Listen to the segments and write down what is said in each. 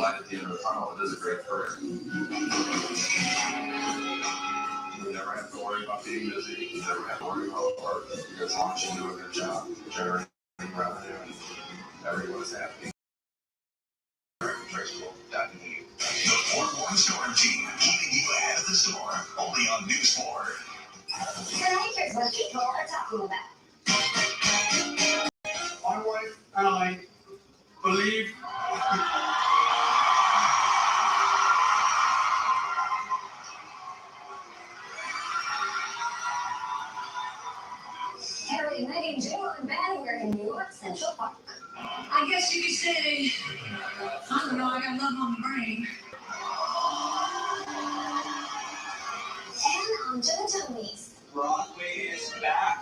light at the end of the tunnel. It is a great career. You never have to worry about being busy. You never have to worry about work. As long as you do a good job, generating revenue, and everyone's happy. Traceable.me. The Fort Warren Storm Team, keeping you ahead of the storm. Only on News 4. Tonight, here's what people are talking about. My wife and I believe Harry, Meghan, Jill, and Ben were in New York Central Park. I guess you could say, I don't know, I got love on the brain. And on to the Tonys. Broadway is back,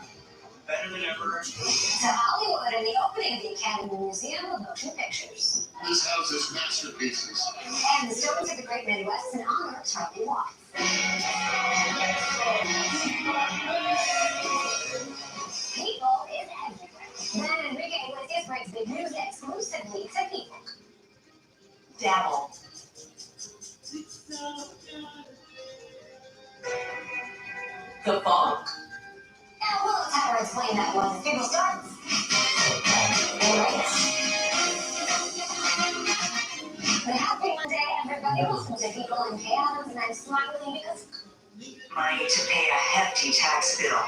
better than ever. To Hollywood and the opening of the Academy Museum of Motion Pictures. This houses masterpieces. And the Stones of the Great Midwest in honor of Charlie Watts. People is everywhere. Then Enrique with his breaks big news exclusively to People. Dabble. The funk. Now, we'll have to explain that one. People starts. But happy one day, everybody listens to People in chaos, and I'm smiling because Money to pay a hefty tax bill.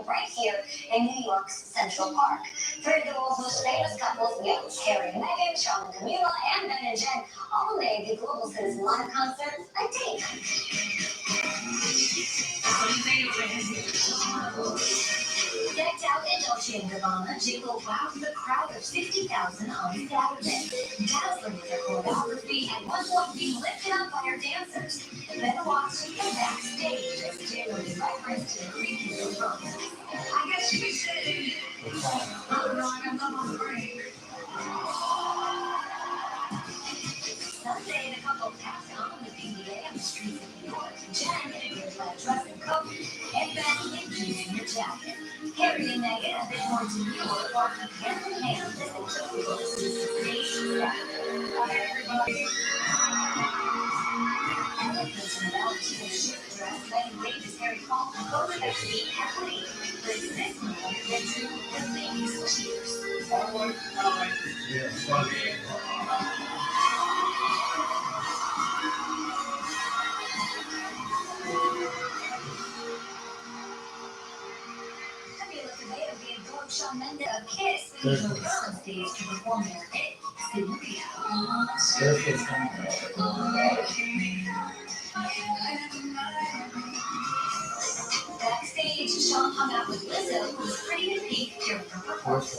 right here in New York's Central Park, three of the world's most famous couples, yes, Harry and Meghan, Sean and Camila, and Ben and Jen, all made the Global Citizen Live concert a date. What do you think of it? Decked out in Dolce & Gabbana, J.Lo wowed the crowd of 60,000 on Saturday, dazzling with her choreography and one point being lifted up by her dancers. Then watched them backstage as J.Lo did reference to the previous romance. I guess you could say, I don't know, I got love on the brain. Sunday, the couple passed on the PBA on the streets of New York. Jen in a good black dress and coat, and Ben in jeans and your jacket. Harry and Meghan, a bit more demure, walking hand in hand as they took the closest stage left. Bye, everybody. Elephants in a velveteen shirt dress, Meghan waved as Harry called them over their feet happily. But his next move led to the ladies' cheers. My wife and I believe Camila Cabello gave George Shawn Mendes a kiss when he was on stage to perform their hit, Sylvia. Backstage, Shawn hung out with Lizzo, who was pretty in pink during her performance.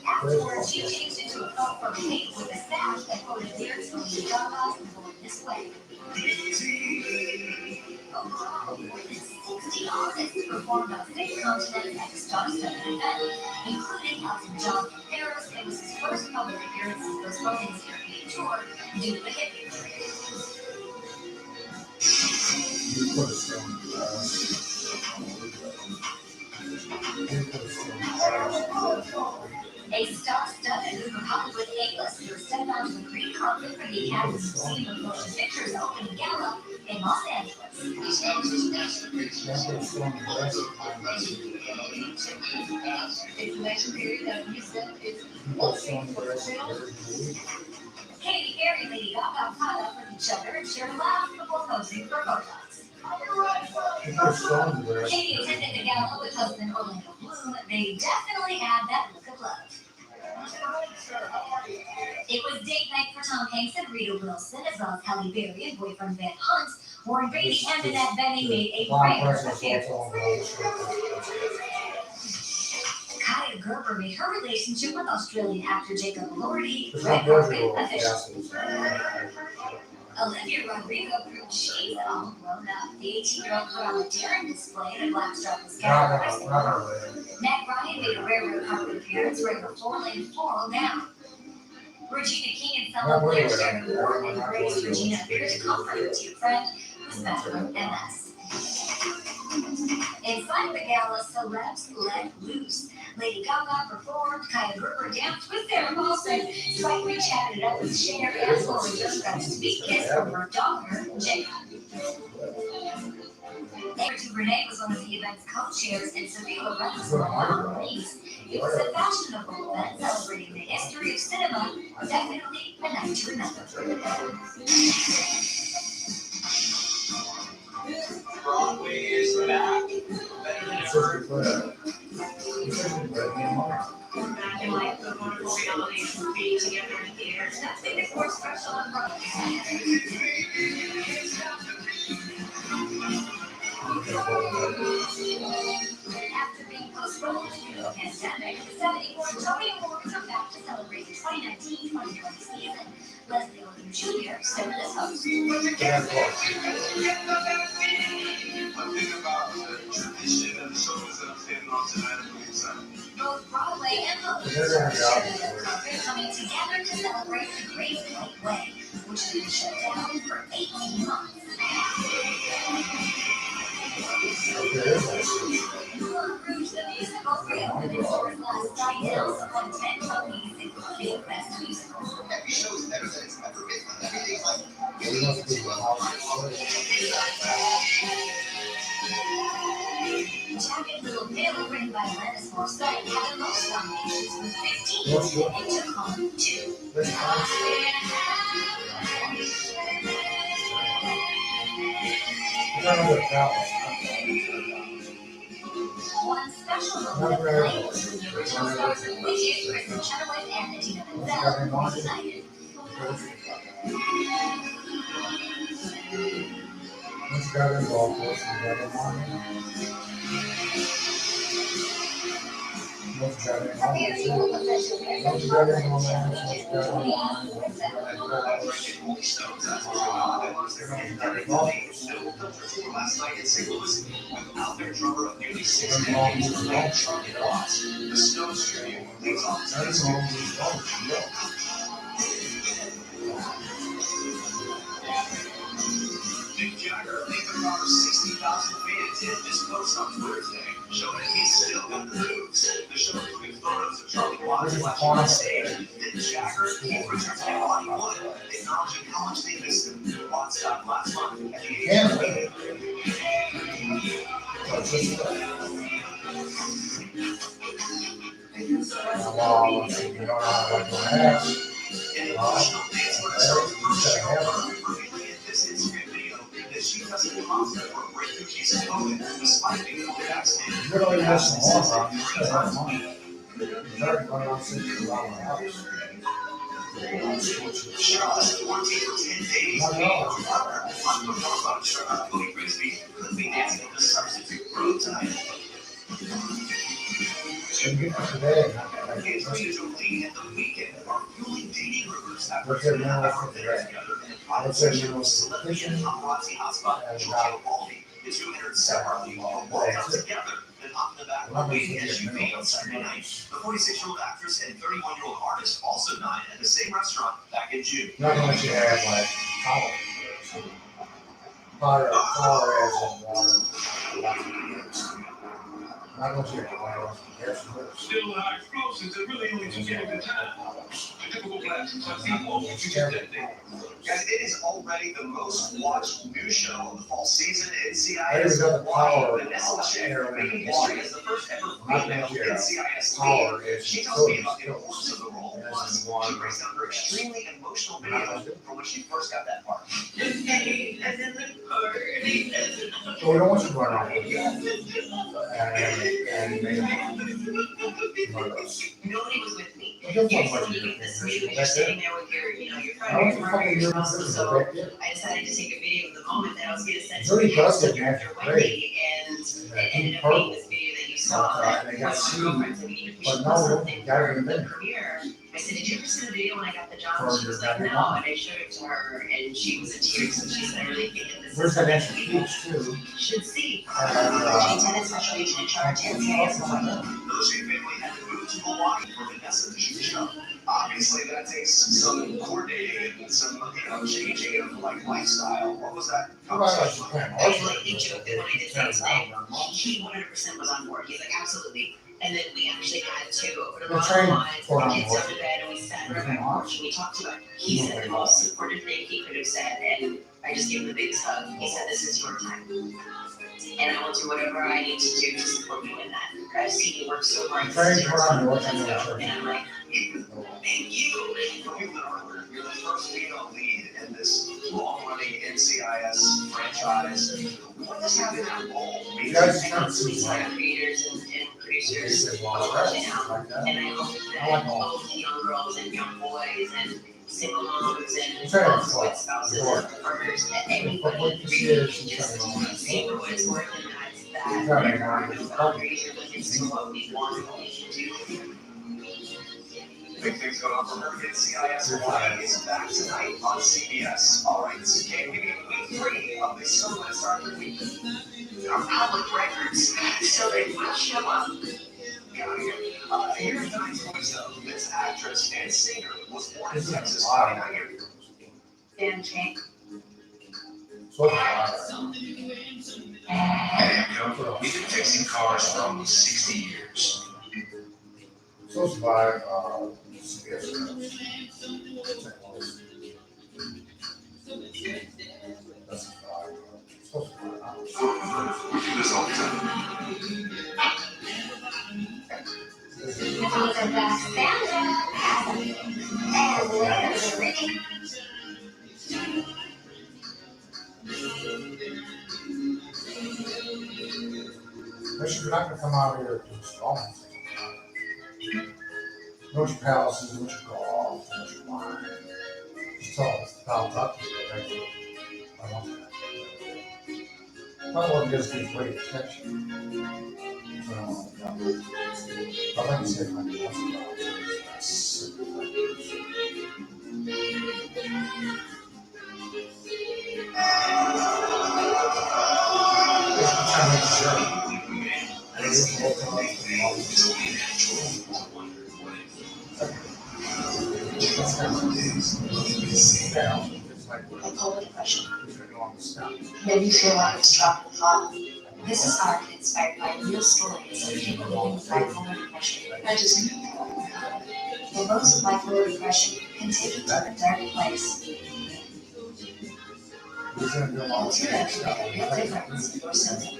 Afterwards, she changed into a felt fur cape with a sash that quoted lyrics from Lady Gaga's Born This Way. Overall, more than 60 artists performed on 6 continents at the star-studded event, including Elton John from Paris. It was his first public appearance since postponing his European tour due to the hip injury. A star-studded group of Hollywood A-listers stepped onto the green carpet for the Academy Museum of Motion Pictures opening gala in Los Angeles. This houses masterpieces. It's a nice period that you said is Katy Perry and Lady Gaga caught up with each other and shared a laugh before posing for photos. Katy attended the gala with husband Orlando Bloom. They definitely had that look of love. It was date night for Tom Hanks and Rita Wilson, as well as Halle Berry and boyfriend Van Hunt. Warren Beatty and Annette Bening made a rare appearance. Kaya Gerber made her relationship with Australian actor Jacob Elordi red carpet official. Olivia Rodrigo proved she's all grown up. The 18-year-old put on a daring display in a black strapless gown. Meg Ryan made a rare red carpet appearance wearing a 4-lane floral gown. Regina King and Selma Blair shared a warm embrace. Regina appeared to comfort her dear friend who suffered from MS. A Inside the gala, celebs let loose. Lady Gaga performed, Kaya Gerber danced with Sarah Paulson, Spike Lee chatted it up with Cher, and Lori just got a sweet kiss from her daughter, Jada. Ava DuVernay was one of the event's co-chairs, and Sophia Loren was one of the ladies. It was a fashionable event celebrating the history of cinema, definitely a night to remember. Broadway is back. Better than ever. Back in life, the wonderful reality of being together in theaters. That's the big more special on Broadway. After being postponed due to the pandemic, the 74 Tony Awards are back to celebrate the 2019-2020 season. Leslie Odom Jr. served as host. One thing about the tradition and the shows that I'm standing on tonight, I'm really excited. Both Broadway and Hollywood shared their carpet, coming together to celebrate the Great White Way, which has been shut down for 18 months. Moulin Rouge, the musical, reopened its doors last night and also won 10 Tonys, including Best Musical. Every show is better than it's ever been. Everything's like Jagged Little Pill, written by Alanis Morissette, had the most nominations with 15 and took home 2. One special moment of the night was when the original stars of Wicked, Kristen Chenoweth and Idina Menzel, reunited. Once you got involved, once you got involved, last night in St. Louis without their drummer of nearly 60 years, Charlie Watts. The Stones tribute leads off Mick Jagger thinking about 60,000 fans hit this post on Twitter today, showing that he's still got the moves. The show included photos of Charlie Watts flashing on stage. Then Jagger came for return to Hollywood, acknowledging how much they missed him. Watts died last month at the age of 80. An emotional dance for the Stones' first show, revealing in this Instagram video that she tested positive for a breakthrough case of COVID, despite being vaccinated. really has some more, bro. You still have money. You're already going on $60 Charlotte's quarantined for 10 days. Chloe Frisbee could be dancing with the substitute prototype. Angelina Jolie and The Weeknd are fueling dating rumors after spending an hour together in a private session with celebrity and paparazzi hotspot Giorgio Baldi. The two entered separately while walked out together and hopped in the back of a waiting SUV on Saturday night. The 46-year-old actress and 31-year-old artist also dined at the same restaurant back in June. Not unless you have like collar. Collar as in water. Not unless you have collar. Still high explosives and really only 2 games in time. The typical classics I've seen almost to get that day. Guys, it is already the most watched news show of the fall season. There NCIS you go, the power Vanessa of Lachey air making and history water. as the first ever Not female that you have NCIS power lead. is She tells me so about the skilled. importance of the role. As Plus, in water. she breaks down her extremely emotional video from when she first got that part. So we don't want you to run off with that. And Nobody was with me. I don't You're want much sitting of in this it. meeting, you're That's sitting it. there with your I friend, don't your fucking partner, hear your this spouse, is so a big I decided to take a video of the moment that I was gonna send It's to really the busted, to man. Dr. Great. Wendy, and it ended up being this video that you saw that And they one got of my sued. girlfriends, I mean, even if we But should no, post something you gotta for the remember. premiere, I said, did you ever see the video when I got the job? For She your was like, goddamn no, mom. and I showed it to her, and she was in tears, and she said, I really think that this Where's is that something extra people piece too? should see. Lieutenant Special Agent in charge, NCIS appointment. The Lachey family had to move to Hawaii for Vanessa to shoot the show. Obviously, that takes some coordinating and some, changing of like lifestyle. What was that conversation like? Actually, he joked that when I did FaceTime, he 100% was on board. He's like, absolutely. And then we actually had to open a lot of lines, the kids up to bed, and we sat around the porch and we talked about it. He said the most supportive thing he could have said, and I just gave him the biggest hug. He said, this is your time. And I will do whatever I need to do to support you in that. I've seen you work so hard. Train around your And I'm like, And you, when we were, you're the first female lead in this long-running NCIS franchise. What does having that role mean? You guys can't see like that. creators and producers Like watching out. that. And I hope that both young girls and young boys and single moms and Fair. moms with spouses and partners, that But what anybody you see is really she's just trying to see what it's more than that. Right. That the boundaries are limits to what we want and what we can do. Big things going on for her. NCIS Hawaii is back tonight on CBS. All right, can we get week 3 of this summer that started week? Our public records, so they will show up. Got it. Here's tonight's voice though. This actress and singer was born in Texas. Dan Shank. So, Hey, Amco, we've been fixing cars for almost 60 years. supposed to buy, CBS. That's, supposed to buy, We do this all the time. Welcome back, Sandra. And there's Ricky. Especially if you're not gonna come out here to install anything. Know what your palace is, what your golf, what your wine. It's all piled up to it, right? I want that. I want to just get great attention. So, I like to say Bipolar depression. Maybe you feel like it's dropped the top. This is art inspired by real stories of people living with bipolar depression. Not just the lows of bipolar depression can take you to a dark place. Almost eventually make a real difference in your symptom.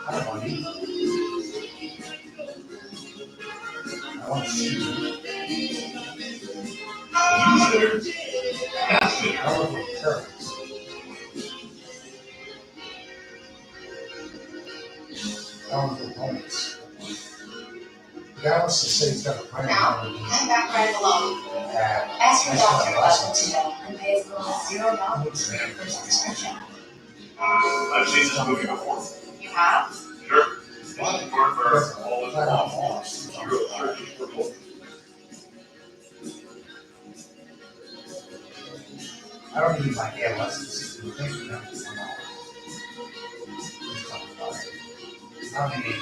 I don't want to eat. I want to see you. I want to parents. I want to homeless. Dallas to say he's got a plan. Now, I'm back right along. Ask your doctor about it today and pay as little as $0 for your first prescription. I've seen this movie before. You have? Sure. Mark Burr, all is I lost. lost. Hero searches for gold. I don't need my adolescence. I don't need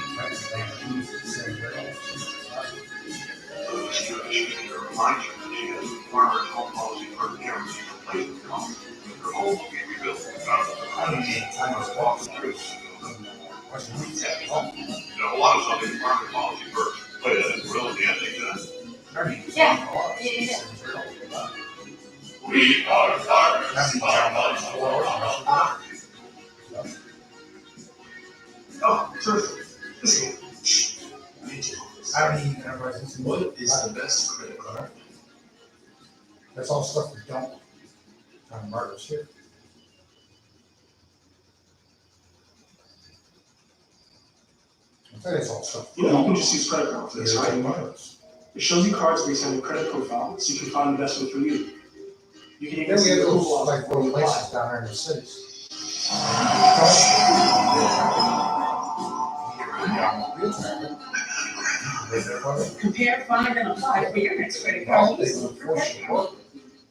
She reminds you that she has farmer's home policy for the parents to replace the cost. Her home will be rebuilt. I don't need I was walking through. what's the retail home? You know, a lot of something farmer policy first, but it's really the ending then. I don't need Yeah. Yeah. We are farmers. That's the job. Oh, terrific. Listen. I don't need enterprise. What is the best credit card? That's all stuff we don't. Trying to murder us here. I tell you, it's all stuff. You know, you can just use credit card for this, It's right? murders. It shows you cards based on your credit profile, so you can find the best one for you. You can even Then we see have the those approval like before you those places apply. down there in the cities. Compare, find, and apply for your next credit Well, card. they would force you to work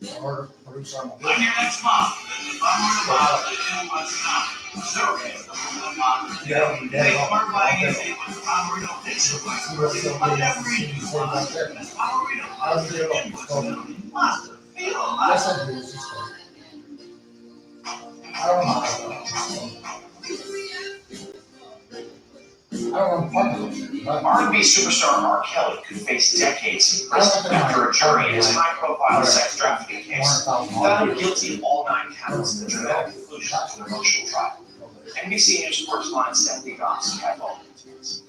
in order to produce our. Look here next month. I'm about what's not. So, they weren't buying anything with the Power Fix it. Yes, I do. It's just I don't know. I don't want to R&B superstar R. Kelly could face decades in prison after a jury in his high-profile sex trafficking case found him guilty of all 9 counts in the dramatic conclusion to an emotional trial. NBC News correspondent Stephanie Goss had all the details.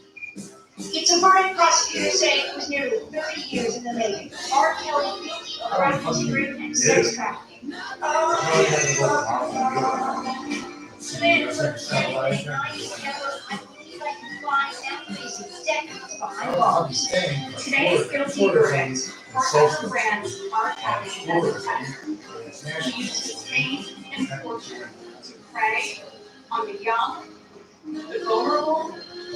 It's a verdict prosecutors say it was nearly 30 years in the making. R. Kelly guilty of racketeering and sex trafficking. Today's guilty verdict for brands R. Kelly he used his fame and fortune to prey on the young, the vulnerable,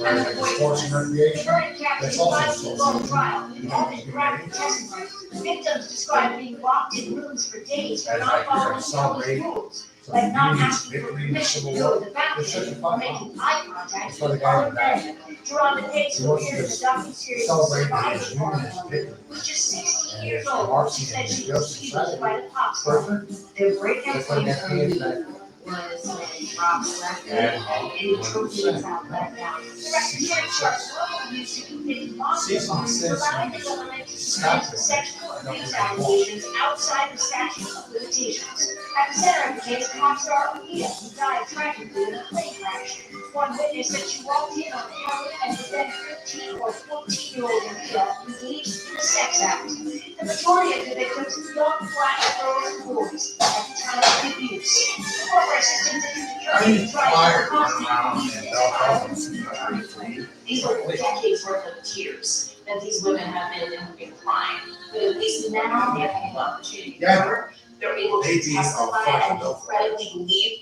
and the voiceless. The verdict captures Michael's long trial. In all his graphic testimony, victims described being locked in rooms for days for not following Kelly's rules, like not asking for permission to go to the bathroom or making eye contact with other men. Jerome Pace, who appeared in the docuseries Survivor Party, was just 16 years old. She said she was abused by the cops. The breakout point for me was when Rob left and he took things out that down. The racketeering charge normally used to convict monsters for allowing the government to submit sexual abuse allegations outside the statute of limitations. At the center of the case, pop star Aaliyah, who died tragically in a plane crash. One witness said she walked in on Kelly and the then 13 or 14-year-old Aaliyah engaged in a sex act. The majority of the victims were young black girls and boys at the time of the abuse. The court systems and the jury tried to these are decades worth of tears that these women have been crying. But at least now they have the opportunity to work. They're able to testify and incredibly believe.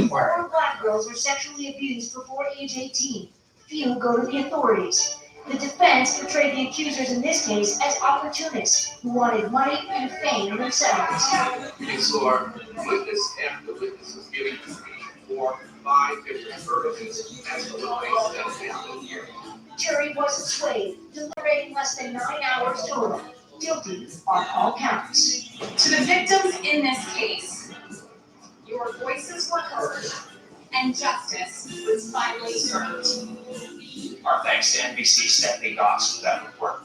4 black girls were sexually abused before age 18. Few go to the authorities. The defense portrayed the accusers in this case as opportunists who wanted money and fame themselves. We saw witness after witness was giving 4, 5 different versions as to the ways that happened here. Jury wasn't swayed, deliberating less than 9 hours total. Guilty on all counts. To the victims in this case, your voices were heard and justice was finally served. Our thanks to NBC's Stephanie Goss for that report.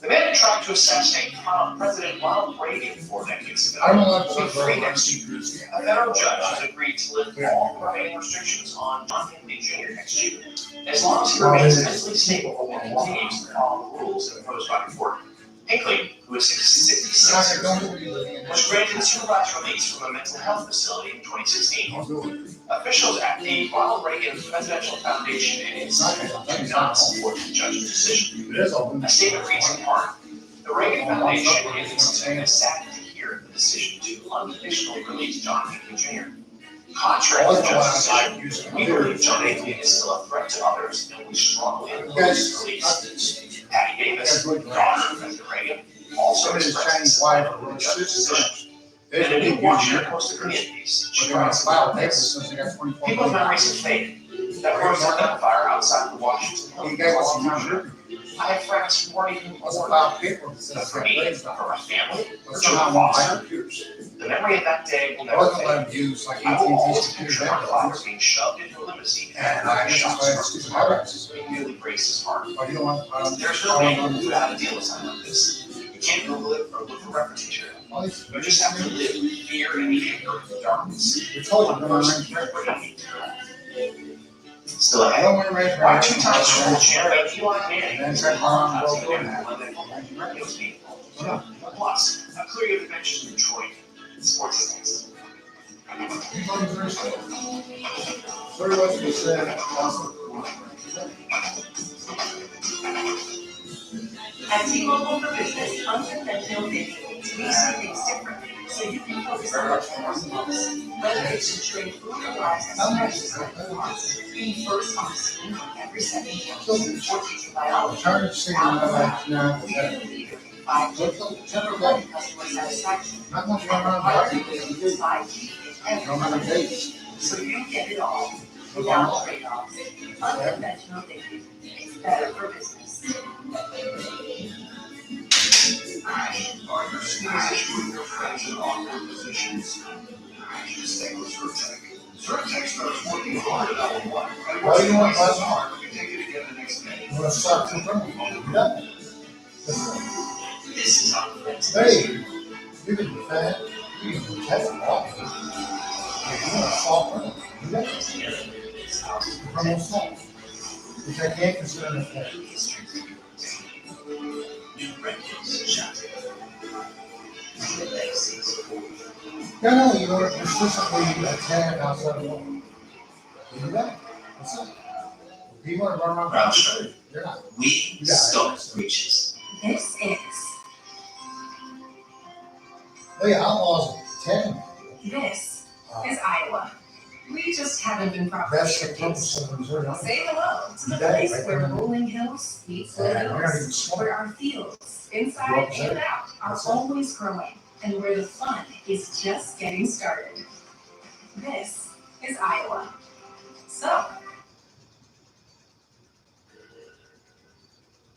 The man who tried to assassinate President Ronald Reagan 4 decades ago will be free next year. A federal judge has agreed to lift all remaining restrictions on John Kennedy Jr. next year, as long as he remains mentally stable and continues to follow the rules imposed by the court. Hinckley, who is 66, was granted supervised release from a mental health facility in 2016. Officials at the Ronald Reagan Presidential Foundation and Institute do not support the judge's decision. A statement reads in part, the Reagan Foundation is saddened to hear the decision to unconditionally release John Kennedy Jr. Contrary to the judge's decision, we believe John Kennedy is still a threat to others and we strongly oppose his release. Patty Davis, daughter of President Reagan, also expressed support for the judge's decision. In a new Washington Post communities, she writes about this. People's memories have faded. That rose identifier outside the Washington Post. I have friends who weren't even born. But for me, for my family, for John Foster, the memory of that day will never fade. I will always picture my father being shoved into a limousine and I shot his heart. It really breaks his heart. There's no way to do how to deal with something like this. You can't Google it or look for reference material. You just have to live with fear and anger and darkness. One person can bring you to Still ahead, why 2-time Super Bowl champion Eli Manning is traumatizing everyone that radio people. Plus, a clear dimension in Detroit. Sports next. At T-Mobile for Business, unconventional thinking. We see things differently, so you can focus on what's most. Whether it's ensuring food arrives as fresh as it wants, being first on scene every second counts, or teaching biology. Trying to see we believe 5G to promote customer satisfaction. Not much going on, right? 5G No matter dates. so you get it all without trade-offs. Unconventional thinking is better for business. Are you smash with your friends in awkward positions? You stay with Zyrtec. Zyrtec starts working hard at hour one. And What do you want, twice as Buzz? hard when you take it again the next day. You wanna start from front? Yeah. This is unprecedented. Hey, you can be fat, you can be heavy, walk. If you want to solve it, you got it. From all sides. Which I can't consider an effect. New records shattered. New legacies. Yeah, no, you want to persistently attack outside the wall. You do that. That's it. If you want to run around the street, you're not. We stop breaches. This is. They outlaws 10. This is Iowa. We just haven't been properly That's the introduced. purpose of Missouri. Say hello to the Yeah, place right where there. rolling hills meets Yeah, little you're not even hills, smart. where our fields, inside and out, are That's it. always growing, and where the fun is just getting started. This is Iowa. So,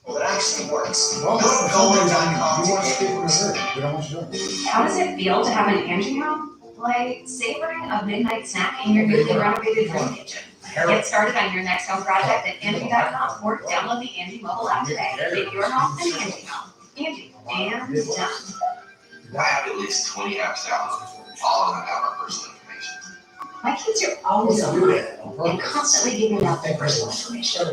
Well, it actually works. Well, you want to speak for Missouri, we don't want you to. How does it feel to have an Angie home? Like savoring a midnight snack in your newly renovated dream kitchen. Get started on your next home project at Angie.com or download the Angie mobile app today. Make your home an Angie home. Angie, and done. I have at least 20 apps downloaded. All of them have our personal information. My kids are always Do online that on and purpose. constantly giving out their personal information.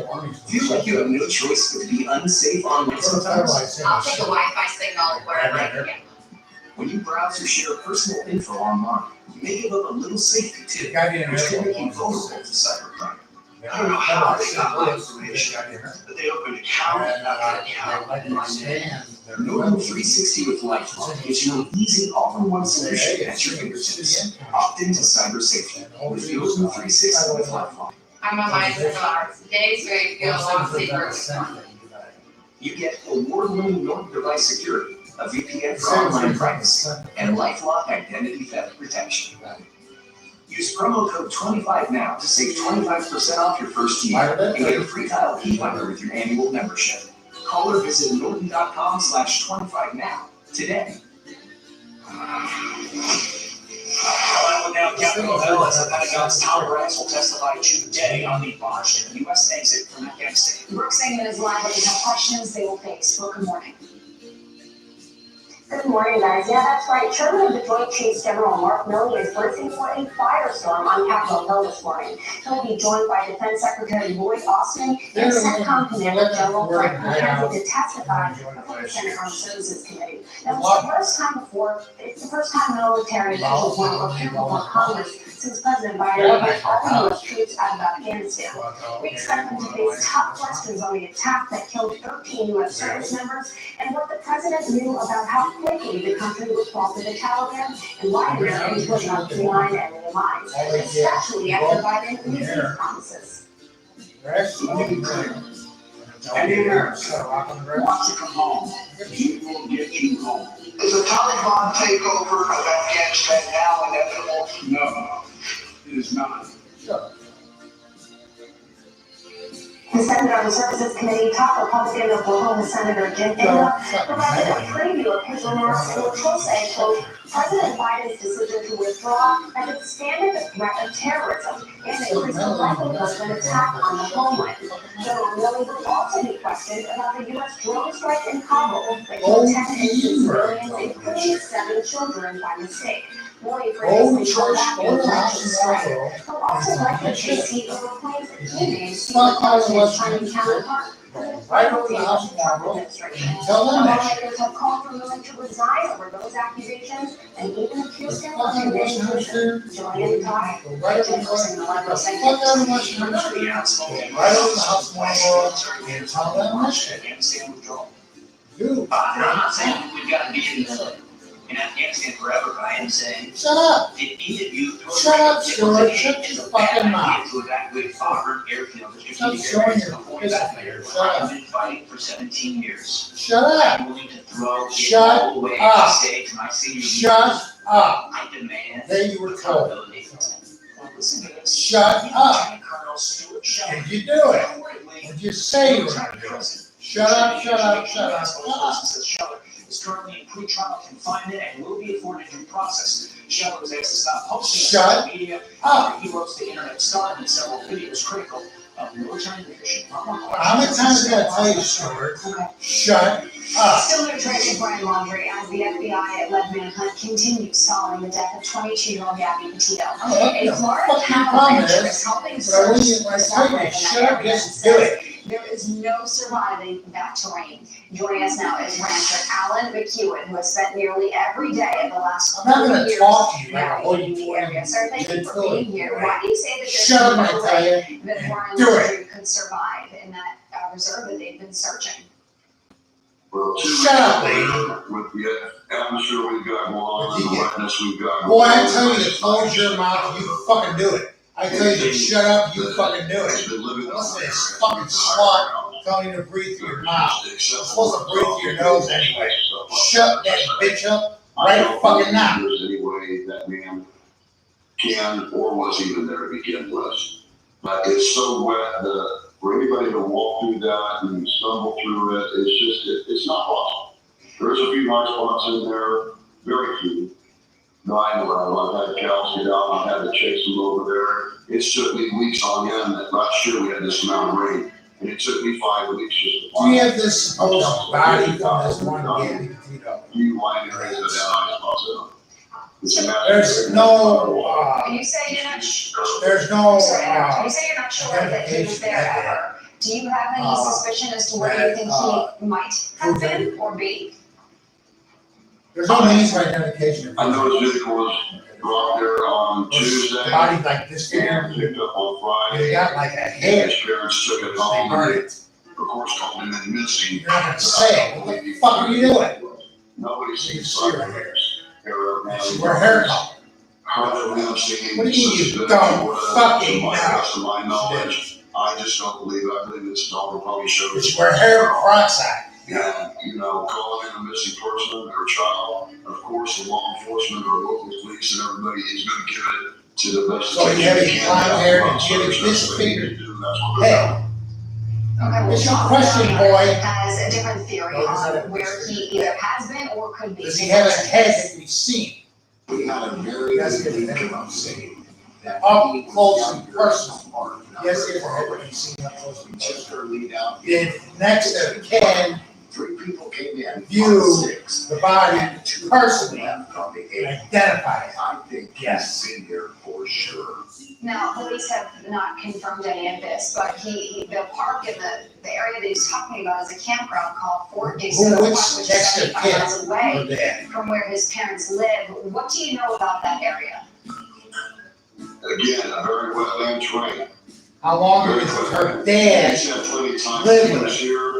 Feel like you have no choice but to be unsafe online sometimes? I'll take a Wi-Fi signal wherever I can get. When you browse or share personal info online, you may give up a little safety The too, guy didn't which can make you know. vulnerable to cybercrime. I don't know how they got my information, but they opened account after account. Norton 360 with LifeLock gives you an easy all-in-one solution at your fingertips. Opt into cyber safety with Norton 360 with LifeLock. I'm a mindful dog. Today's very feel lost safer. You get award-winning Norton device security, a VPN for online privacy, and LifeLock identity theft protection. Use promo code 25 now to save 25% off your first year and get a free tile key finder with your annual membership. Call or visit norton.com/25 now today. Well, now Capitol Hill as the Pentagon's Tom Braggs will testify today on the botched U.S. exit from Afghanistan. Brooke saying that is live, but they have questions they will face. Well, good morning. Good morning, guys. Yeah, that's right. Chairman of the Joint Chiefs General Mark Milley is bracing for a firestorm on Capitol Hill this morning. He'll be joined by Defense Secretary Lloyd Austin and CENTCOM Commander General Frank McKenzie to testify before the Senate Armed Services Committee. Now, it's the first time military officials want to appear before Congress since President Biden moved all the U.S. troops out of Afghanistan. We expect them to face tough questions on the attack that killed 13 U.S. service members and what the president knew about how quickly the country would fall to the Taliban and why Americans would not resign enemy lines, especially after Biden made these promises. And America wants to come home. He will get you home. Is the Taliban takeover of Afghanistan now inevitable? No, it is not. The Senate Armed Services Committee top Republican Oklahoma Senator Jim Inhofe provided a preview of his remarks in which he'll say, quote, President Biden's decision to withdraw has expanded the threat of terrorism and increased the likelihood of an attack on the homeland. General Milley will also be questioned about the U.S. drone strike in Kabul that killed 10 innocent civilians, including 7 children, by mistake. Milley previously told that the election strike. He'll also likely take seat over claims that he made his Chinese counterpart. Right over the house tomorrow. Tell them that. Lawmakers have called for Milley to resign over those accusations and even accused him of Fuck everyone committing who's treason. there. Julian Todd, Right over Jim Wilson, the Liberal Fuck Secretary. everyone who's there. Right over the house tomorrow and tell them that. Afghanistan withdrawal. Dude, I'm not saying we've got to be in Afghanistan forever, but I am saying shut up. it needed you. Shut up, Stuart. Shut your fucking mouth. To evacuate Auburn airfield. Stop showing your piss there. Shut up. I've been fighting for 17 years. Shut up. I'm willing to Well, Shut all the way up. to stage my senior year, Shut up. I demand Then you were told. accountability. Well, listen to this. Shut up. Lieutenant Colonel Stuart Shepard. And you do it. Reportedly, And you say you were gonna do it. Shut up, shut up, shut up, shut up. Says Shepard is currently in pretrial confinement and will be afforded due process. Shepard was asked to stop posting Shut on social media. up. He roast the internet star in several videos critical of military leadership. How many times did I tell you, Stuart? Shut up. Similar to Brian Laundrie, as the FBI-led manhunt continues following the death of 22-year-old Gabby Petito. A Florida Fucking cattle problem rancher is, is helping But search when for I tell someone you, in that shut up, area. just do it. There is no surviving that terrain. Joining us now is rancher Alan McEwen, who has spent nearly every day of the last I'm not 40 gonna years talk to you like a navigating hoity the area. Sir, thank you for being here. Why do you say that there's Shut up, I no tell way you. that Brian Do it. Laundrie could survive in that reserve that they've been searching? Well, Shut up, lady. with the atmosphere we've got going on, You the get- wetness we've got going Boy, on. I tell you to close your mouth, you fucking do it. I tell you to shut up, you fucking do It's it. been living Listen on to this there. fucking slut telling you to breathe through your mouth. You're supposed to breathe through your nose anyway. Shut that bitch up right fucking now. There's any way that man can or was even there to begin with. But it's so wet that for anybody to walk through that and stumble through it, it's not possible. There's a few high spots in there, very few. No, I know I've had cows get out, I've had to chase them over there. It's took me weeks on end. That last year we had this amount of rain, and it took me 5 weeks just to Do find. you have this supposed body from this one Gabby Petito? You line areas that have high spots in them. It's a matter of- There's no, You say you're not there's no, sorry, you say you're not sure that he was there ever. Do you have any suspicion as to where you think he might have been or be? there's no means of identification. I know his vehicle was brought there on Tuesday Body like this and here, picked up on you Friday. got like a hair. His parents took it They home burned and it. of course called him in missing. You're not gonna say it. What the fuck are you doing? Nobody You sees see her sign of hair. hair of man. We're hair color. Hardly them seeing. What do you mean you suspicion don't was, fucking to my know? best of my knowledge, I just don't believe it. I believe this dog will probably show It's his. where hair peroxide. And, calling in a missing person or child, of course, the law enforcement or local police and everybody is gonna give it to the best. So you have a blonde hair and you have a disfigured head. Okay, It's your well, question, boy. has a different theory No, it's not on a- where he either has been or could be. Does he have a head that we've seen? We had a very That's good good. week of saying that. Up he close was and down very personal. smart. Yes, he has a head that we've seen up close and Just personal. her lead out. Then next to Ken, 3 people came in. View on 6, the body and 2 personally left on the 8. and identify it. I think Yes. he's been here for sure. Now, police have not confirmed any of this, but the park in the area that he's talking about is a campground called Fort Dixon, Who, which which is next to 75 Ken miles or away Dad? from where his parents live. What do you know about that area? Again, a very wetland terrain. How long has her dad He's had plenty of time lived to with this year.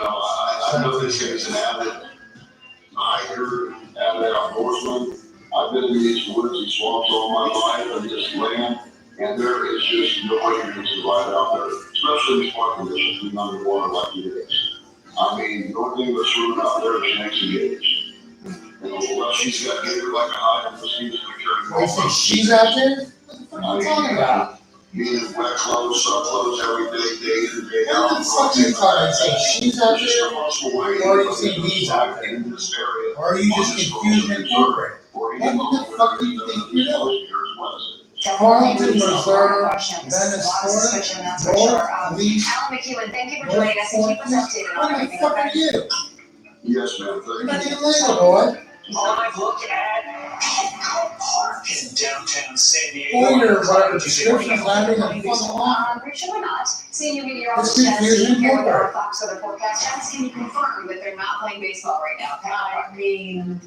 I know this guy's an avid hiker, avid outdoorsman. I've been in these woods and swamps all my life and this land, and there is just no way you can survive out there, especially in these park conditions, being underwater like it is. I mean, the only thing that's swimming out there is snakes and gators. Unless she's got gator like a hide, mosquitoes gonna carry. You think she's out there? What are you talking about? Being in wet clothes, sub clothes every day, day in and day What out. the fuck are you talking? You saying she's out Just there? across the way. Or are you saying he's out there? In this area. Or are you just confused and incorporated? Or What the fuck do you think you're doing? Carlton Reserve, Venice, Florida, North, Police, Alan McEwen, thank you for joining us and keep us updated on what the everything. fuck are Okay? you? Yes, ma'am, You're thank not you. even legal, boy. Live look at Petco Park in downtown San Diego. Pointer, whatever, description's landing on the fucking lawn. I'm pretty sure not. Senior meteorologist This Chad confusion Steve here with more. our Fox weather forecast. Chad, can you confirm that they're not playing baseball right now? I mean,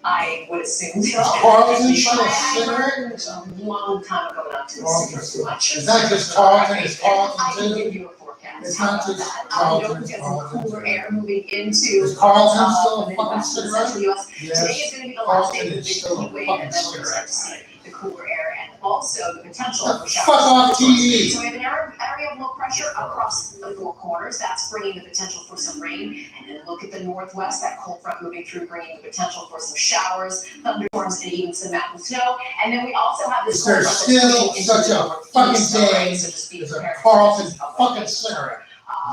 I would assume. Is Carlton still a I cigarette? learned a long time ago not to Carlton listen still- to much. It's not just Carlton, it's Carlton I can too. give you a forecast. It's not just I Carlton, know it's we've got some Carlton cooler too. air moving into. Is Carlton still a the fucking Midwest and cigarette? Central US. Today Yes. is gonna be the last day Carlton of the is big still a heat wave, fucking and then we're gonna cigarette. start to see the cooler air and also the potential for Fuck showers. off TV. So we have an area we have low pressure across the four corners. That's bringing the potential for some rain. And then look at the northwest, that cold front moving through, bringing the potential for some showers, thunderstorms, and even some mountain snow. And then we also have this. There's still such a fucking thing as a Carlton fucking Center.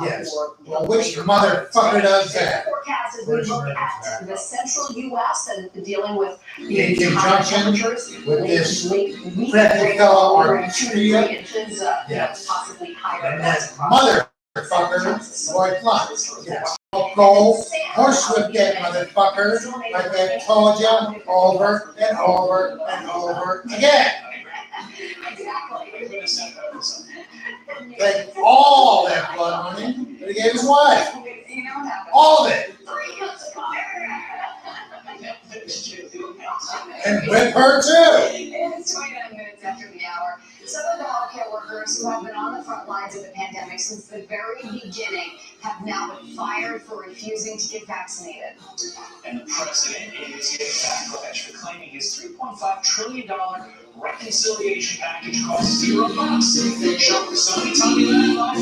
Yes. Well, which motherfucker does that? Forecast as we look at the central U.S. and dealing with In the high conjunction temperatures. with this We crappy fellow over on 2 to 3 Street. inches, Yes. possibly higher. And that motherfucker, Roy Clark. Yes. Go horsewhip that motherfucker like I told you over and over and over again. Take all that blood money that he gave his wife. You know what happened? All of it. 3 cups of coffee. And whip her too. It's 29 minutes after the hour. Some of the healthcare workers who have been on the front lines of the pandemic since the very beginning have now been fired for refusing to get vaccinated. And the president is getting backlash for claiming his $3.5 trillion reconciliation package costs $0. Show somebody tell me that live.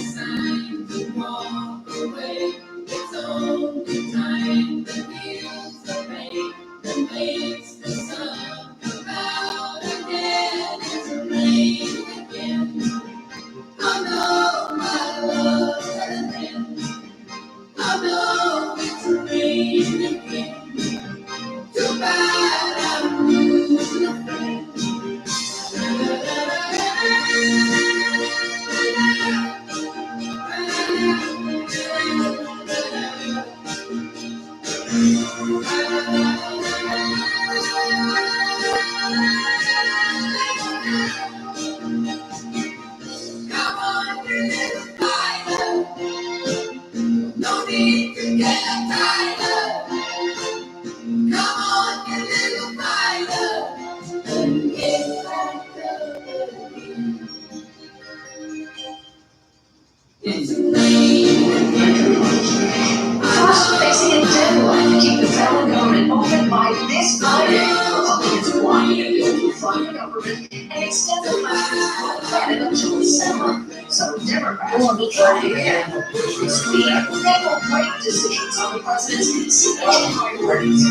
First, facing a deadline to keep the federal government open by this Friday. Republicans want to fund the government and extend the president's credit until December. So Democrats will try again. This week, they will break decisions on the president's considered priorities, $1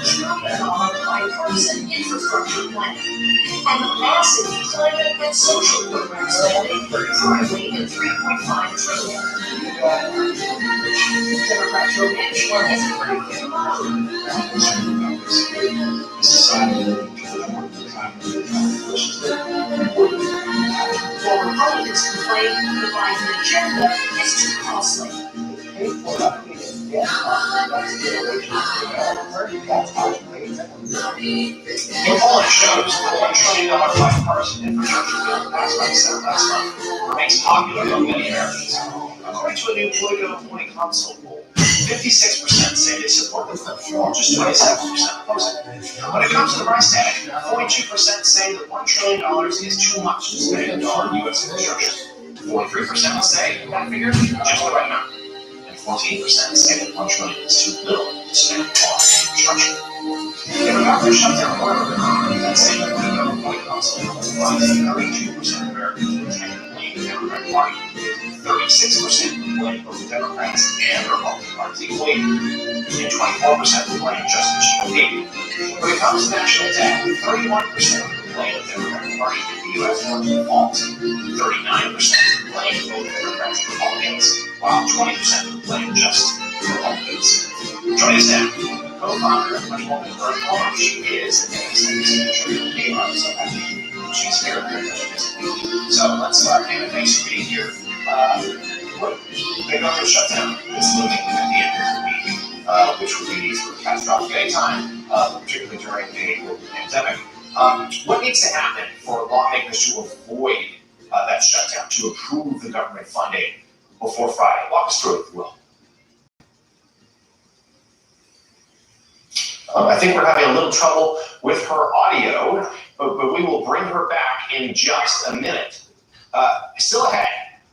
trillion bipartisan infrastructure plan, and the massive climate and social program spending, currently at $3.5 trillion. Democrat Joe Manchin has a pretty good model. While Republicans complain the Biden agenda is too costly. The polling shows the $1 trillion bipartisan infrastructure bill passed by the Senate last month remains popular among many Americans. According to a new Politico Morning Consult poll, 56% say they support the bill, while just 27% oppose it. When it comes to the price tag, 42% say that $1 trillion is too much to spend on U.S. infrastructure. 43% say that figure is just the right amount. And 14% say that $1 trillion is too little to spend on infrastructure. In regard to the shutdown, however, that same Politico Morning Consult poll finds that 32% of Americans intend to blame the Democratic Party. 36% blame both Democrats and Republican parties equally, and 24% blame just the GOP. When it comes to national debt, 31% blame the Democratic Party in the U.S. for default, 39% blame both Democrats and Republicans, while 20% blame just Republicans. Joining us now, co-founder of Much More Than Current Form, she is an executive so happy she's here. So let's start. Anna, thanks for being here. Look, the government shutdown is looming at the end of the week, which would be sort of catastrophic at any time, particularly during a global pandemic. What needs to happen for lawmakers to avoid that shutdown, to approve the government funding before Friday? Walk us through it, if you will. I think we're having a little trouble with her audio, but we will bring her back in just a minute. Still ahead,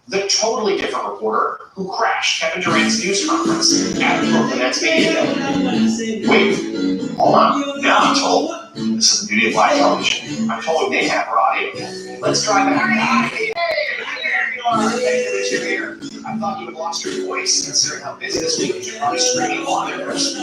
the totally different reporter who crashed Kevin Durant's news conference at the Brooklyn Nets media day. Wait, hold on. Now I'm told, this is the beauty of live television, I'm told we may have her audio. Let's try back. Hey, Thank you that you're here. I thought you had lost your voice, considering how busy this week is. You're probably screaming a lot in person.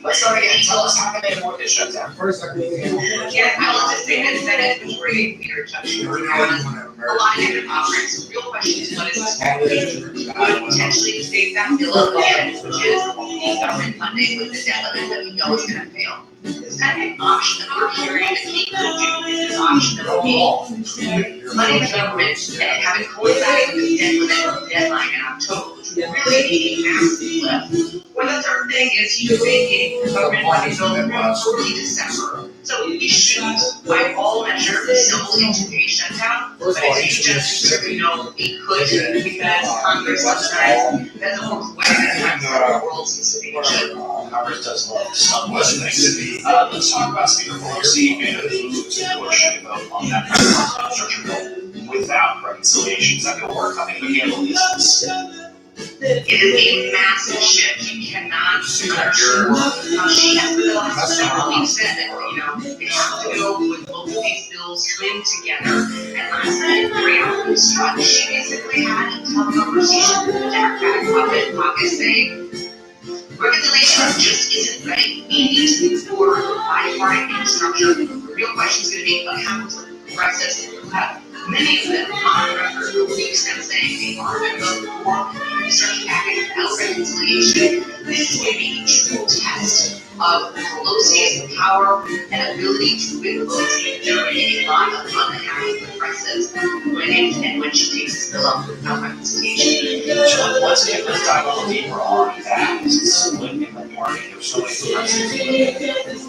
Let's start again. Tell us how can they avoid this shutdown? First, I think. Yeah, I will just say that Senate was great leadership. A lot of different topics. The real question is what is the strategy? Potentially to save that bill of land, which is the government funding with the debt limit that we know is gonna fail. It's kind of an option that we're hearing that we could do. This option that will be money the government and have it coincide with the debt limit deadline in October, which would really be a massive lift. Or the third thing is you vacating the government money bill that runs early December. So we shouldn't, by all measures, stumble into a shutdown. But as you just certainly know, we could, because Congress sometimes doesn't work well at times when the world seems to be in shit. Congress does love some things. Let's talk about Speaker Pelosi and the move to push a vote on that infrastructure bill without reconciliation. Is that going to work? How can we handle this? It is a massive shift. You cannot she has for the last several weeks said that, they have to go with both of these bills swim together. And last night, Marianne was struck. She basically had a tough conversation with the Democratic caucus saying, reconciliation just isn't ready. We need to move forward with bipartisan infrastructure. The real question is going to be what happens with progressives who have many of them on record for weeks and saying they are going to vote for infrastructure package without reconciliation. This is going to be a true test of Pelosi's power and ability to win votes and generate a lot of unhappy progressives winning and when she takes this bill up without reconciliation. So let's dive a little deeper on that. It's a split in the party. There's so many progressives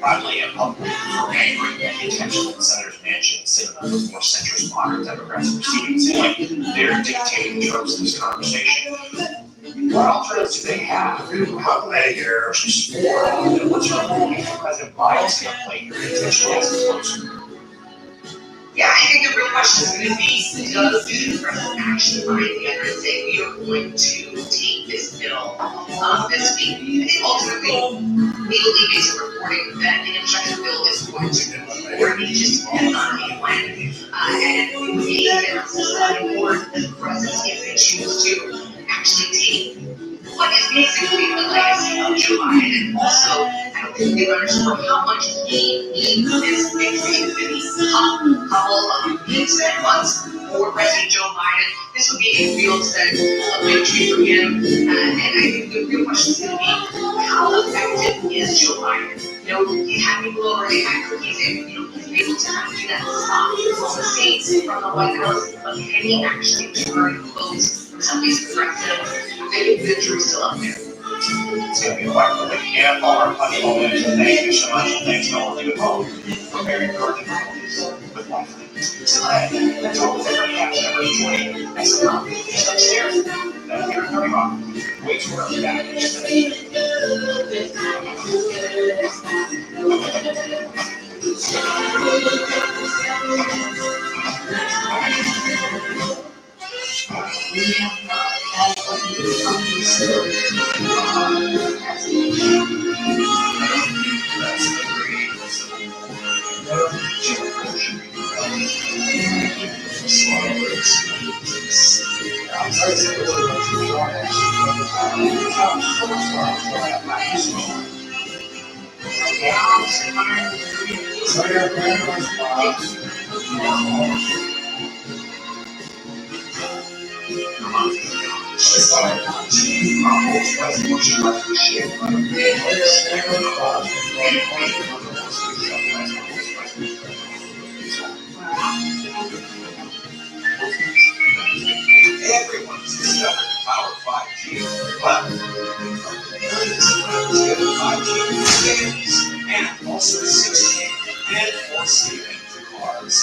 privately and publicly are angry at the attention of the senator's mansion and sitting on those more centrist modern Democrats proceeding. It seems like they're dictating the terms of this conversation. What alternatives do they have? How can they get versus 4? What's your opinion? President Biden's going to play here intentionally as a closer? Yeah, I think the real question is going to be, does the president actually find the end and say we are going to take this bill this week? I think ultimately, legal leakage are reporting that the infrastructure bill is going to move forward. It just depends on when. And it would be necessarily important that the president, if they choose to actually take what is basically the legacy of Joe Biden, and also I don't think they understand how much he needs this victory to be a couple of weeks and months for President Joe Biden. This would be a real sense of victory for him, and I think the real question is going to be how effective is Joe Biden? He had people over, they had cookies, and he's able to kind of do that stop diplomacy from the White House, but can he actually turn votes from some of these progressives? I think the jury's still up there. It's going to be a fight for the camp. All our punch moments. Thank you so much. And thanks to all of you at home for bearing your difficulties with life. So that's all the different camps members joining. Next up, just upstairs. Then here at 30 Rock. Wait till we're back in just a minute. We have not had what you come to serve. Everyone's discovered the power of 5G, but millions of 5G and also 6G and 4C and cars.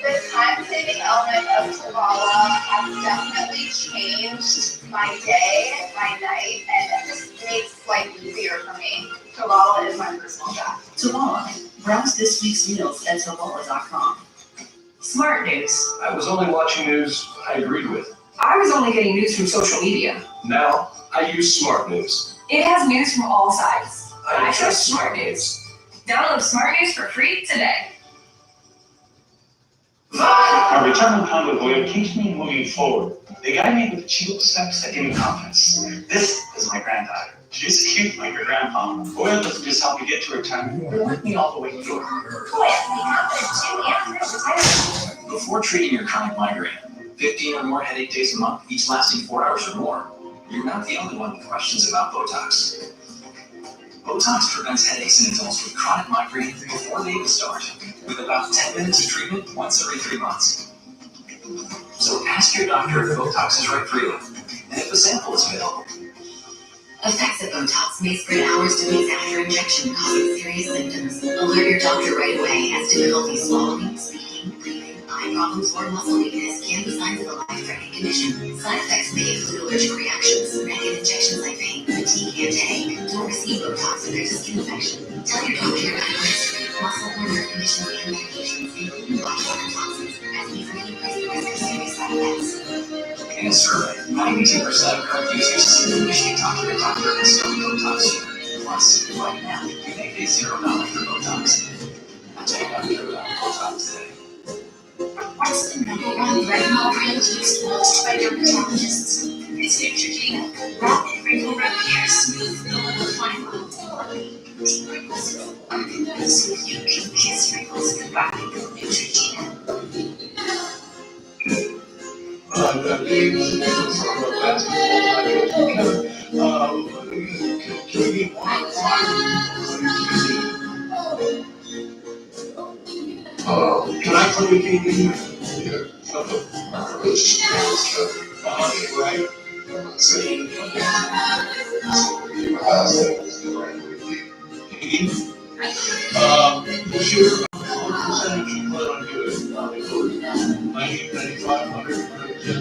The time-saving element of Tovala has definitely changed my day, my night, and it just makes life easier for me. Tovala is my personal best. Tovala. Browse this week's news at Tovala.com. Smart news. I was only watching news I agreed with. I was only getting news from social media. Now, I use Smart News. It has news from all sides. I trust Smart News. Download Smart News for free today. My return on convoy keeps me moving forward. They guide me with cheap steps that give me confidence. This is my granddaughter. She's cute like her grandpa. Goya doesn't just help me get to retirement, they work me all the way through. Before treating your chronic migraine, 15 or more headache days a month, each lasting 4 hours or more, you're not the only one with questions about Botox. Botox prevents headaches in adults with chronic migraine before they even start, with about 10 minutes of treatment once every 3 months. So ask your doctor if Botox is right for you, and if a sample is available. Effects of Botox may spread hours to weeks after injection, causing serious symptoms. Alert your doctor right away, as difficulty swallowing, speaking, breathing, eye problems, or muscle weakness can be signs of a life-threatening condition. Side effects may include allergic reactions, negative injections like pain, fatigue, and headache. Don't receive Botox if there's a skin infection. Tell your doctor your medical history, muscle or nerve conditions, and medications, including botulinum toxins, as these may increase the risk of serious side effects. In a survey, 92% of current users say they wish they talked to their doctor and still Botox sooner. Plus, right now, you may pay $0 for Botox. Take out Botox today. What's the number one retinol brand used most by dermatologists? It's Neutrogena. Rapid wrinkle repair, smooth, no fine line. Deep wrinkles, so you can kiss wrinkles goodbye. Neutrogena. Can I play with you? Right? This year, what percentage you plan on doing? 90, 95, 100, 110?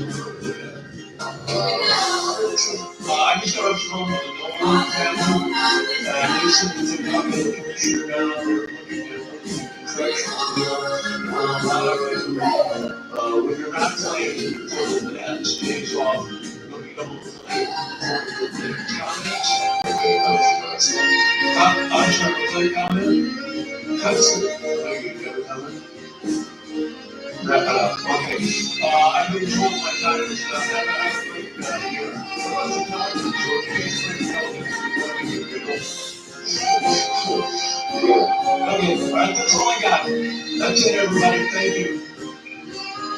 I just got off the phone with the Nolan family, and they said that they're not going to commissioner down there looking at contractual, when you're not playing until the end stays off, you'll be able to play. I'm sorry, was that a comment? That's it. You got a comment? Wrap it up. Okay. I've been told my time is done. Okay, that's all I got. That's it, everybody. Thank you.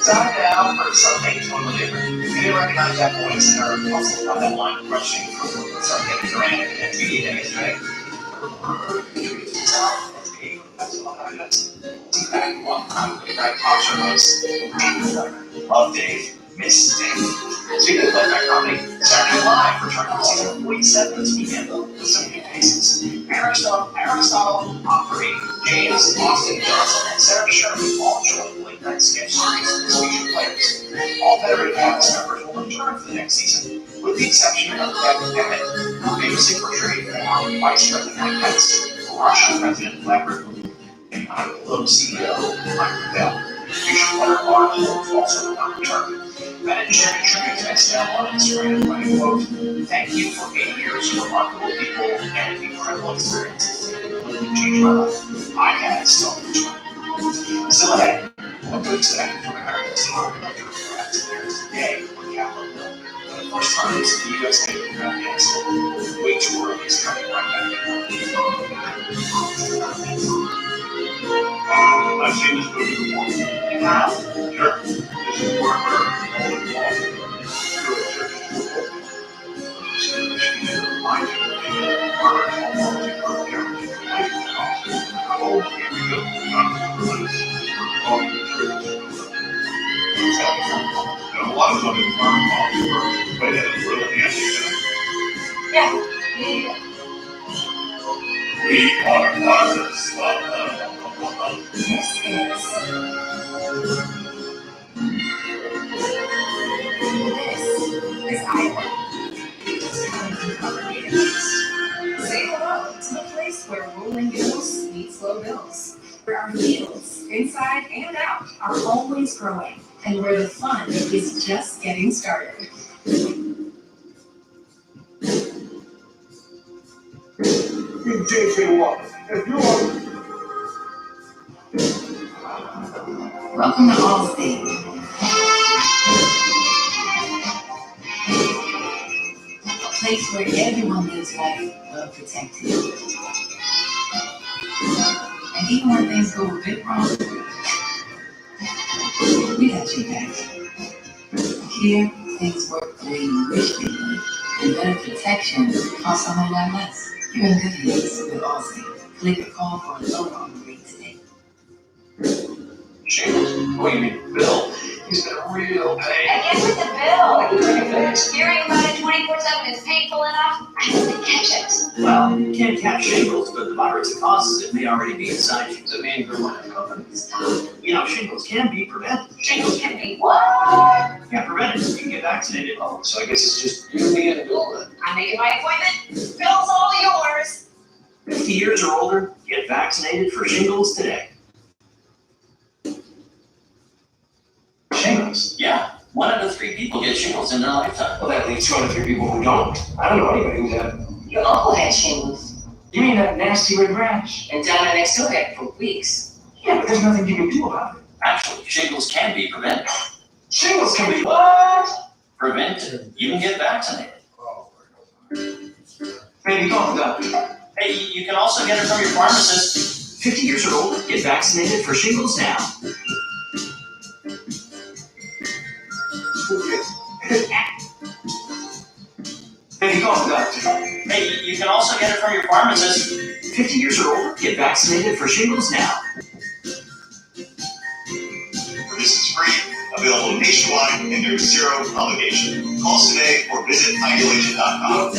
Time now for something totally different. You may recognize that voice or muscle on that line of questioning from Kevin Durant at TV days, right? That's a lot of us. Back one time, right? Talk show host, Love Dave, Miss Dave. Speaking of Playback Comedy, Saturday Night Live returning to season 47 this weekend with some new faces. Aristotle Opry, James Austin Johnson, and Sarah Sherman all join the late night sketch series as featured players. All veteran cast members will return for the next season, with the exception of Kevin Emmett, who famously portrayed former Vice President Mike Pence, Russian President Vladimir Putin, and Global CEO Mike Bell. Future player Laura Holmes also will not return. Bennett shared a tribute to SNL on Instagram, writing, quote, "Thank you for 8 years of remarkable people and incredible experiences. It really changed my life. I had so much fun." Still ahead, what to expect from America's top directors today on Capitol Hill. For the first time, the U.S. Naval Ground Council. Way too early is coming right back. I've seen this movie before. You have? Sure. This is where all involved. A lot of them in farm policy, but it's really handy. Yeah. We are fathers of This is Iowa. Say hello to the place where rolling hills meet slow bills, where our fields, inside and out, are always growing, and where the fun is just getting started. JJ Watt, if you are Welcome to Allstate. A place where everyone lives life well protected. And even when things go a bit wrong, we got your back. Here, things work the way you wish they would, and better protection costs a whole lot less. You're in good hands with Allstate. Click or call for a low on the rate today. Shingles? What do you mean, Bill? He's been a real pain. I guess it's a bill. Pretty face. Hearing about it 24/7 is painful enough. I have to catch it. Well, you can't catch shingles, but the virus that causes it may already be inside you. So man, good one, You know, shingles can be prevented. Shingles can be what? Yeah, prevented. You can get vaccinated. Oh, so I guess it's just you, me, and Bill then. I'm making my appointment. Bill's all yours. 50 years or older, get vaccinated for shingles today. Shingles? Yeah, 1 out of 3 people get shingles in their lifetime. Well, that leaves 2 out of 3 people who don't. I don't know anybody who's had. Your uncle had shingles, You mean that nasty red rash? and Donna next door had for weeks. Yeah, but there's nothing you can do about it. Actually, shingles can be prevented. Shingles can be what? Prevented. You can get vaccinated. Maybe call the doctor. Hey, you can also get it from your pharmacist. 50 years or older, get vaccinated for shingles now. Maybe call the doctor. Hey, you can also get it from your pharmacist. 50 years or older, get vaccinated for shingles now. This is free, available nationwide, and there's zero obligation. Call us today or visit idealagent.com.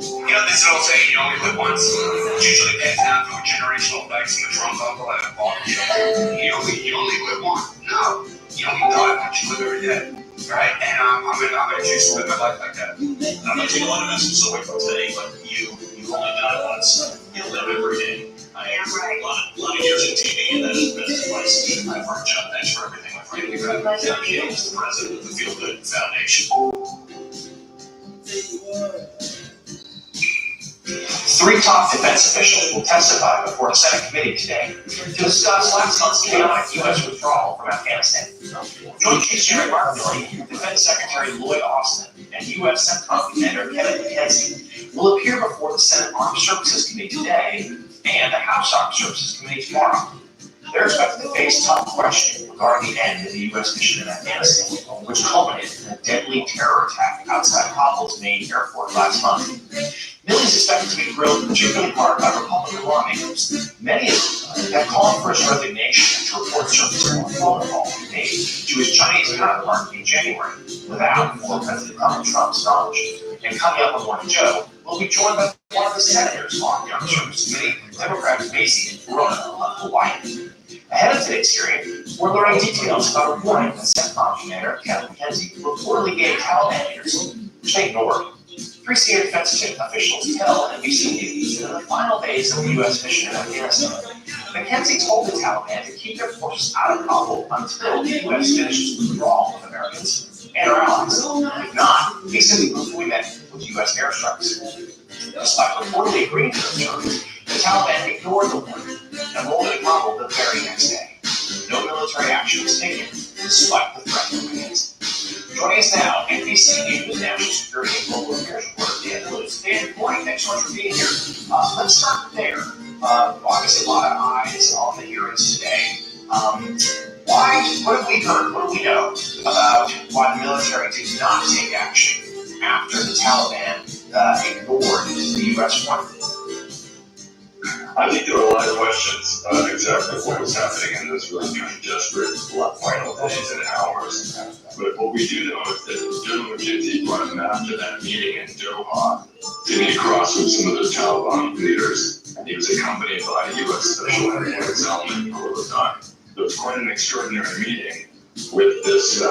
You know this old saying, you only live once? It's usually passed down through generational effects in the Trump uncle and a Paul. You only live once. No, you only die once you live every day. Right? And I'm gonna choose to live my life like that. And I'm gonna take a lot of messages away from today, but you only die once. You live every day. I have a lot of years in TV, and that is the best advice I've heard. John, thanks for everything, my friend. John Keane is the president of the Feel Good Foundation. 3 top defense officials will testify before a Senate committee today to discuss last month's chaotic U.S. withdrawal from Afghanistan. Joint Chief General Mark Milley, Defense Secretary Lloyd Austin, and U.S. CENTCOM Commander Kevin McKenzie will appear before the Senate Armed Services Committee today and the House Armed Services Committee tomorrow. They're expected to face tough questions regarding the end of the U.S. mission in Afghanistan, which culminated in a deadly terror attack outside Kabul's main airport last month. Milley's expected to be grilled particularly hard by Republican lawmakers, many of them have called for his resignation to report surface on phone call made to his Chinese counterpart in January without former President Donald Trump's knowledge. And coming up on Morning Joe, we'll be joined by one of the senators on the Armed Services Committee, Democrat Macy Corona of Hawaii. Ahead of today's hearing, we're learning details about a warning that CENTCOM Commander Kevin McKenzie reportedly gave Taliban leaders, which they ignored. 3 senior defense officials tell NBC News that in the final days of the U.S. mission in Afghanistan, McKenzie told the Taliban to keep their forces out of Kabul until the U.S. finishes withdrawal with Americans and our allies. If not, he simply moved met with U.S. airstrikes. Despite reportedly agreeing to those terms, the Taliban ignored the warning and rolled in Kabul the very next day. No military action was taken, despite the threat from McKenzie. Joining us now, NBC News National Security and Global Affairs reporter Dan Lewis. Dan, good morning. Thanks so much for being here. Let's start there. Obviously, a lot of eyes on the hearings today. What have we heard? What do we know about why the military did not take action after the Taliban ignored the U.S. warning? I think there are a lot of questions exactly what was happening in those really kind of desperate final days and hours. But what we do know is that General McKenzie brought him after that meeting in Doha to meet across with some of the Taliban leaders. And he was accompanied by a U.S. Special Envoy Salman Khulafani. It was quite an extraordinary meeting with this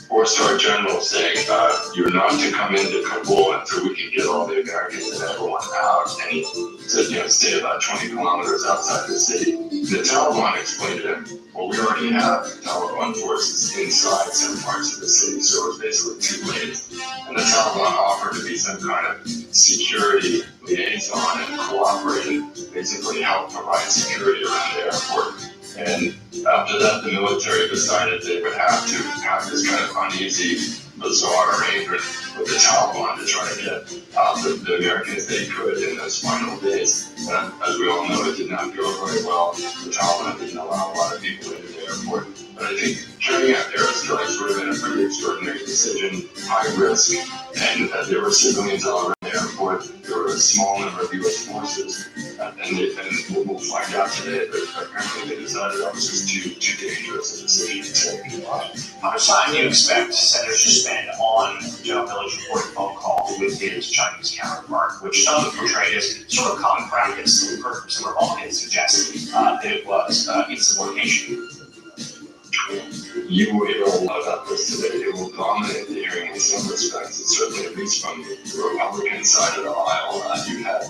4-star general saying, you're not to come into Kabul until we can get all the Americans and everyone out. And he said, stay about 20 kilometers outside the city. The Taliban explained to him, well, we already have Taliban forces inside some parts of the city, so it was basically too late. And the Taliban offered to be some kind of security liaison and cooperated, basically help provide security around the airport. And after that, the military decided they would have to have this kind of uneasy, bizarre arrangement with the Taliban to try to get the Americans they could in those final days. And as we all know, it did not go very well. The Taliban didn't allow a lot of people into the airport. But I think carrying out airstrikes would have been a pretty extraordinary decision, high risk, and there were civilians all around the airport. There were a small number of U.S. forces, and we'll find out today that apparently they decided that was just too dangerous a decision to take. How much time do you expect senators to spend on General Miller's recorded phone call with his Chinese counterpart, which some have portrayed as sort of common practice? We've heard from some Republicans suggest that it was insubordination. You will hear a lot about this today. It will dominate the hearing in some respects, and certainly at least from the Republican side of the aisle. You had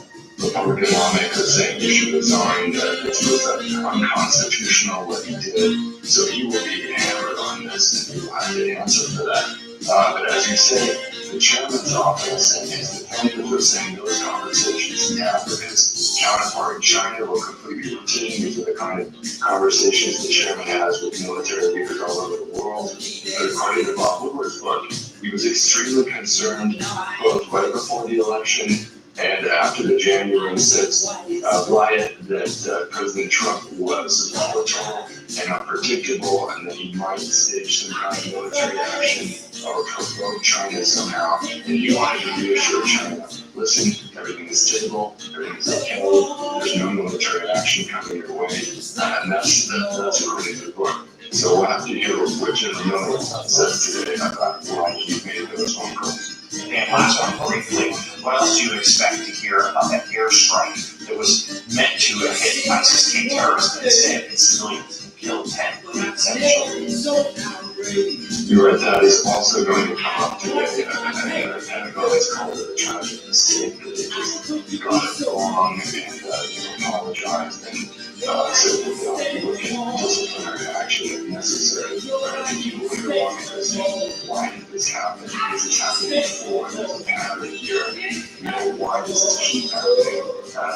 Republican lawmakers saying you should resign, that this was unconstitutional what he did. So he will be hammered on this, and he will have to answer for that. But as you say, the chairman's office and his defenders are saying those conversations he had with his counterpart in China were completely routine. These are the kind of conversations the chairman has with military leaders all over the world. But according to Bob Woodward's book, he was extremely concerned both right before the election and after the January 6th riot that President Trump was volatile and unpredictable, and that he might stage some kind of military action or provoke China somehow. And he wanted to reassure China, listen, everything is stable, everything is okay, there's no military action coming your way. And that's according to the book. So we'll have to hear what General Miller says today about why he made those phone calls. And last one, briefly, what else do you expect to hear about that airstrike that was meant to hit ISIS-K terrorists, but instead hit civilians and killed 10, including 7 children? You're right, that is also going to come up today. The Pentagon has called it a tragic mistake that they just got it wrong and apologized and said that they'll be looking at disciplinary action if necessary. But I think you will hear along with this. Why did this happen? Has this happened before? There's a pattern here. You know, why does this keep happening?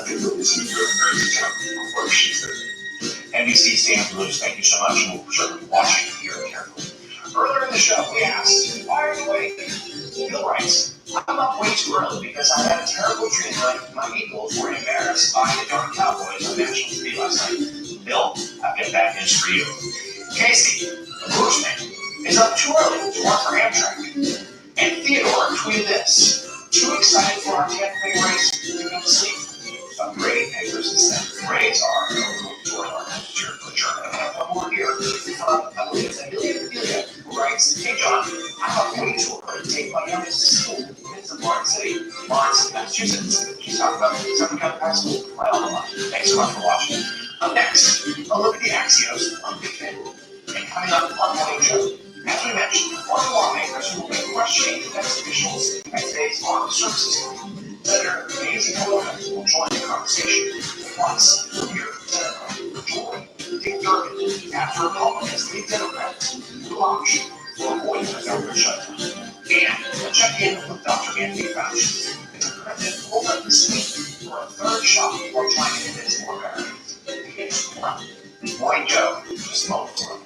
There's a reason for a very tough questions there. NBC's Dan Blues, thank you so much, and we'll certainly be watching here carefully. Earlier in the show, we asked, why are you awake? Bill writes, I'm up way too early because I had a terrible dream that my Eagles were embarrassed by the darn Cowboys on national TV last night. Bill, I've got bad news for you. Casey, the Brewers fan, is up too early to work for Amtrak. And Theodore tweeted this, too excited for our Tampa Bay Rays to go to sleep. But Ray Packers instead. Rays are toward our temperature for Germany. One more here from Amelia, who writes, hey John, I'm up way too early to take my youngest to school in Lawrence City, Lawrence, Massachusetts. She's talking about Southern County High School, my alma mater. Thanks so much for watching. Up next, a look at the Axios on Big Ben. And coming up on the morning show, as we mentioned, one of the lawmakers who will be questioning defense officials at today's armed services. Senator Maisie Coleman will join the conversation. Plus, we'll hear Senator Joy Dick Durbin after Republicans lead Democrats to launch for avoiding the government shutdown. And a check-in with Dr. Anthony Fauci. The president pulled up this week for a third shot while trying to convince more Americans against the run. Morning Joe, just a moment for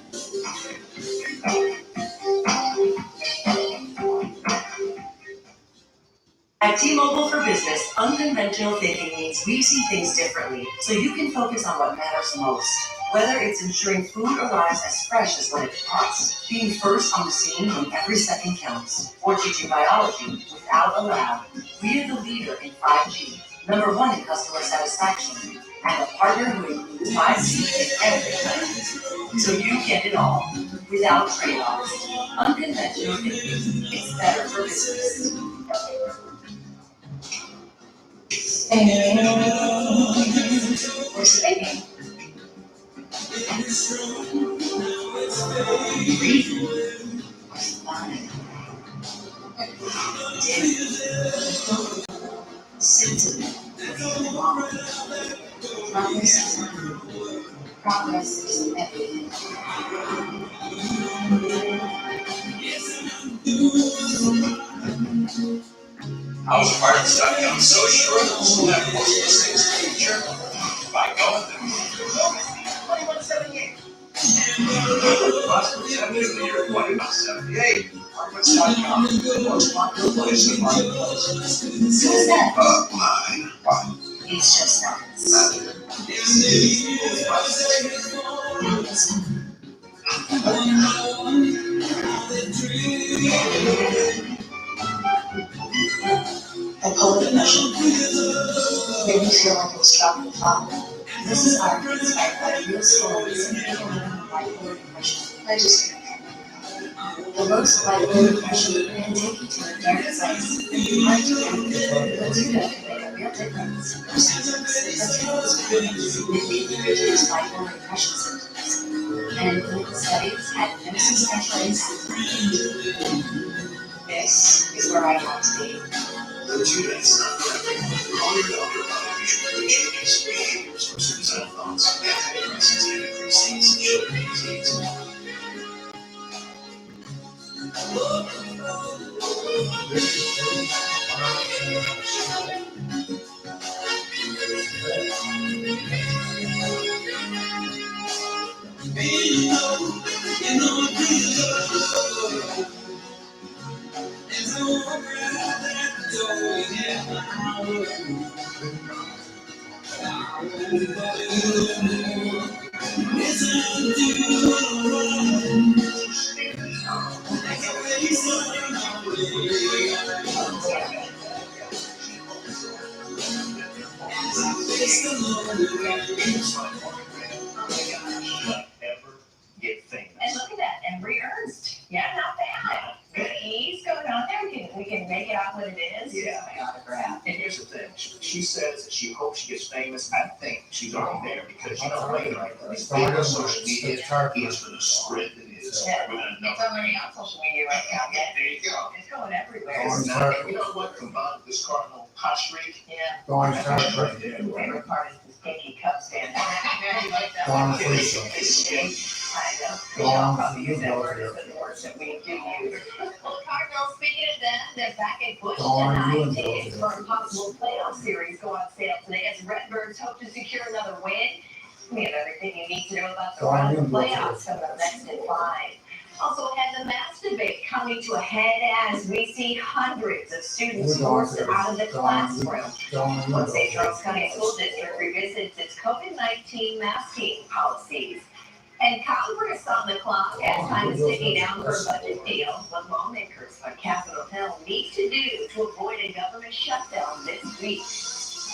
At T-Mobile for Business, unconventional thinking means we see things differently, so you can focus on what matters most. Whether it's ensuring food arrives as fresh as when it's paused, being first on the scene when every second counts, or teaching biology without a lab, we are the leader in 5G, #1 in customer satisfaction, and a partner who includes 5G in every plan. So you get it all, without trade-offs. Unconventional thinking, it's better for business. We're speaking. Progress is everything. I was part of the study on social rules that most of those things to the future by going to 2178. Year 2078. Apartments.com. The most popular place in marketplace. Who's that? Mine. Why? It's just us. Bipolar depression. Made me feel like I was trapped in a fire. This is art inspired by real stories of people living with bipolar depression. I just can't. The most bipolar depression can take you to a dark place. Hard to get, but you know can make a real difference in your symptoms. Let's take this with reduce bipolar depression symptoms. And clinical studies had no substantial insight. This is where I want to be. The 2 days not correctly. Call your doctor about unusual changes, behaviors, or suicidal thoughts. Antidepressants can increase these and sugar disease. And look at that, Embry Ernst. Yeah, not bad. Good ease going on there. We can make it out what it is. Yeah. My autograph. And here's the thing, she says that she hopes she gets famous. I think she's already there because you know later, he's big on social media. He is going to spread the news. Yeah. We're gonna know. It's already on social media right now. Yeah. There you go. It's going everywhere. And you know what? Combined with this Cardinal hot streak, Yeah. Going right start. there. The favorite part is the stinky cup stand. You like that Gone one? free so. I know. We Gone all probably use that free word so. as the words that we do use. Well, Cardinals, speaking of them, they're back at Busch Gone tonight. and Tickets for a possible playoff series go on sale today as Redbirds hope to secure another win. We have everything you need to know about the Gone round of and playoffs coming up next at 5. Also had the mask debate coming to a head as we see hundreds of students forced out of the classroom. Once St. Charles County School District revisits its COVID-19 masking policies. And Congress on the clock as time is ticking down for a budget deal. What lawmakers on Capitol Hill need to do to avoid a government shutdown this week.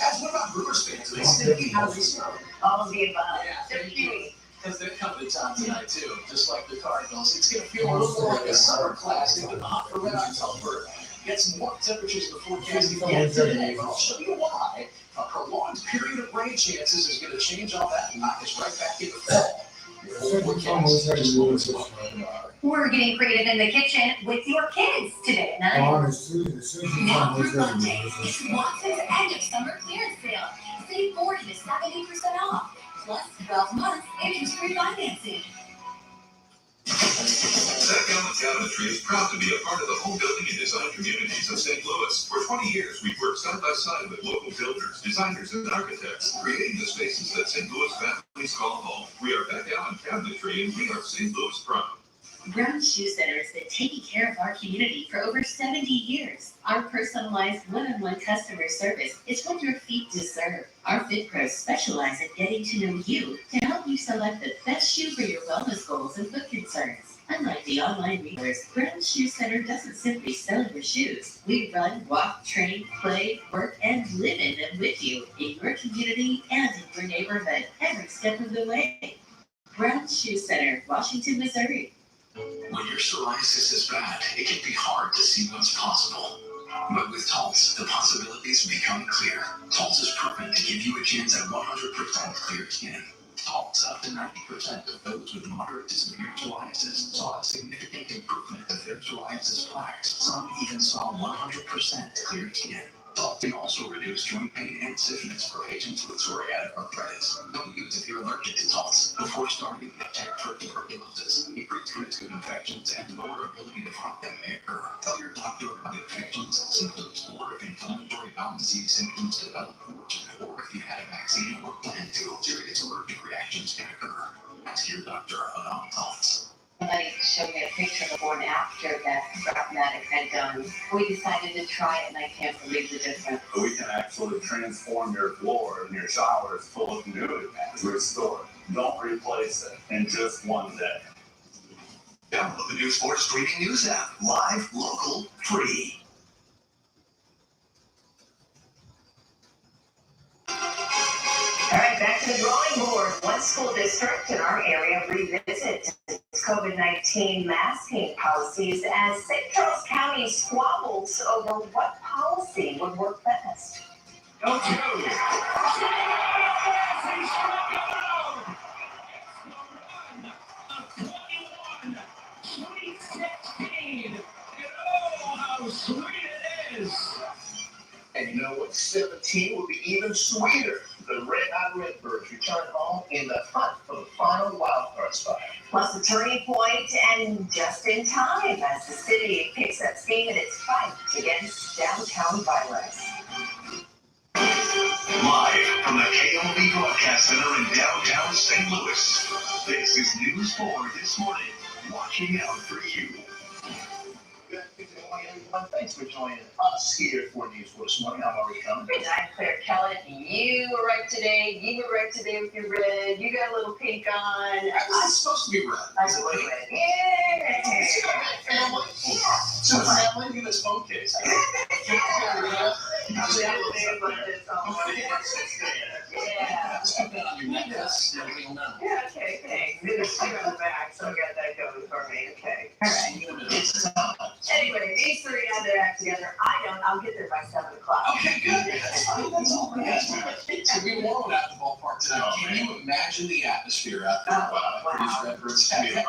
Guys, what about Brewers fans? Are they stinky? How do they smell? All of the above. Yeah, they're cute. Because they're coming to town tonight too, just like the Cardinals. It's going to feel a little more like a summer classic than the hot for Red October. Get some warm temperatures in the forecast again today, but I'll show you why. A prolonged period of rain chances is going to change all that and knock us right back into fall. We're getting creative in the kitchen with your kids today at 9. On as soon as Now through ready. Monday, it's Watson's end of summer clearance sale. Save 40 to 70% off. Plus 12 months interest-free financing. Zach Allen Cabinetry is proud to be a part of the home building and design communities of St. Louis. For 20 years, we've worked side by side with local builders, designers, and architects, creating the spaces that St. Louis families call home. We are Zach Allen Cabinetry, and we are St. Louis proud. Brown Shoe Center has been taking care of our community for over 70 years. Our personalized one-on-one customer service is what your feet deserve. Our Fit Pros specialize in getting to know you to help you select the best shoe for your wellness goals and foot concerns. Unlike the online retailers, Brown Shoe Center doesn't simply sell your shoes. We run, walk, train, play, work, and live in them with you in your community and in your neighborhood every step of the way. Brown Shoe Center, Washington, Missouri. When your psoriasis is bad, it can be hard to see what's possible. But with Taltz, the possibilities become clear. Taltz is proven to give you a chance at 100% clear skin. Taltz, up to 90% of those with moderate to severe psoriasis saw a significant improvement of their psoriasis plaques. Some even saw 100% clear skin. Taltz can also reduce joint pain and stiffness for patients with psoriatic arthritis. Don't use if you're allergic to Taltz before starting the attack for tuberculosis. Increased risk of infections and lower ability to fight them may occur. Tell your doctor about infections, symptoms, or if inflammatory bowel disease symptoms develop, or if you had a vaccine or plan to. Serious allergic reactions can occur. to your doctor office. Somebody showed me a picture before and after that Rapmatic had done. We decided to try it and I can't believe the difference. We can actually transform your floor and your showers full of new restore. Don't replace it in just one day. Download the new sports streaming news app, live, local, free. All right, back to the drawing board. One school district in our area revisits its COVID-19 masking policies as St. Charles County squabbles over what policy would work best. Don't you? How sweet it is! And you know what? 17 will be even sweeter. The Red Hot Redbirds return home in the hunt for the final wild card spot. Plus a turning point and just in time as the city picks up steam in its fight against downtown violence. Live from the KLB Broadcast Center in downtown St. Louis. This is News 4 This Morning. Watching out for you. Thanks for joining us here for News 4 This Morning. I'm already coming. I'm Claire Kellett. You were right today. You were right today with your red. You got a little pink on. I'm supposed to be red. I'm red. Yeah. So family in this phone case. Yeah, okay, thanks. It's on the back, so I got that going for me. Okay. All right. Anyway, these three have their act together. I don't. I'll get there by 7 o'clock. Okay, good. That's fine. That's all. It's gonna be warm at the ballpark tonight. Can you imagine the atmosphere out there? These Redbirds have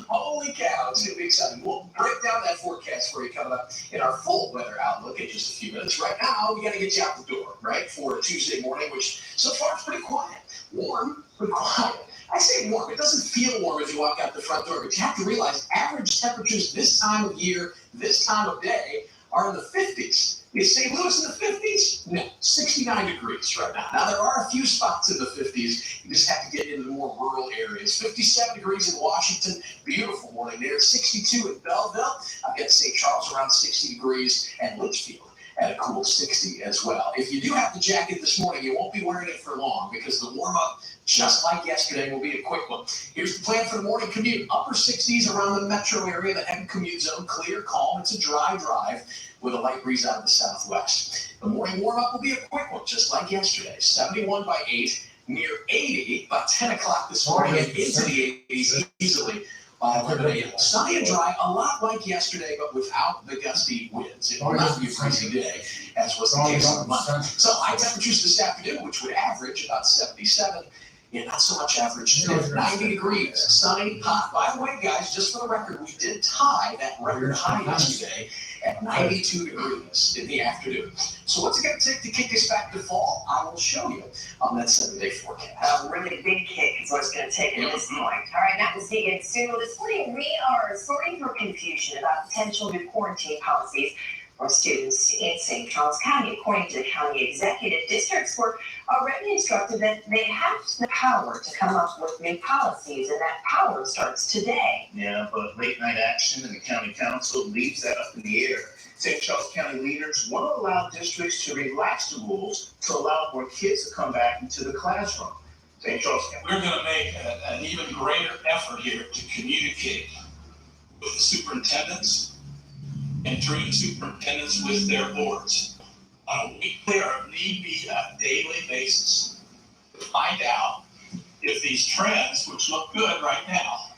holy cow, it's gonna be exciting. We'll break down that forecast for you coming up in our full weather outlook in just a few minutes. Right now, we gotta get you out the door, right, for a Tuesday morning, which so far is pretty quiet. Warm, but quiet. I say warm. It doesn't feel warm as you walk out the front door, but you have to realize average temperatures this time of year, this time of day, are in the 50s. Is St. Louis in the 50s? No, 69 degrees right now. Now, there are a few spots in the 50s. You just have to get into the more rural areas. 57 degrees in Washington. Beautiful morning there. 62 in Belleville. I've got St. Charles around 60 degrees and Litchfield at a cool 60 as well. If you do have the jacket this morning, you won't be wearing it for long because the warm-up, just like yesterday, will be a quick one. Here's the plan for the morning commute. Upper 60s around the metro area, the heavy commute zone, clear, calm. It's a dry drive with a light breeze out of the southwest. The morning warm-up will be a quick one, just like yesterday. 71 by 8, near 80 by 10 o'clock this morning, and into the 80s easily by 11 a.m. Sunny and dry, a lot like yesterday, but without the gusty winds. It will not be a freezing day, as was the case on Monday. So high temperatures this afternoon, which would average about 77. Yeah, not so much average today. 90 degrees, sunny, hot. By the way, guys, just for the record, we did tie that record high yesterday at 92 degrees in the afternoon. So what's it going to take to kick us back to fall? I will show you on that 7-day forecast. A really big kick is what it's going to take at this point. All right, now to see it soon. This morning we are sorting through confusion about potential new quarantine policies for students in St. Charles County. According to the county executive, districts were already instructed that they have the power to come up with new policies, and that power starts today. Yeah, but late night action in the county council leaves that up in the air. St. Charles County leaders want to allow districts to relax the rules to allow more kids to come back into the classroom. St. Charles County. We're going to make an even greater effort here to communicate with the superintendents and through the superintendents with their boards on a weekly or need-be daily basis to find out if these trends, which look good right now,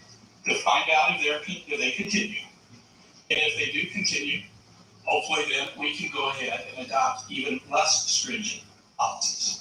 to find out if they continue. And if they do continue, hopefully then we can go ahead and adopt even less stringent policies.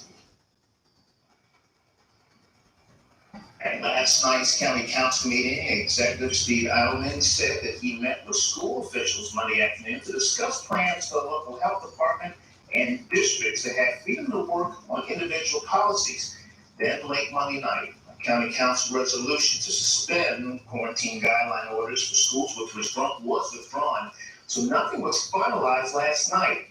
At last night's county council meeting, Executive Steve Edelman said that he met with school officials Monday afternoon to discuss plans for the local health department and districts that have freedom to work on individual policies. Then late Monday night, a county council resolution to suspend quarantine guideline orders for schools was withdrawn, so nothing was finalized last night.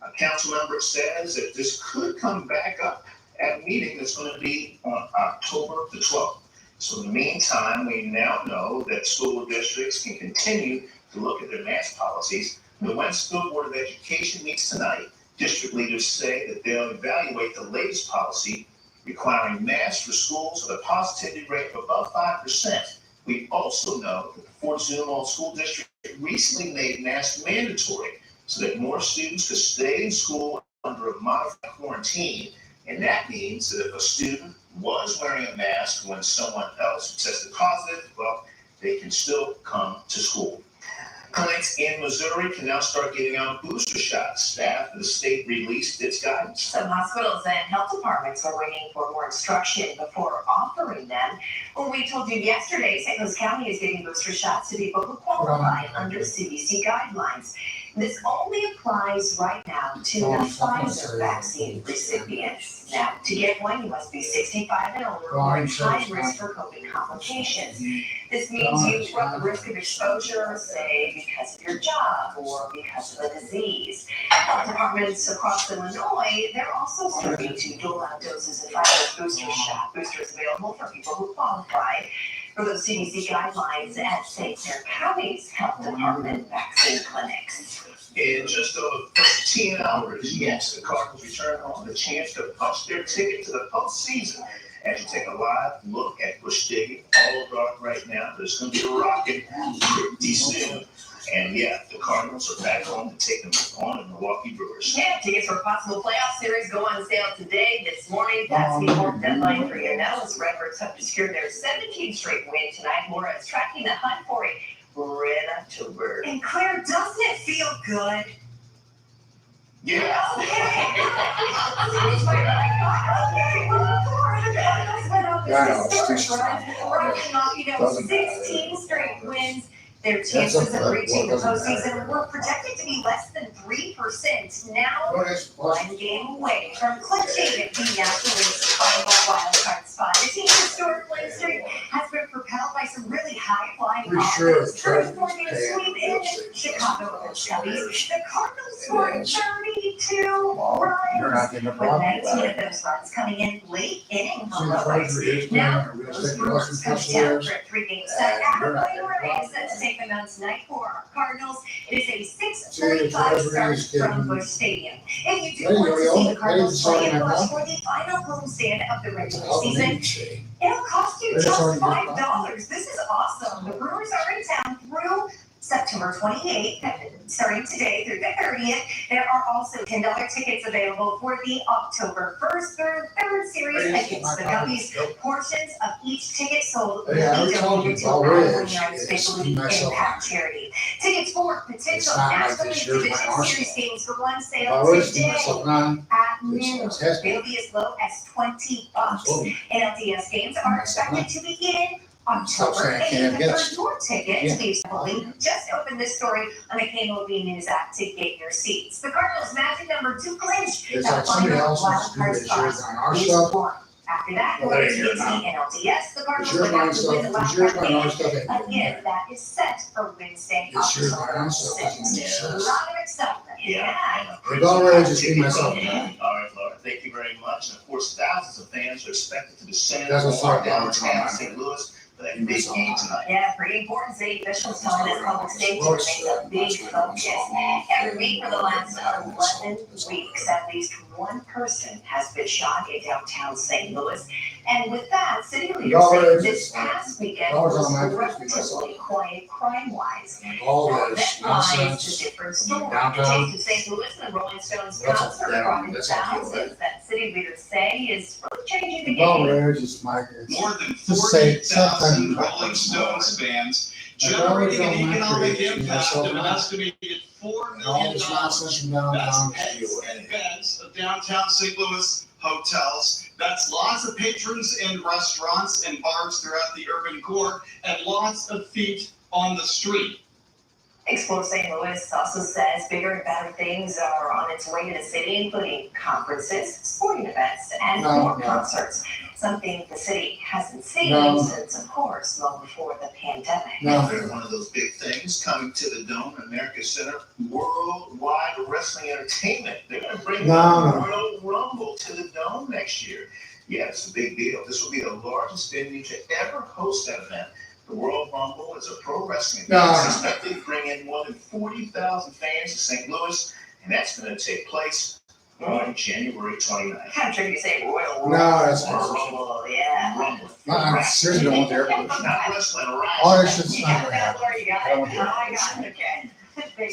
A council member says that this could come back up at a meeting that's going to be on October the 12th. So in the meantime, we now know that school districts can continue to look at their mask policies. The West School Board of Education meets tonight. District leaders say that they'll evaluate the latest policy requiring masks for schools with a positivity rate of above 5%. We also know that the Fort Zumwalt School District recently made masks mandatory so that more students could stay in school under a modified quarantine. And that means that if a student was wearing a mask when someone else tested positive, well, they can still come to school. Clinics in Missouri can now start giving out booster shots after the state released its guidance. Some hospitals and health departments are waiting for more instruction before offering them. Well, we told you yesterday, St. Louis County is giving booster shots to people who qualify under CDC guidelines. This only applies right now to the Pfizer vaccine recipients. Now, to get one, you must be 65 and older or at high risk for COVID complications. This means you run the risk of exposure, say, because of your job or because of a disease. Health departments across Illinois, they're also starting to dole out doses of Pfizer booster shot. Boosters available for people who qualify for those CDC guidelines at St. Clair County's Health Department vaccine clinics. In just over 15 hours, yes, the Cardinals return home the chance to punch their ticket to the postseason. As you take a live look at Busch Stadium, all dark right now, there's going to be a rocket pretty soon. And yeah, the Cardinals are back home to take them on the Milwaukee Brewers. Yeah, tickets for a possible playoff series go on sale today, this morning. That's the important deadline for you. Now, as Redbirds have secured their 17th straight win tonight, Laura is tracking the hunt for a red October. And Claire, doesn't it feel good? Yeah. Rocking off, 16 straight wins. Their chances of reaching the postseason were projected to be less than 3%. Now, one game away from clinching the National League's final wildcard spot. The team's historic win streak has been propelled by some really high-flying offense. First morning sweep in Chicago against Cubbies. The Cardinals scored 32 runs, with 19 of those runs coming in late inning heroics. Now, those Brewers come down for a 3-game set. Adebayo remains set to take them out tonight for our Cardinals. It is a 6:45 start from Busch Stadium. If you do want to see the Cardinals play in Busch for the final homestand of the regular season, it'll cost you just $5. This is awesome. The Brewers are in town through September 28th, starting today through the 30th. There are also $10 tickets available for the October 1st through 3rd series against the Cubbies. Portions of each ticket sold will be donated to Allen Yard's Big League Impact charity. Tickets for potential National League Division Series games for one sale today at noon. They'll be as low as $20. NLDS games are expected to begin October 8th. For your ticket, please just open this story on the KMOV News app to get your seats. The Cardinals magic number 2 clinch the final wildcard spot. After that, NLDS, the Cardinals would have to win the wildcard game. Again, that is set for Wednesday, October 6th. A lot of excitement. Yeah. All right, Laura, thank you very much. And of course, thousands of fans are expected to descend on downtown St. Louis. Big game tonight. Yeah, pretty important. City officials telling us public safety remains a big focus. Every week for the last 11 weeks, at least one person has been shot in downtown St. Louis. And with that, city leaders say this past weekend was relatively quiet crime-wise. That lies the different story. The Taste of St. Louis and the Rolling Stones concert brought in thousands that city leaders say is really changing the game. More than 40,000 Rolling Stones fans, generating an economic impact of an estimated $4 million. That's heads and beds of downtown St. Louis hotels. That's lots of patrons in restaurants and bars throughout the urban core, and lots of feet on the street. Explore St. Louis also says bigger and better things are on its way to the city, including conferences, sporting events, and more concerts. Something the city hasn't seen since, of course, long before the pandemic. There's one of those big things coming to the Dome at America Center, worldwide wrestling entertainment. They're going to bring the Royal Rumble to the Dome next year. Yeah, it's a big deal. This will be the largest venue to ever host that event. The World Rumble is a pro wrestling event. It's expected to bring in more than 40,000 fans to St. Louis, and that's going to take place on January 29th. Kind of tricky to say Royal Rumble. No, that's or not. Rumble, yeah. Rumble. I seriously don't want the air pollution. Not wrestling around. All that shit's You not got gonna that, happen. Laura? You got I it? don't want the air I pollution. got it, okay.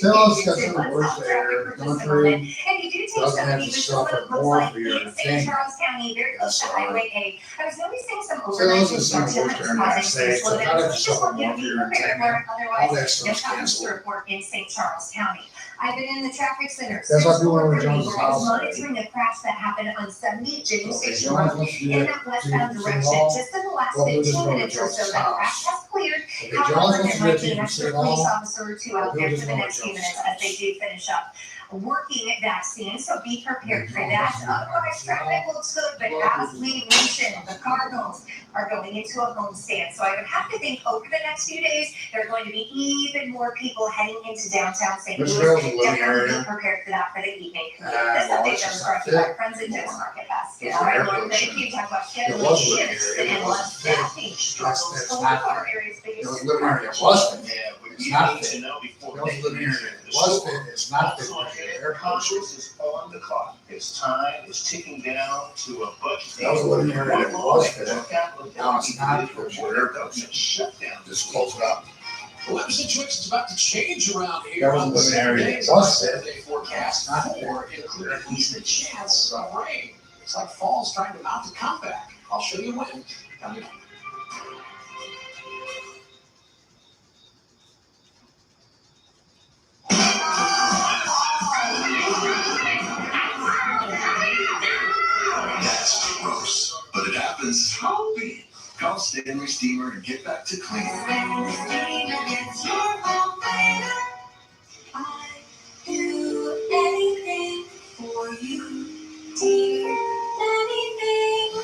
Tell us got some of the worst air, And country, you do take doesn't some have of to these suffer looks more like for your in St. entertainment. Charles County, very close to Sorry. Highway 8. I was noticing some So overnight those are some of the worst construction air in the United causing States, so slowdowns. how did you Just suffer want you more to for be your prepared entertainment? for it. All Otherwise, that stuff's you'll have to canceled. report in St. Charles County. I've been in the traffic center. That's why since people went over 4:30, Jones's where I was house. monitoring a crash that happened on 70 Jenny Okay, Station Jones Road wants to do in that that to westbound City direction. Hall. Just in the last Well, we'll just 15 go to minutes or so, Jones's that crash house. has cleared. Okay, Jones However, wants there to do might it be an to extra City police Hall. officer or two out We'll there just for the go to next few Jones's minutes as they do finish up working that scene, so be prepared for that. Otherwise, traffic looks good, but as we mentioned, the Cardinals are going into a homestand. So I would have to think over the next few days, there are going to be even more people heading into downtown St. Which Louis. rail's a living Definitely be area? prepared for that for the evening. This well, update it's was just brought not to you by fit. Friends of Joe's Market Basket. It's All right, air Lauren, pollution. thank you. Talk about It scheduling was a living shifts area. It and wasn't fit. staffing struggles. It's Both not of our fit. areas' It biggest was a living area. It was fit. Yeah, but It's you not need fit. to know before It was a living area. It was fit. It's not fit. Also, Air pollution. Congress is on the clock. Its time is ticking down to a budget. That was a living area. It was fit. Now it's not fit. For air government shutdown. Just close it up. The weather situation's about to change around here. That was a living area. It was fit. Saturday forecast Not fit. for including at least a chance of rain. It's like fall's trying to mount a comeback. I'll show you when. Coming up. That's gross, but it happens. How be it? Call Stanley Steamer and get back to clean. Do anything for you, dear. Anything,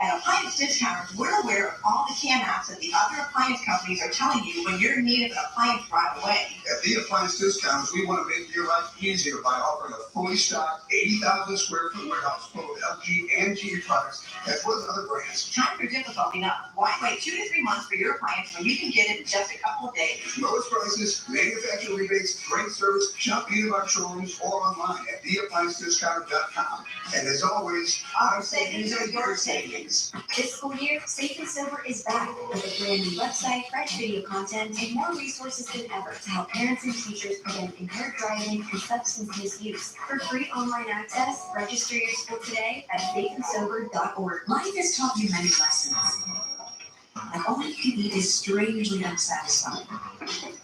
At Appliance Discounters, we're aware of all the can outs that the other appliance companies are telling you when you're in need of an appliance right away. At the Appliance Discounters, we want to make your life easier by offering a fully stocked 80,000 square foot warehouse full of LG and GE products, as well as other brands. Times are difficult enough. Why wait 2 to 3 months for your appliance when you can get it in just a couple of days? Lowest prices, manufacturer rebates, great service. Shop any of our showrooms or online at theappliancediscounter.com. And as always, Our savings are your savings. This school year, Safe and Sober is back with a brand new website, fresh video content, and more resources than ever to help parents and teachers prevent impaired driving and substance misuse. For free online access, register your school today at safeandsober.org. Life has taught you many lessons. And all you can eat is strangely unsatisfying.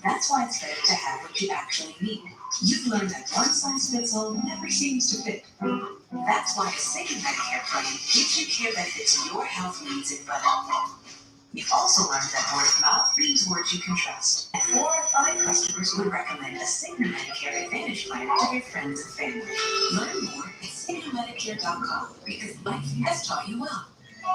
That's why it's better to have what you actually need. You've learned that one size fits all never seems to fit. That's why a Cigna Medicare plan gives you care that fits your health needs and budget. You've also learned that word of mouth means words you can trust. And 4 out of 5 customers would recommend a Cigna Medicare Advantage plan to their friends and family. Learn more at CignaMedicare.com because life has taught you well.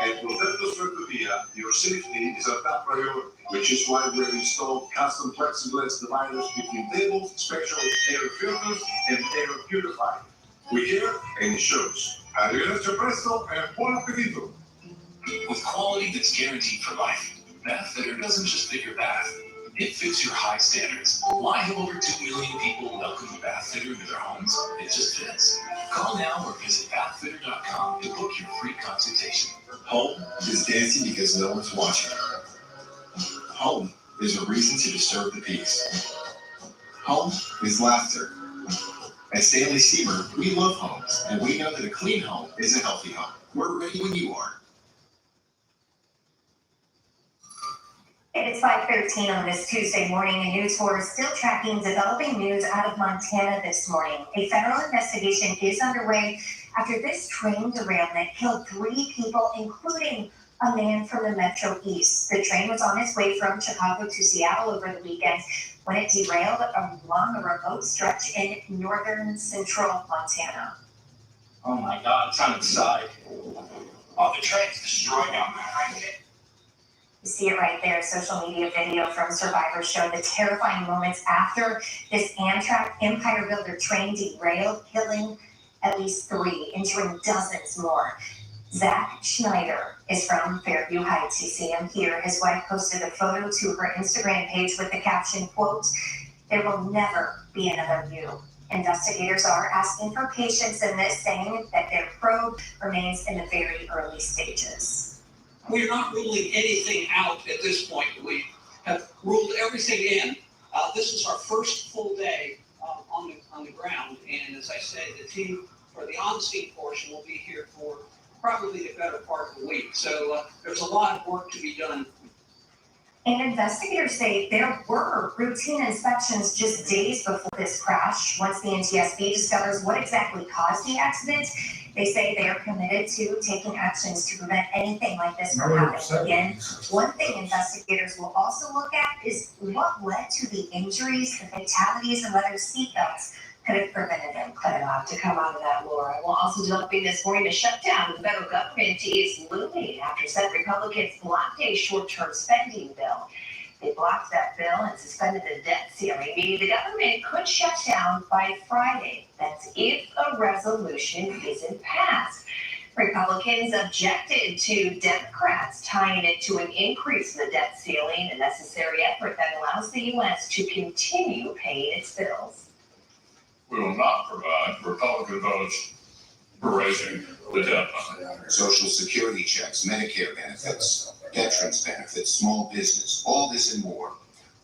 At Roberto's Rectoria, your safety is our top priority, which is why we've installed custom plexiglass dividers between tables, special air filters, and air purifier. We care and it shows. Arrivederci presto and buon appetito. With quality that's guaranteed for life, Bathfitter doesn't just fit your bath, it fits your high standards. Why have over 2 million people welcomed Bathfitter into their homes? It just fits. Call now or visit bathfitter.com to book your free consultation. Home is dancing because no one's watching. Home is a reason to disturb the peace. Home is laughter. At Stanley Steamer, we love homes, and we know that a clean home is a healthy home. We're ready when you are. It's 5:13 on this Tuesday morning, and News 4 is still tracking developing news out of Montana this morning. A federal investigation is underway after this train derailment killed 3 people, including a man from the Metro East. The train was on its way from Chicago to Seattle over the weekend when it derailed along a remote stretch in northern central Montana. Oh my God, it's on its side. Oh, the train's destroyed now. You see it right there. Social media video from survivors show the terrifying moments after this Amtrak Empire Builder train derailed, killing at least 3, injuring dozens more. Zach Schneider is from Fairview Heights. You see him here. His wife posted a photo to her Instagram page with the caption, quote, "There will never be another you." Investigators are asking for patience in this, saying that their probe remains in the very early stages. We're not ruling anything out at this point. We have ruled everything in. This is our first full day on the ground, and as I said, the team for the on-scene portion will be here for probably the better part of the week. So there's a lot of work to be done. And investigators say there were routine inspections just days before this crash. Once the NTSB discovers what exactly caused the accident, they say they are committed to taking actions to prevent anything like this from happening again. One thing investigators will also look at is what led to the injuries, the fatalities, and whether seatbelts could have prevented them. A lot to come out of that, Laura. We'll also developing this morning a shutdown of the federal government is looming after Senate Republicans blocked a short-term spending bill. They blocked that bill and suspended the debt ceiling, meaning the government could shut down by Friday. That's if a resolution isn't passed. Republicans objected to Democrats tying it to an increase in the debt ceiling, a necessary effort that allows the U.S. to continue paying its bills. We will not provide Republican votes for raising the debt limit. Social security checks, Medicare benefits, veterans benefits, small business, all this and more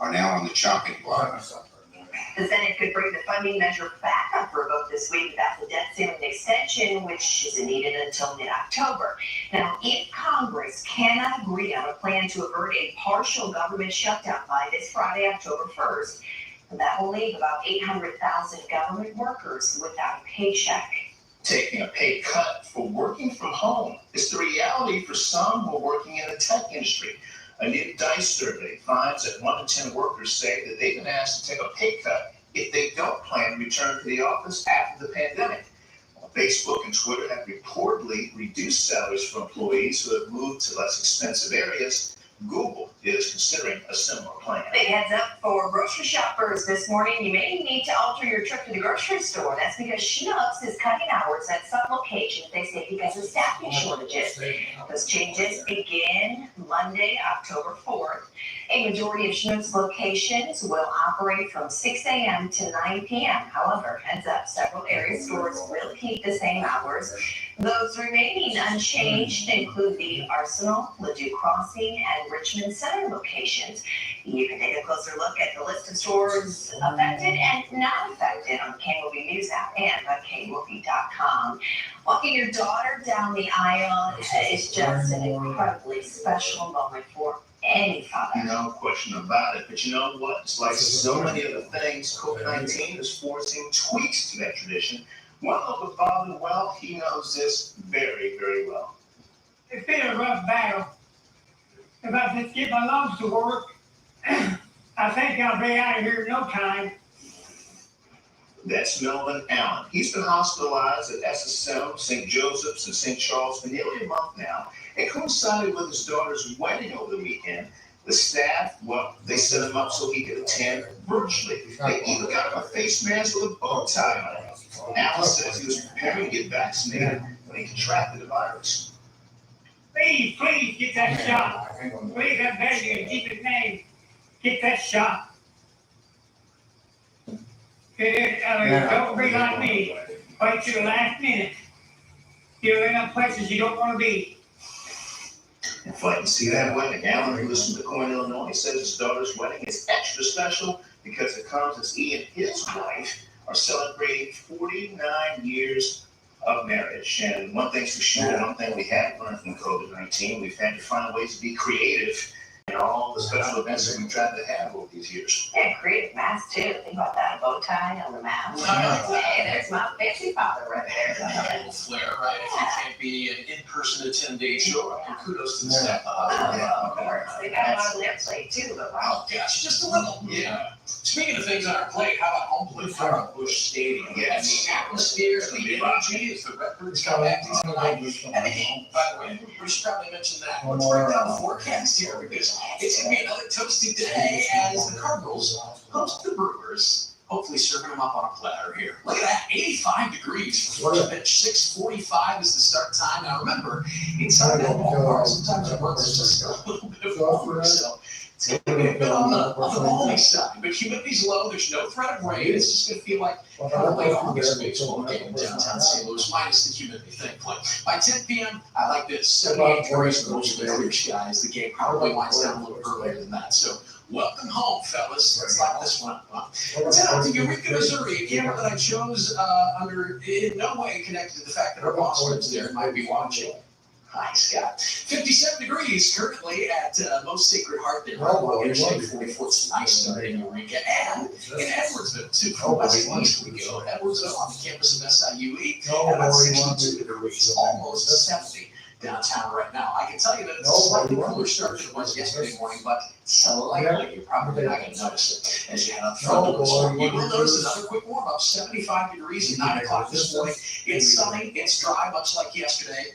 are now on the chopping block. The Senate could bring the funding measure back up for a vote this week without the debt ceiling extension, which isn't needed until mid-October. Now, if Congress cannot agree on a plan to avert a partial government shutdown by this Friday, October 1st, that will leave about 800,000 government workers without a paycheck. Taking a pay cut for working from home is the reality for some who are working in the tech industry. A new DICE survey finds that 1 in 10 workers say that they've been asked to take a pay cut if they don't plan to return to the office after the pandemic. Facebook and Twitter have reportedly reduced salaries for employees who have moved to less expensive areas. Google is considering a similar plan. Big heads up for grocery shoppers this morning. You may need to alter your trip to the grocery store. That's because Schnucks is cutting hours at some locations, they say, because of staffing shortages. Those changes begin Monday, October 4th. A majority of Schnucks locations will operate from 6 a.m. to 9 p.m. However, heads up, several area stores will keep the same hours. Those remaining unchanged include the Arsenal, Ladue Crossing, and Richmond Center locations. You can take a closer look at the list of stores affected and not affected on the KMOV News app and on KMOV.com. Walking your daughter down the aisle is just an incredibly special moment for any father. No question about it. But you know what? It's like so many other things, COVID-19 is forcing tweaks to that tradition. One local father, well, he knows this very, very well. It's been a rough battle. If I just get my lungs to work, I think I'll be out of here in no time. That's Melvin Allen. He's been hospitalized at SSM, St. Joseph's, and St. Charles for nearly a month now. It coincided with his daughter's wedding over the weekend. The staff, well, they set him up so he could attend virtually. They even got him a face mask with a bow tie on it. Allen says he was preparing to get vaccinated when he contracted the virus. Please get that shot. Please, I beg you, in Jesus' name, get that shot. Don't be like me. Wait till the last minute. You'll end up places you don't want to be. If I can see that wedding, Allen, who lives in DuQuoin, Illinois, says his daughter's wedding is extra special because it comes as he and his wife are celebrating 49 years of marriage. And one thing's for sure, one thing we have learned from COVID-19, we've had to find ways to be creative in all the special events that we've tried to have over these years. And creative masks too. Think about that, a bow tie on the mask. Hey, there's my fancy father right there. A little flair, right? If you can't be an in-person attendee, sure, kudos to the staff. Of course. They got a lot of their plate too, but wow. Oh, gosh, just a little. Yeah. Speaking of things on our plate, how about home plate for Busch Stadium? Yeah, the atmosphere, the energy as the Redbirds come back tonight. And the game, by the way, we should probably mention that. Let's break down the forecast here because it's going to be another toasty day as the Cardinals host the Brewers. Hopefully serving them up on a platter here. Look at that, 85 degrees for first pitch, 6:45 is the start time. Now remember, inside that ballpark, sometimes it works just a little bit warmer, so it's going to be a bit on the balmy side. But humidity's low, there's no threat of rain. It's just going to feel like kind of late August baseball game in downtown St. Louis, minus the humidity, thankfully. By 10 p.m., I like this, 78 degrees and mostly clear skies. The game probably winds down a little earlier than that, so welcome home, fellas. Let's lock this one up. Let's head out to Eureka, Missouri, a camera that I chose under in no way connected to the fact that our boss lives there and might be watching. Hi, Scott. 57 degrees currently at Most Sacred Heart there. Interstate 44. It's nice starting in Eureka and in Edwardsville, too. From west to east we go. Edwardsville on the campus of SIUE at about 62 degrees, almost 70. Downtown right now. I can tell you that it's a slightly cooler start than it was yesterday morning, but slightly. You're probably not going to notice it as you head up front of the store. You will notice another quick warm up, 75 degrees at 9 o'clock this morning. It's sunny, it's dry, much like yesterday.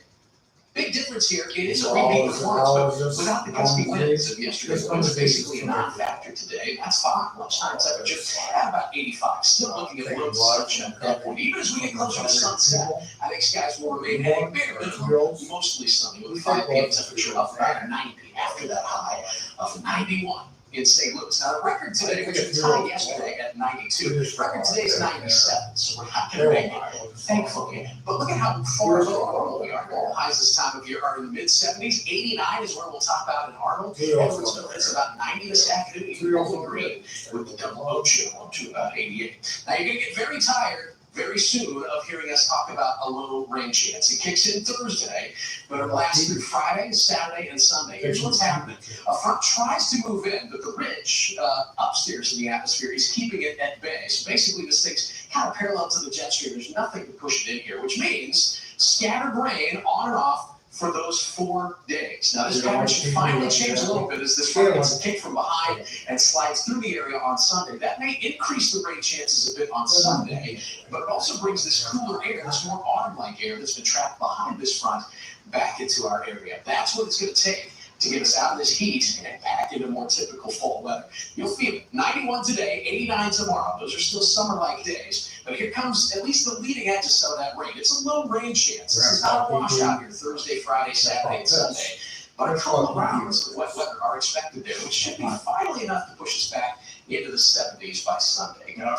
Big difference here. It is a repeat performance, but without the gusty winds of yesterday. It was basically a non-factor today. That's fine. Lunchtime temperature at about 85. Still looking at low sunshine at that point. Even as we get closer to sunset, I think skies will remain at a bare minimum, mostly sunny with 5 p.m. temperature up about 90 after that high of 91. In St. Louis. Now, the record today, which was tied yesterday at 92, the record today is 97, so we're not going to make it, thankfully. But look at how far below normal we are. Normal highs this time of year are in the mid-70s. 89 is where we'll top out in Arnold. Edwardsville is about 90 this afternoon. Even Bowling Green with the double O chill up to about 88. Now, you're going to get very tired very soon of hearing us talk about a low rain chance. It kicks in Thursday, but it lasts through Friday, Saturday, and Sunday. Here's what's happening. A front tries to move in, but the ridge upstairs in the atmosphere is keeping it at bay. So basically this thing's kind of parallel to the jet stream. There's nothing to push it in here, which means scattered rain on and off for those 4 days. Now, this pattern should finally change a little bit as this front gets kicked from behind and slides through the area on Sunday. That may increase the rain chances a bit on Sunday, but it also brings this cooler air, this more autumn-like air that's been trapped behind this front back into our area. That's what it's going to take to get us out of this heat and back into more typical fall weather. You'll feel it. 91 today, 89 tomorrow. Those are still summer-like days. But here comes at least the leading edge of some of that rain. It's a low rain chance. This is not a washout here Thursday, Friday, Saturday, and Sunday. But a couple of rounds of wet weather are expected there, which should be finally enough to push us back into the 70s by Sunday. All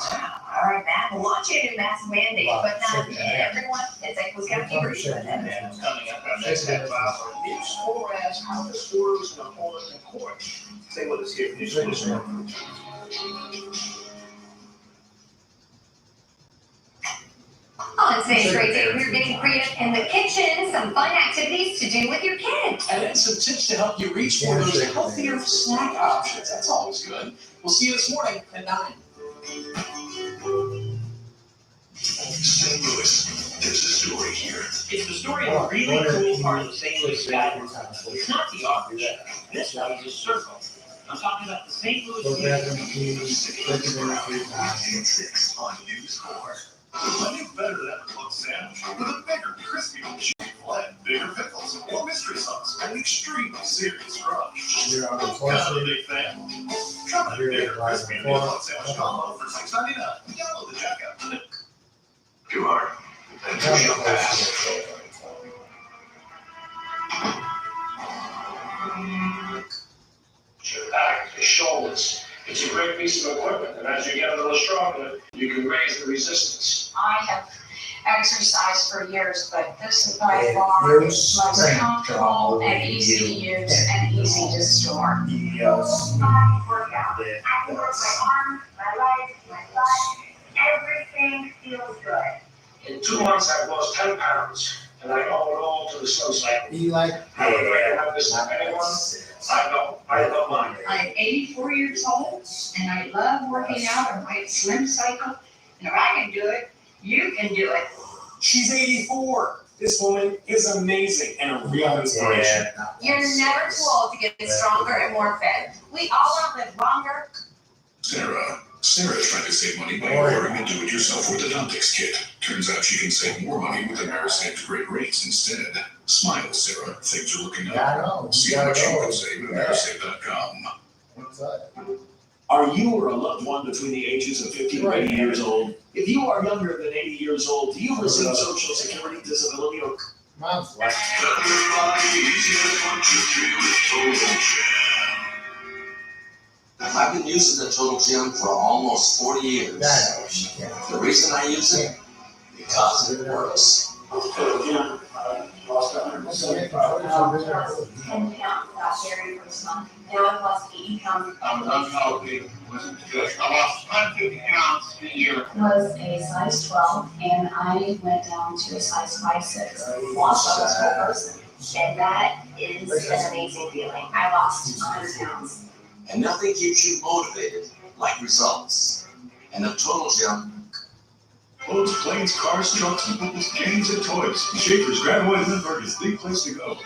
right, Matt, we'll launch you a massive mandate, but not everyone. It's like who's got to be ready for that. Coming up on next half hour, News 4 asks how the score was going to hold in court. Stay with us here for News 4. On today's great day, we're getting creative in the kitchen, some fun activities to do with your kids. And then some tips to help you reach for those healthier snack options. That's always good. We'll see you this morning at 9. St. Louis, there's a story here. It's the story of a really cool part of the St. Louis Valley. It's not the arch. This one is a circle. I'm talking about the St. Louis on News 4. Plenty better than a club sandwich with a bigger, crispy cheese fillet, bigger pickles, or mystery sauce, and extremely serious crunch. Kind of a big fan. Try the bigger, crispy club sandwich combo for $6.99. Download the checkout. Too hard. Then push up fast. Your back, your shoulders. It's a great piece of equipment, and as you get a little stronger, you can raise the resistance. I have exercised for years, but this is by far the most comfortable and easy to use and easy to store. Full body workout. I can work my arms, my legs, my butt. Everything feels good. In 2 months, I've lost 10 pounds, and I owe it all to the slow cycle. You like? I would rather have this than anyone. I love mine. I'm 84 years old, and I love working out on my slim cycle. And if I can do it, you can do it. She's 84. This woman is amazing and a real inspiration. You're never too old to get stronger and more fit. We all want to live longer. Sarah, Sarah's trying to save money by ordering a do-it-yourself orthodontics kit. Turns out she can save more money with Amerisave's great rates instead. Smile, Sarah. Things are looking up. See how much you can save at Amerisave.com. What's that? Are you or a loved one between the ages of 50 and 80 years old? If you are younger than 80 years old, do you receive Social Security, disability, or... Mom's like... I've been using the Total Gym for almost 40 years. The reason I use it? Because it works. 10 pounds without dairy for this month. Now I've lost 80 pounds. I'm unhealthy. I lost 150 pounds in a year. Was a size 12 and I went down to a size 5'6". Lost a whole person. And that is an amazing feeling. I lost 100 pounds. And nothing keeps you motivated like results. And the Total Gym. Boats, planes, cars, trucks, and people's games and toys. Schaefer's Grand Way Lindbergh is the place to go.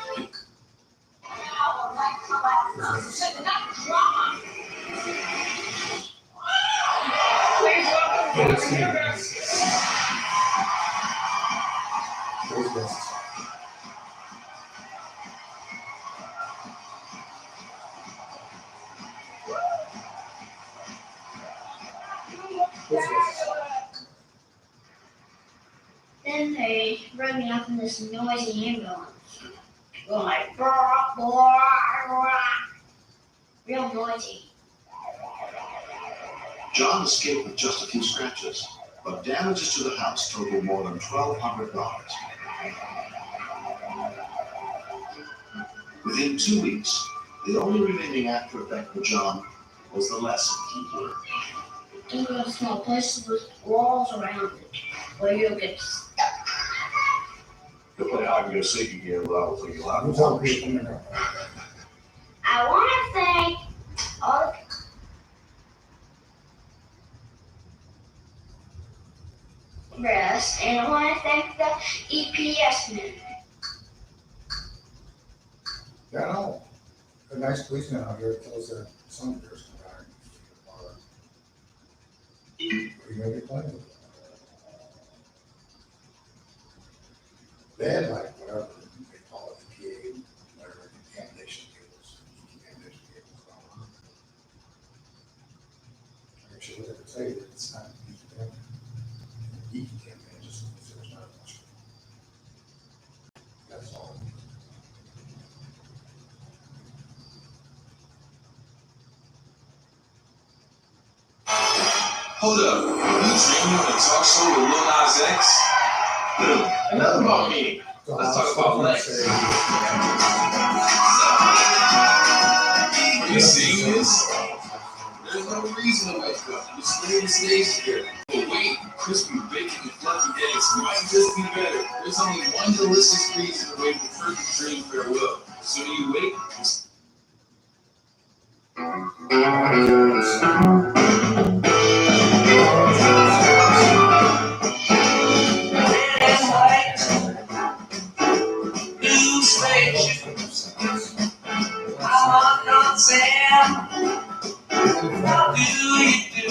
Then they run me up in this noisy ambulance. Going like, blah, blah, blah. Real noisy. John escaped with just a few scratches, but damages to the house totaled more than $1,200. Within 2 weeks, the only remaining after effect for John was the lesson he learned. Think of a small place with walls around it, where you'll get stuck. You'll play hide and go seek again, but I will tell you loud. I want to thank all the rest, and I want to thank the EPS men. Yeah, I know. A nice policeman out here tells their son of theirs to die. What are you gonna be playing with? They had like whatever they call it, the PA, whatever, contamination cables. Actually, what they would say that it's not decontaminated, just if there's not much. That's all. Hold up, you dreaming of a talk show with Lil Nas X? Enough about me. Let's talk about Lex. Are you seeing this? There's no reason to wake up. You're staying the stage here. But wait, crispy bacon and fluffy eggs might just be better. There's only one delicious reason to wait for perfect dream farewell. So you wait. Sam, how do you do?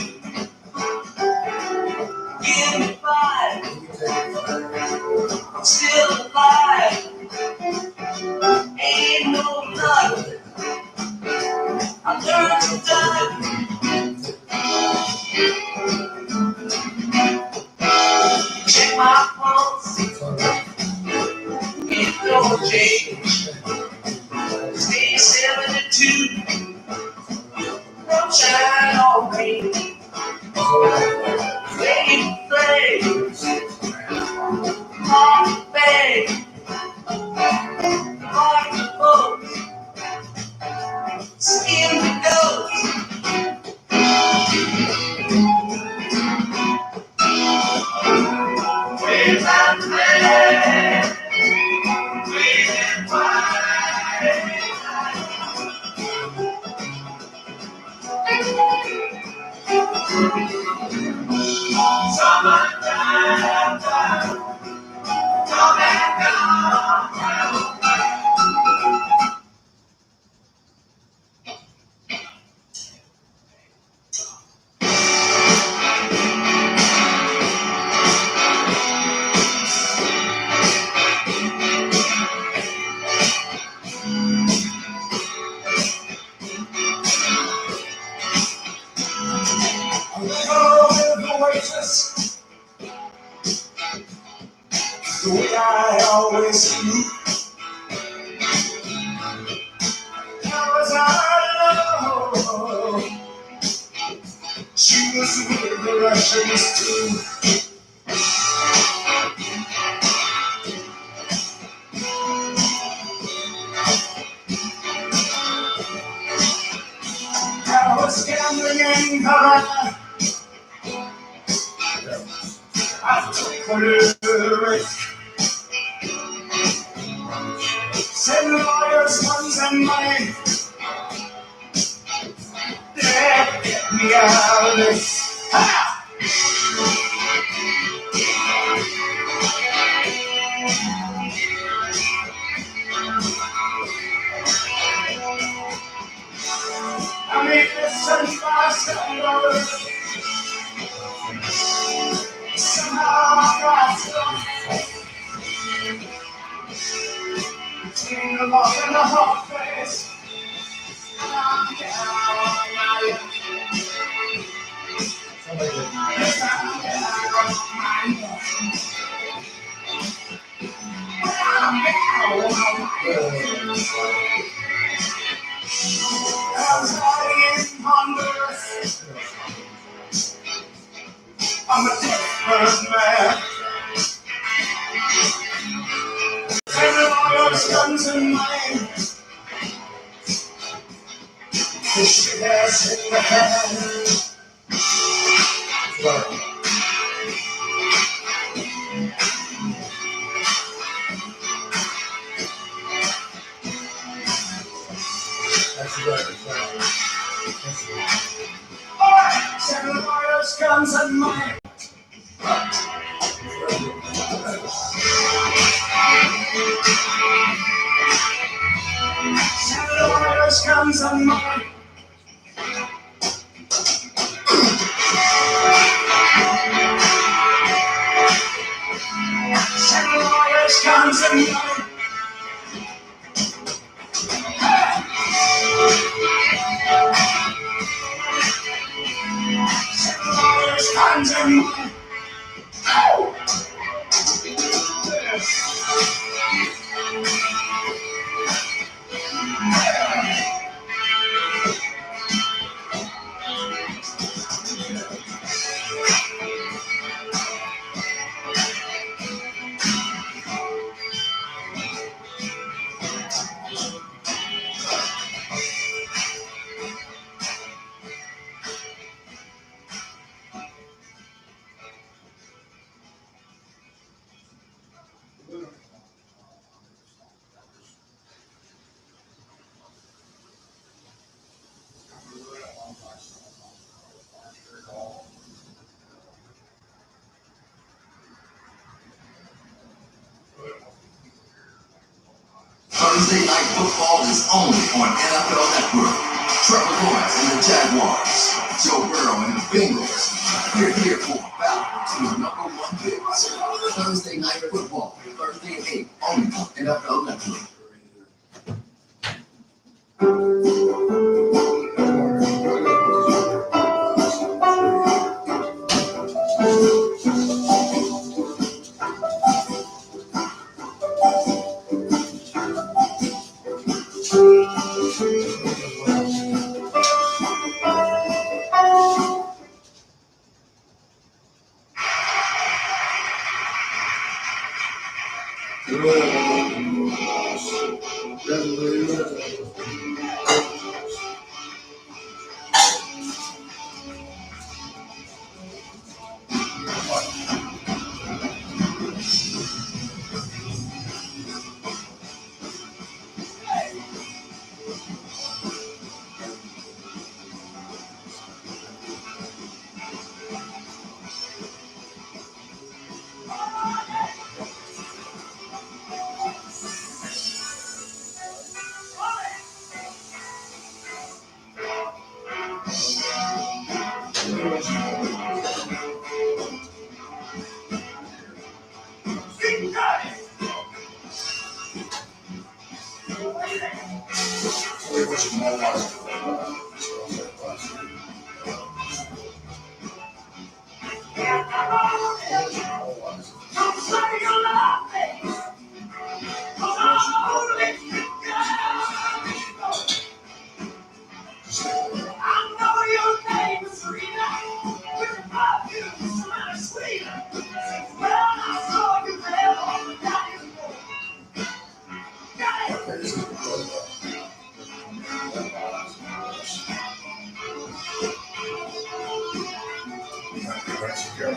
Give me 5, I'm still alive. Ain't no luck, I learned to die. Check my pulse, it don't change. Stay 72. Don't shine on me. Play, play. Hard play. Hard to pull. Skin to go. Where's that play? Where's that play? Summertime, come and go. gracious, the way I always do. Cause I know she was with the Russians too. I was gambling in Havana. I took a little risk. Send lawyers, guns, and money. They get me out of this. Ha! I made this $75. Somehow I got stuck between the lock and the hot face. I'm down on my luck. Yes, I'm down on my luck. I'm down on my luck. I was hiding in Honduras. I'm a desperate man. Sending all your guns and money. The shit has hit the fan. Alright, sending all your guns and money. Sending all your guns and money. Sending all your guns and money. Guns and money. Ow! Thursday Night Football is only on NFL Network. Trevor Lawrence and the Jaguars, Joe Burrow and the Bengals. We're here for a battle between #1 picks. Thursday Night Football, Thursday at 8, only on NFL Network. Let's go.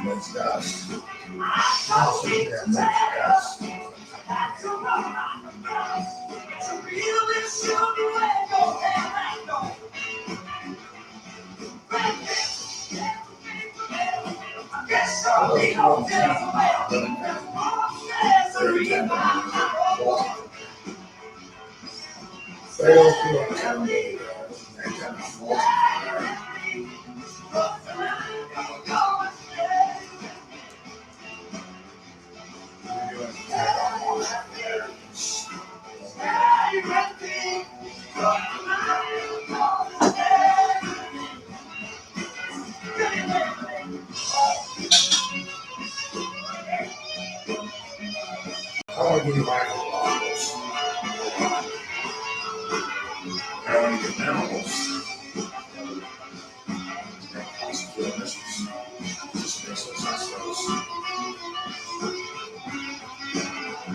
Let's dust. Let's dust. I want to give you my models. I want to get minerals. Just makes no sense to us.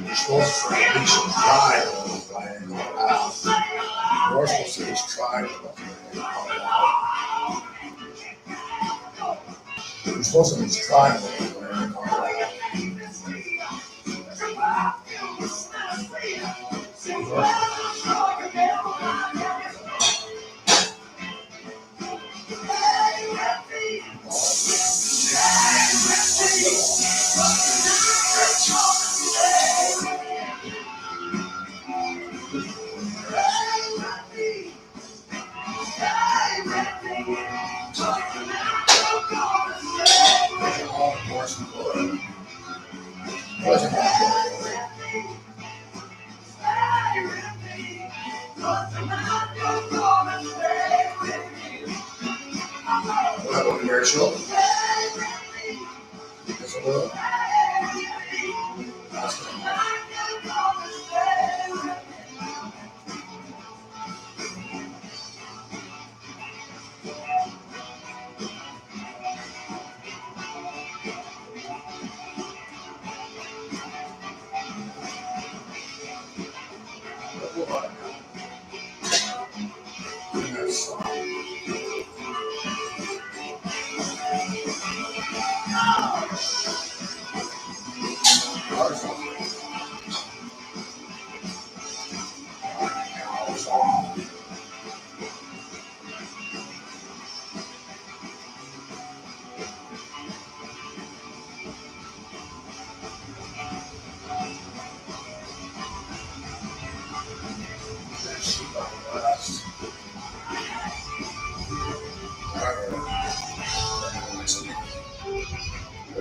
You're supposed to at least try to out. You're supposed to at least try You're supposed to at least try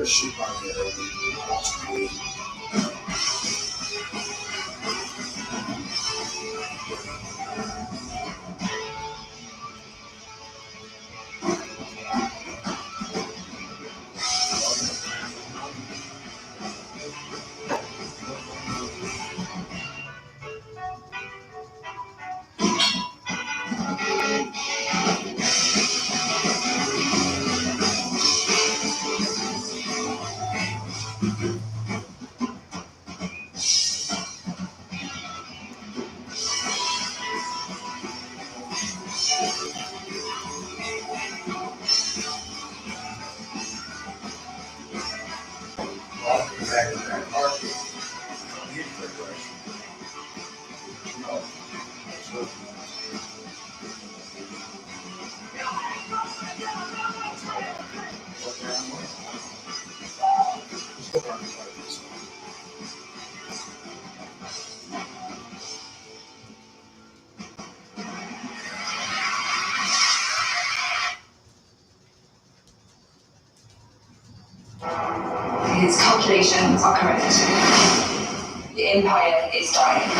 There's sheep on here. His calculations are correct. The Empire is dying.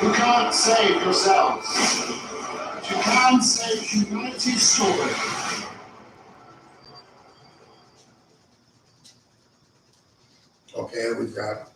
You can't save yourselves. You can't save humanity's story. Okay, we've got.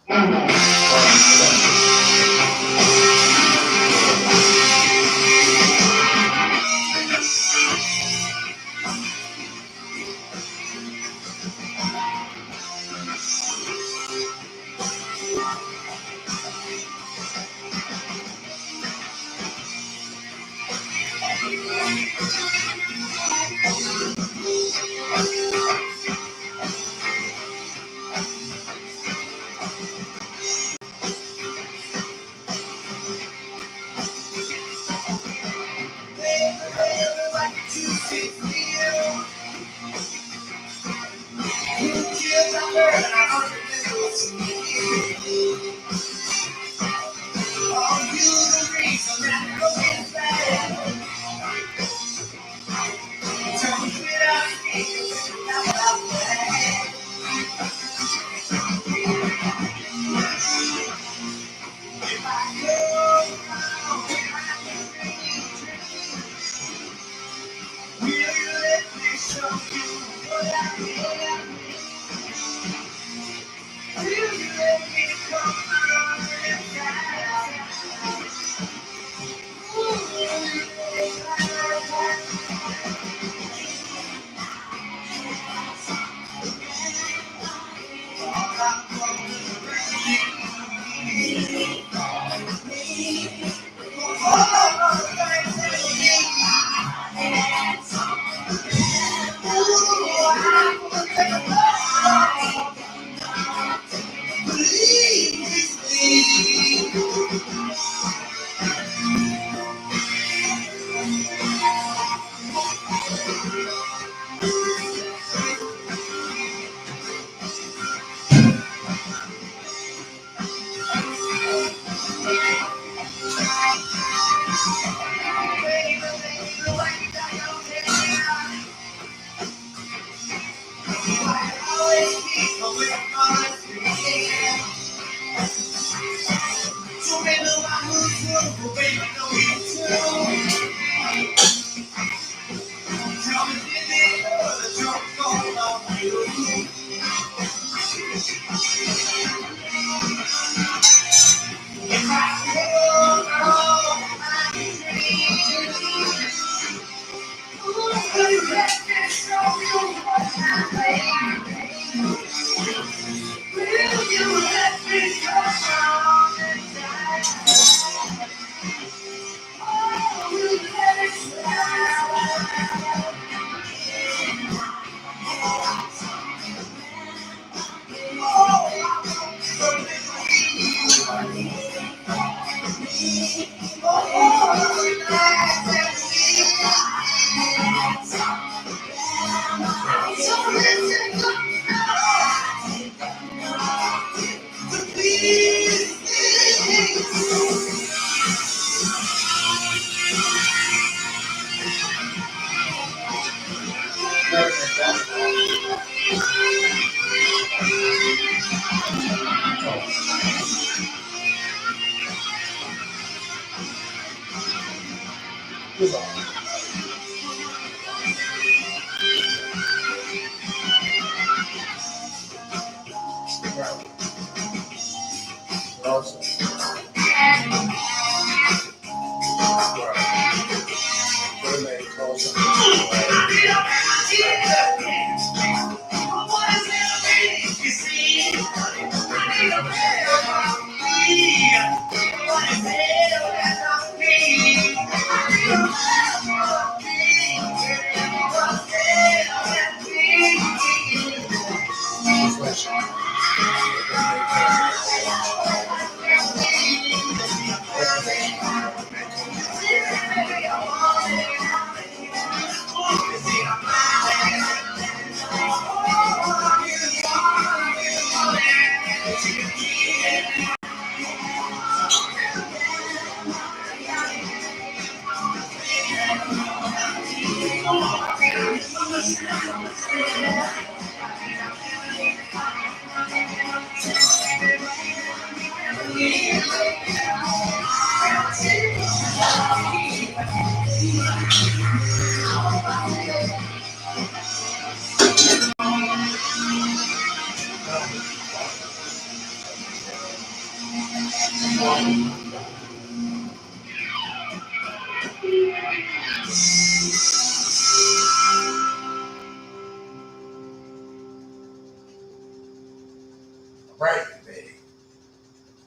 Right, baby.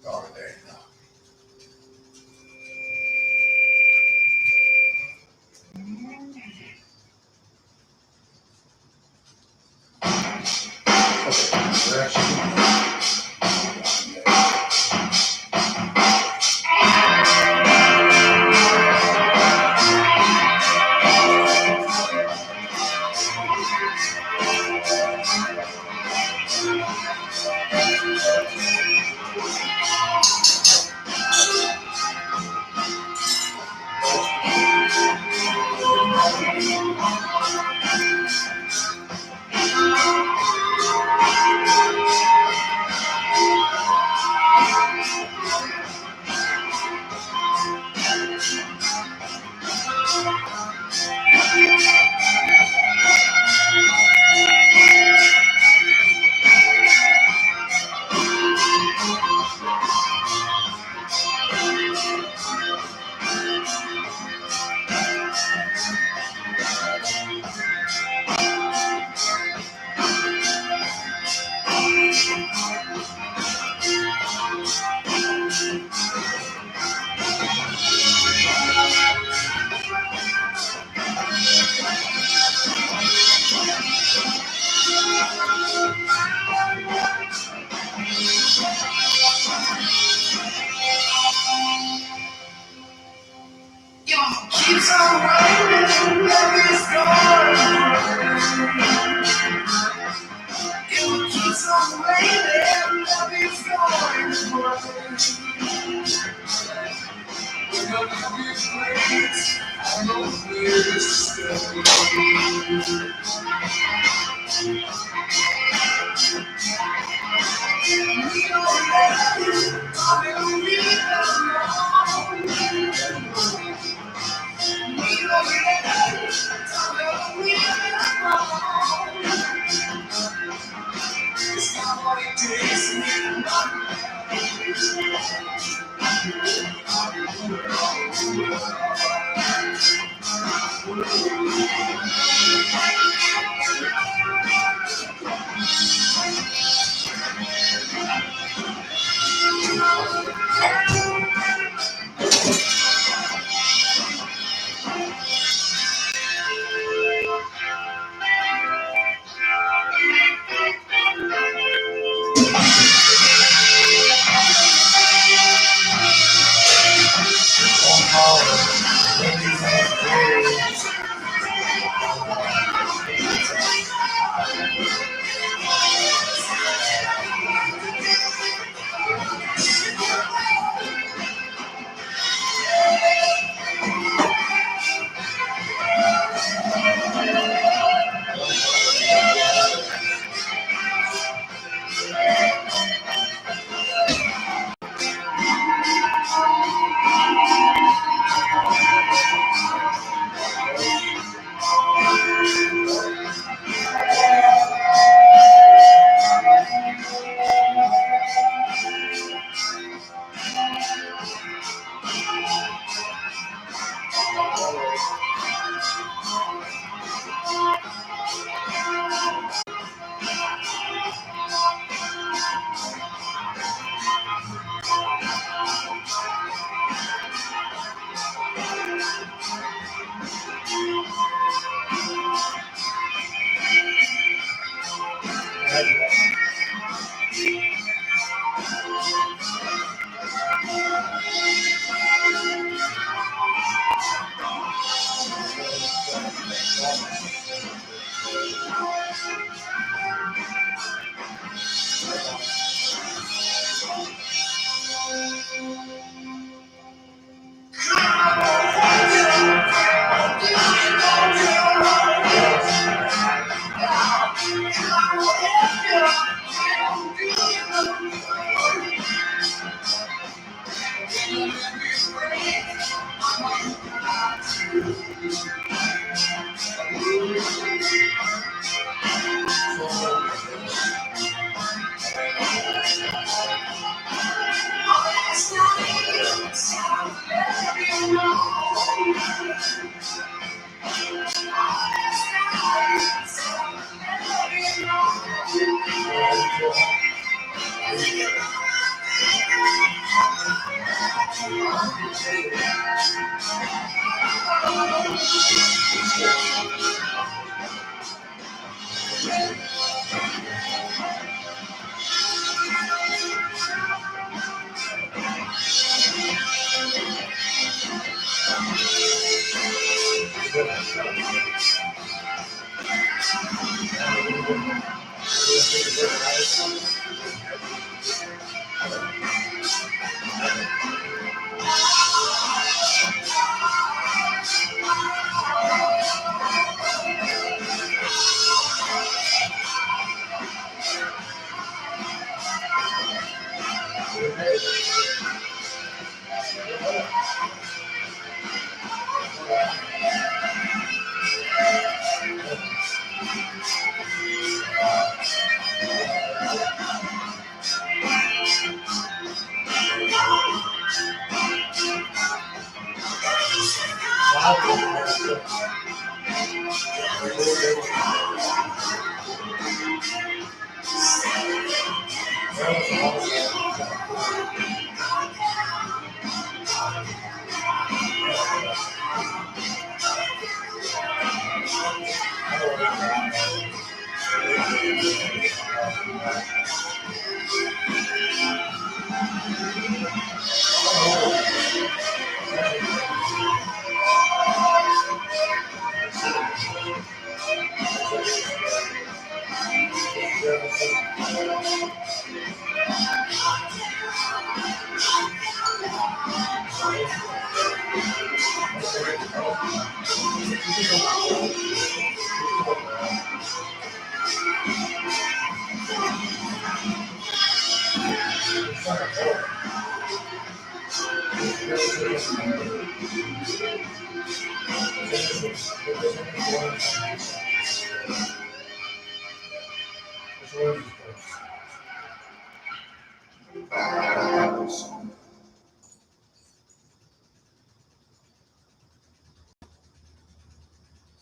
Oh, there you go.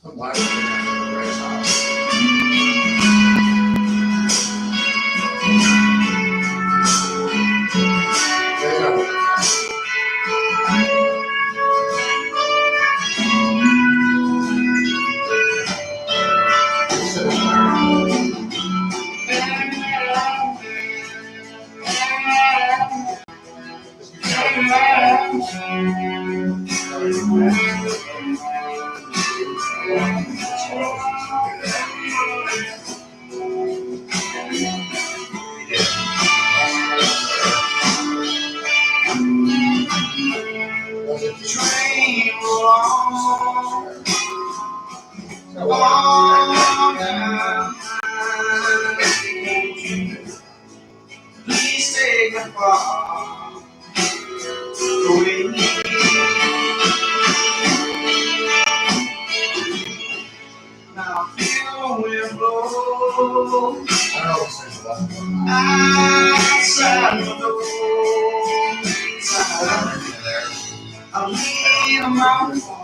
Some black man in the race house. Please take me far away. Now feel the wind blow outside the door. I'm leaving my phone.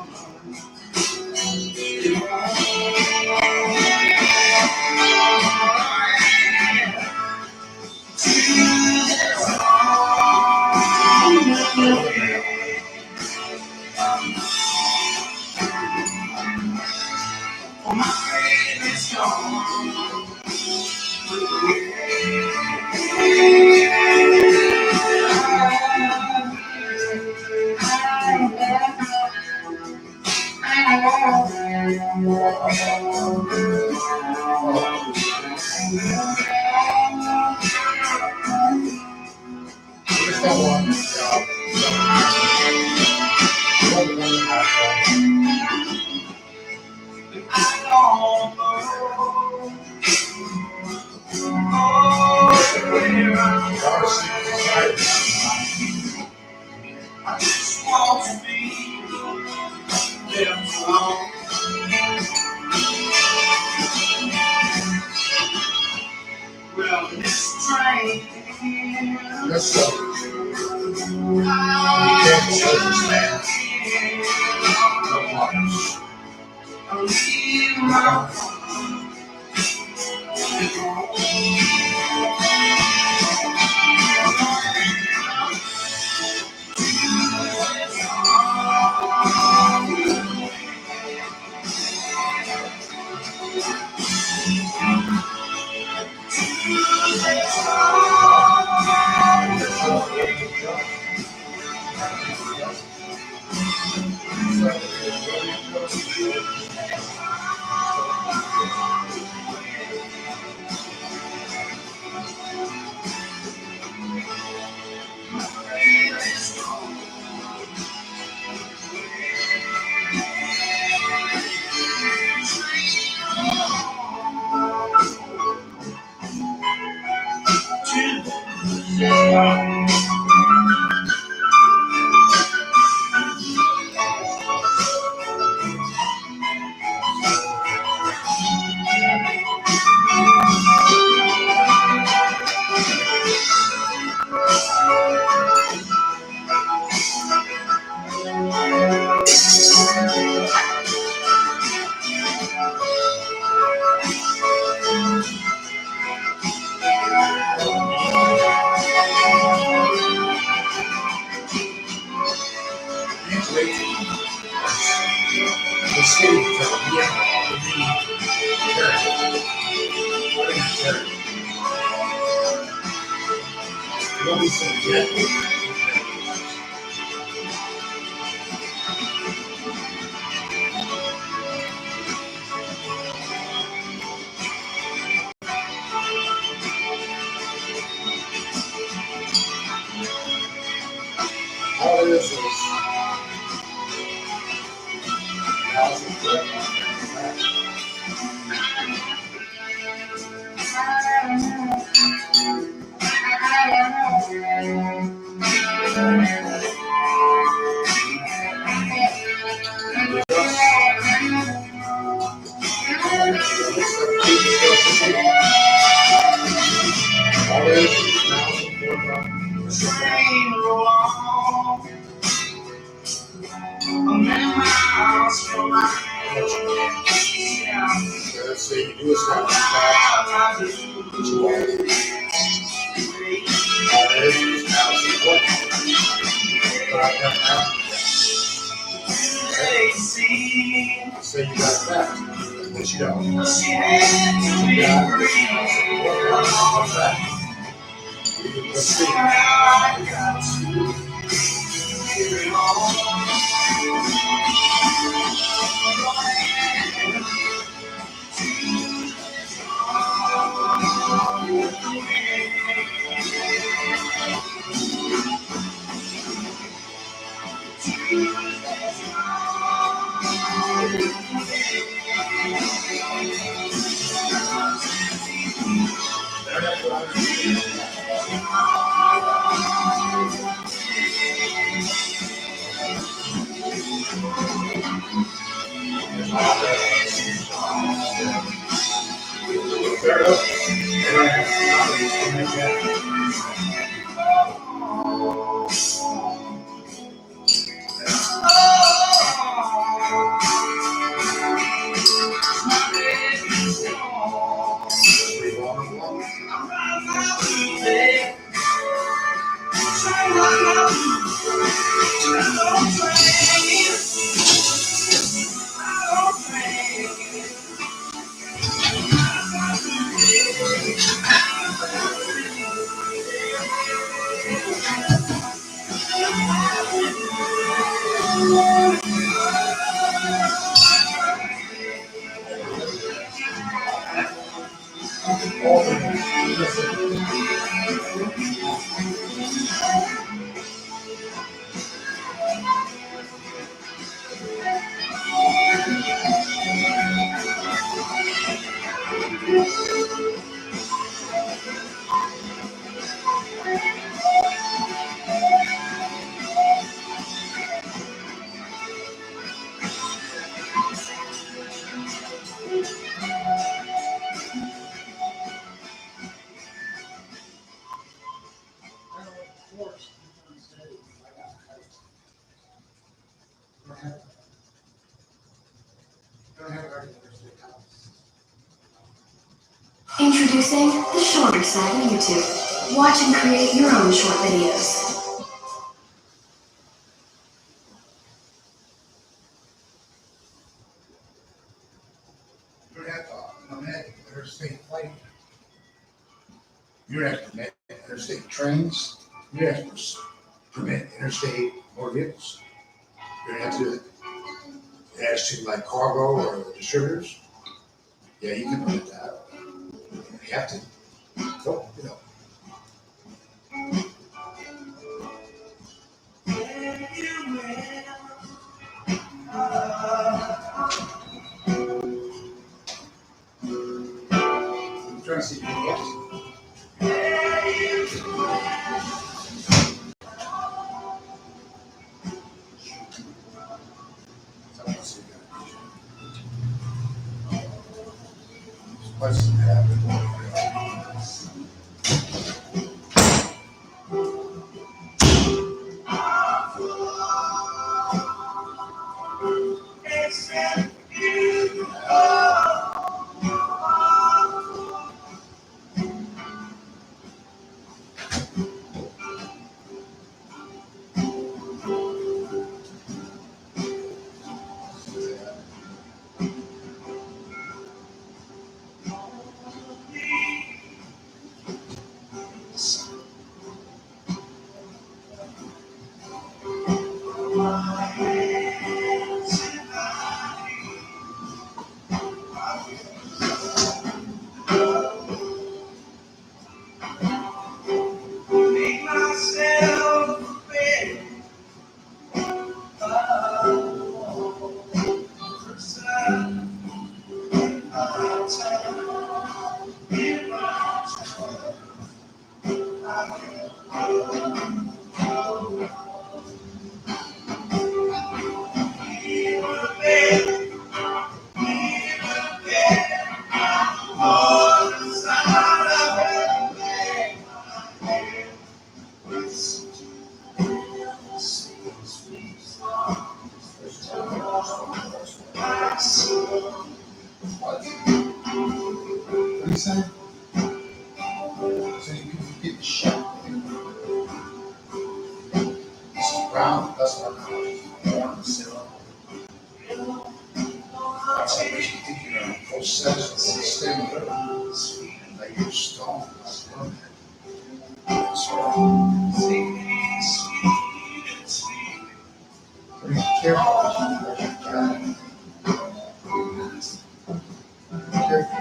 I just want to be left alone. Well, this train, Yes, sir. I'm leaving my So you got that, but you don't. You got that. Let's see. Introducing the shorter side of YouTube. Watch and create your own short videos. You don't have to permit interstate flight. You don't have to permit interstate trains. You don't have to permit interstate motor vehicles. You don't have to do it. It has to like cargo or distributors. Yeah, you can permit that. You have to. So, you know. I'm trying to see PDFs. What's happening? What do you say? That's what I'm going to sit on. That's what makes me think you're going to process and sustain it. Like you're strong. That's right. Be careful as you brush your cat. Be careful.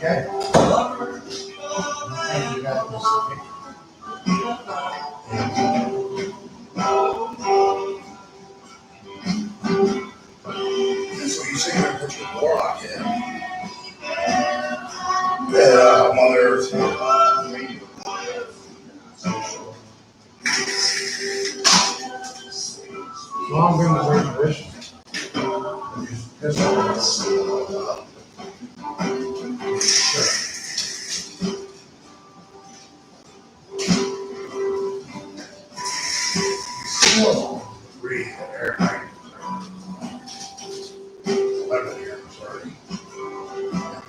Okay. And you got this picture. So you say you're going to put your warlock in. Mother Earth. Long been the great tradition. That's all. Sure. Still breathe air. 11 here, sorry.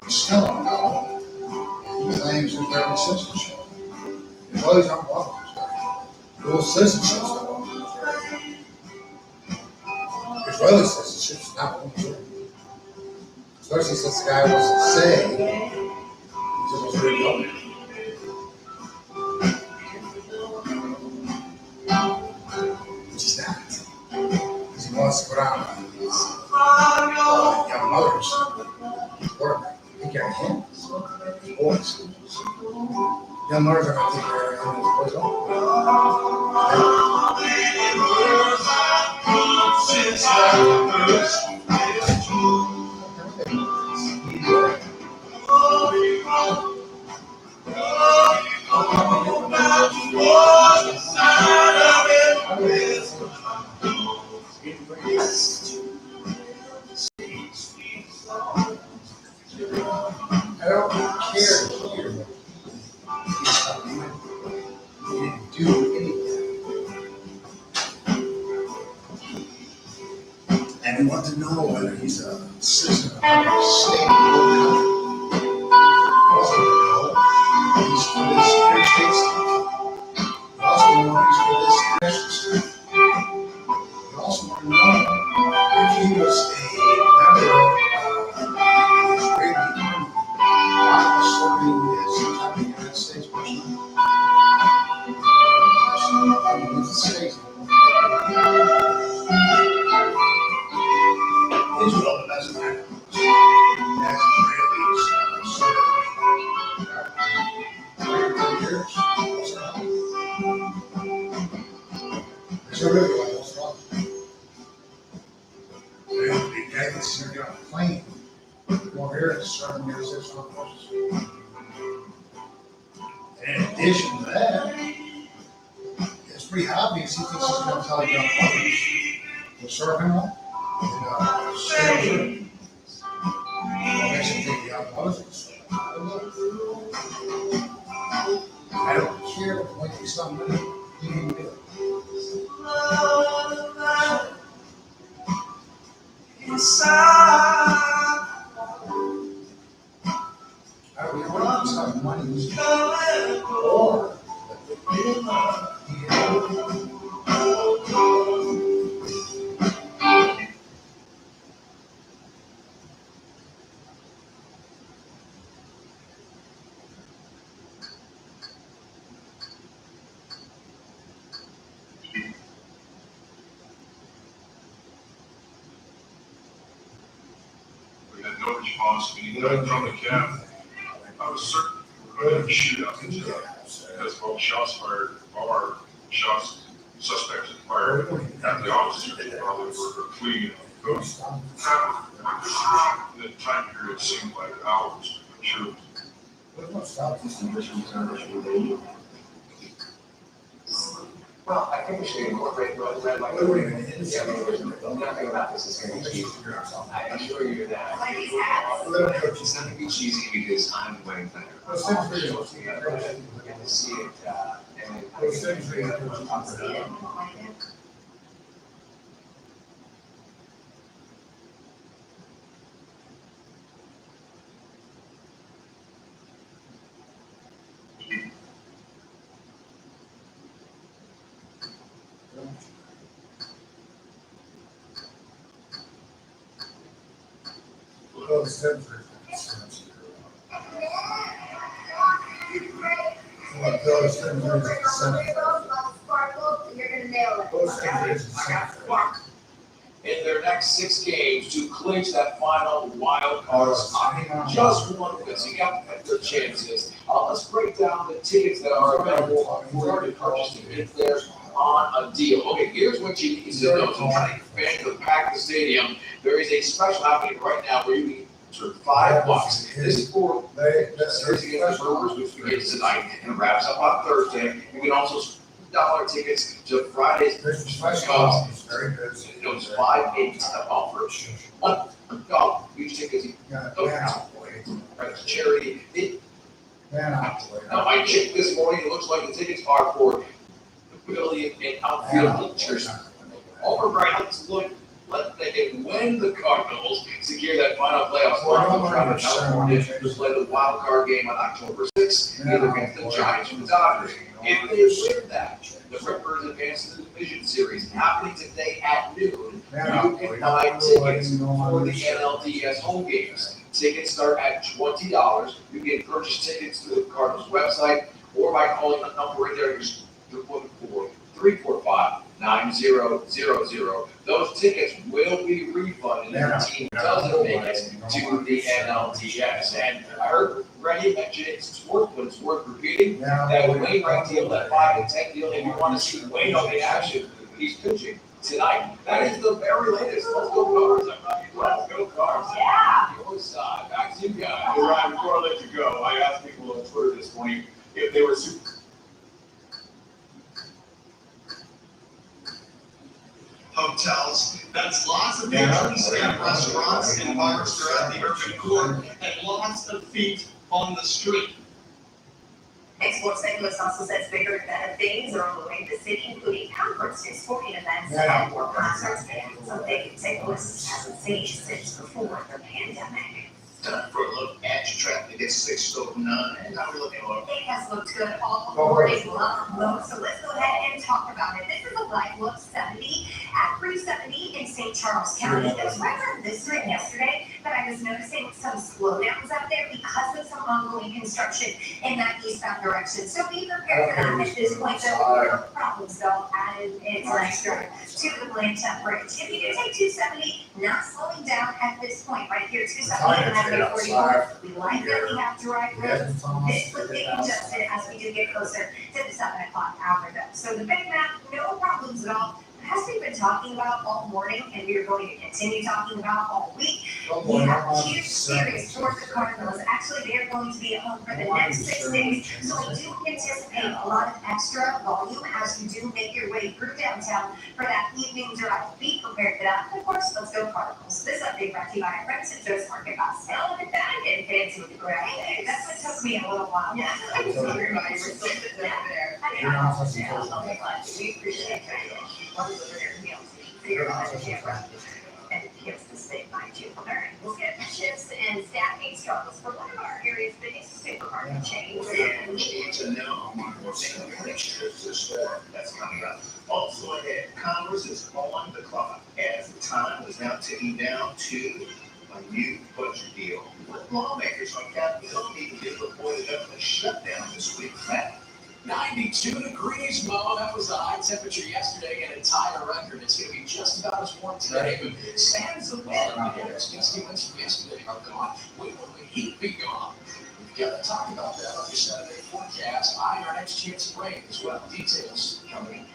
You still don't know. He claims that they're in citizenship. Well, he's not welcome. Dual citizenship. Israeli citizenship is not one true. Especially since the guy wasn't saying he's supposed to be young. Which is not. Because he wants to go down on these young mothers. Work. Take care of him. Boys. Young mothers are going to take care of him and his boys off. I don't care here. He didn't do anything. And we want to know whether he's a citizen of a state or country. We also want to know if he's for this United States. We also want to know if he's for this national state. We also want to know if he was a member of the Israeli army while serving as some type of United States person. Israel doesn't matter. As Israelis serve years. So really, what's wrong? The guy that's here on a plane, over here is serving years as well. And in addition to that, it's pretty obvious he thinks he's going to tell young mothers to serve him up and stay with him. What makes him think young mothers will serve him? I don't care what he's done with him. He didn't do it. I don't care what he's done money he's or We had no response to anything from the cab. I was certain we were going to have a shootout because both shots fired, all our shots, suspects had fired at the officers while they were fleeing. The time period seemed like hours. Sure. Well, I think we should incorporate red light. Yeah, nothing about this is going to be cheesy. I assure you that. It's not going to be cheesy because I'm the wedding planner. We're going to see it, those things are expensive. Like those things are expensive. You're gonna nail it. Those things are expensive. In their next 6 games to clinch that final wild card spot. Just one win, so you got good chances. Let's break down the tickets that are available for you to purchase to get there on a deal. Okay, here's what you need to know. So trying to expand to pack the stadium. There is a special happening right now where you can for $5. This is for series against the Brewers, which begins tonight and wraps up on Thursday. You can also $1 tickets to Friday's Cubs. Very good. It was 5 games to offer. $1 each ticket. Right, charity. Now I checked this morning. It looks like the tickets are for the pavilion and outfield bleachers. Over Brightlands, look. They can win the Cardinals, secure that final playoff spot in California to play the wild card game on October 6th, either against the Giants or the Dodgers. If they win that, the Rippers advance to the division series happening today at noon. You can buy tickets for the NLDS home games. Tickets start at $20. You can purchase tickets through the Cardinals website or by calling the number right there. You're looking for 345-9000. Those tickets will be refunded if the team doesn't make it to the NLDS. And I heard Randy mention it's worth, but it's worth repeating that Wainwright deal, that 5 and 10 deal, if you want to see Wayne in action, he's pitching tonight. That is the very latest. Let's go Cards. Let's go Cards. Yeah. Your side. Back to you guys. Hey, Ryan, before I let you go, I asked people on Twitter this morning if they were super. Hotels, that's lots of patrons and restaurants and bars throughout the urban core, and lots of feet on the street. Export St. Louis also sets bigger and better things are on the way to the city, including conferences, sporting events, and outdoor concerts. Something St. Louis hasn't seen since before the pandemic. Time for a look at your traffic. It's 6:09, and how we looking on? It has looked good all morning long, so let's go ahead and talk about it. This is a light look 70 at 370 in St. Charles County. It was right around this time yesterday, but I was noticing some slowdowns out there because of some ongoing construction in that eastbound direction. So be prepared for that at this point. There are no problems though added into extra to the Blanchette Bridge. If you do take 270, not slowing down at this point right here, 270 and 44. We like that we have dry roads. This would get congested as we do get closer to the 7 o'clock hour though. So the big map, no problems at all. As we've been talking about all morning, and we are going to continue talking about all week, we have a huge series for the Cardinals. Actually, they are going to be at home for the next 6 days, so we do anticipate a lot of extra volume as you do make your way through downtown for that evening drive. Be prepared for that. And of course, let's go Cardinals. This update brought to you by Remington Joe's Market Box. Now look at that, getting fancy with the gray. That's what took me a little while. Yeah, everybody, we're still sitting over there. We appreciate that. And here's the state by June 3rd. We'll get shifts and staffing struggles for one of our area's biggest supermarket chains. And we need to know what's in the trips this fall that's coming up. Also ahead, Congress is on the clock as the time is now ticking down to a new budget deal. But lawmakers on Capitol Hill need to get before the government shutdown this week. 92 degrees, Mo. That was the high temperature yesterday and a entire record. It's going to be just about as warm today, but stands the wind. The statements from yesterday are gone. When will the heat be gone? We've got to talk about that on your Saturday forecast. Our next chance of rain as well. Details coming.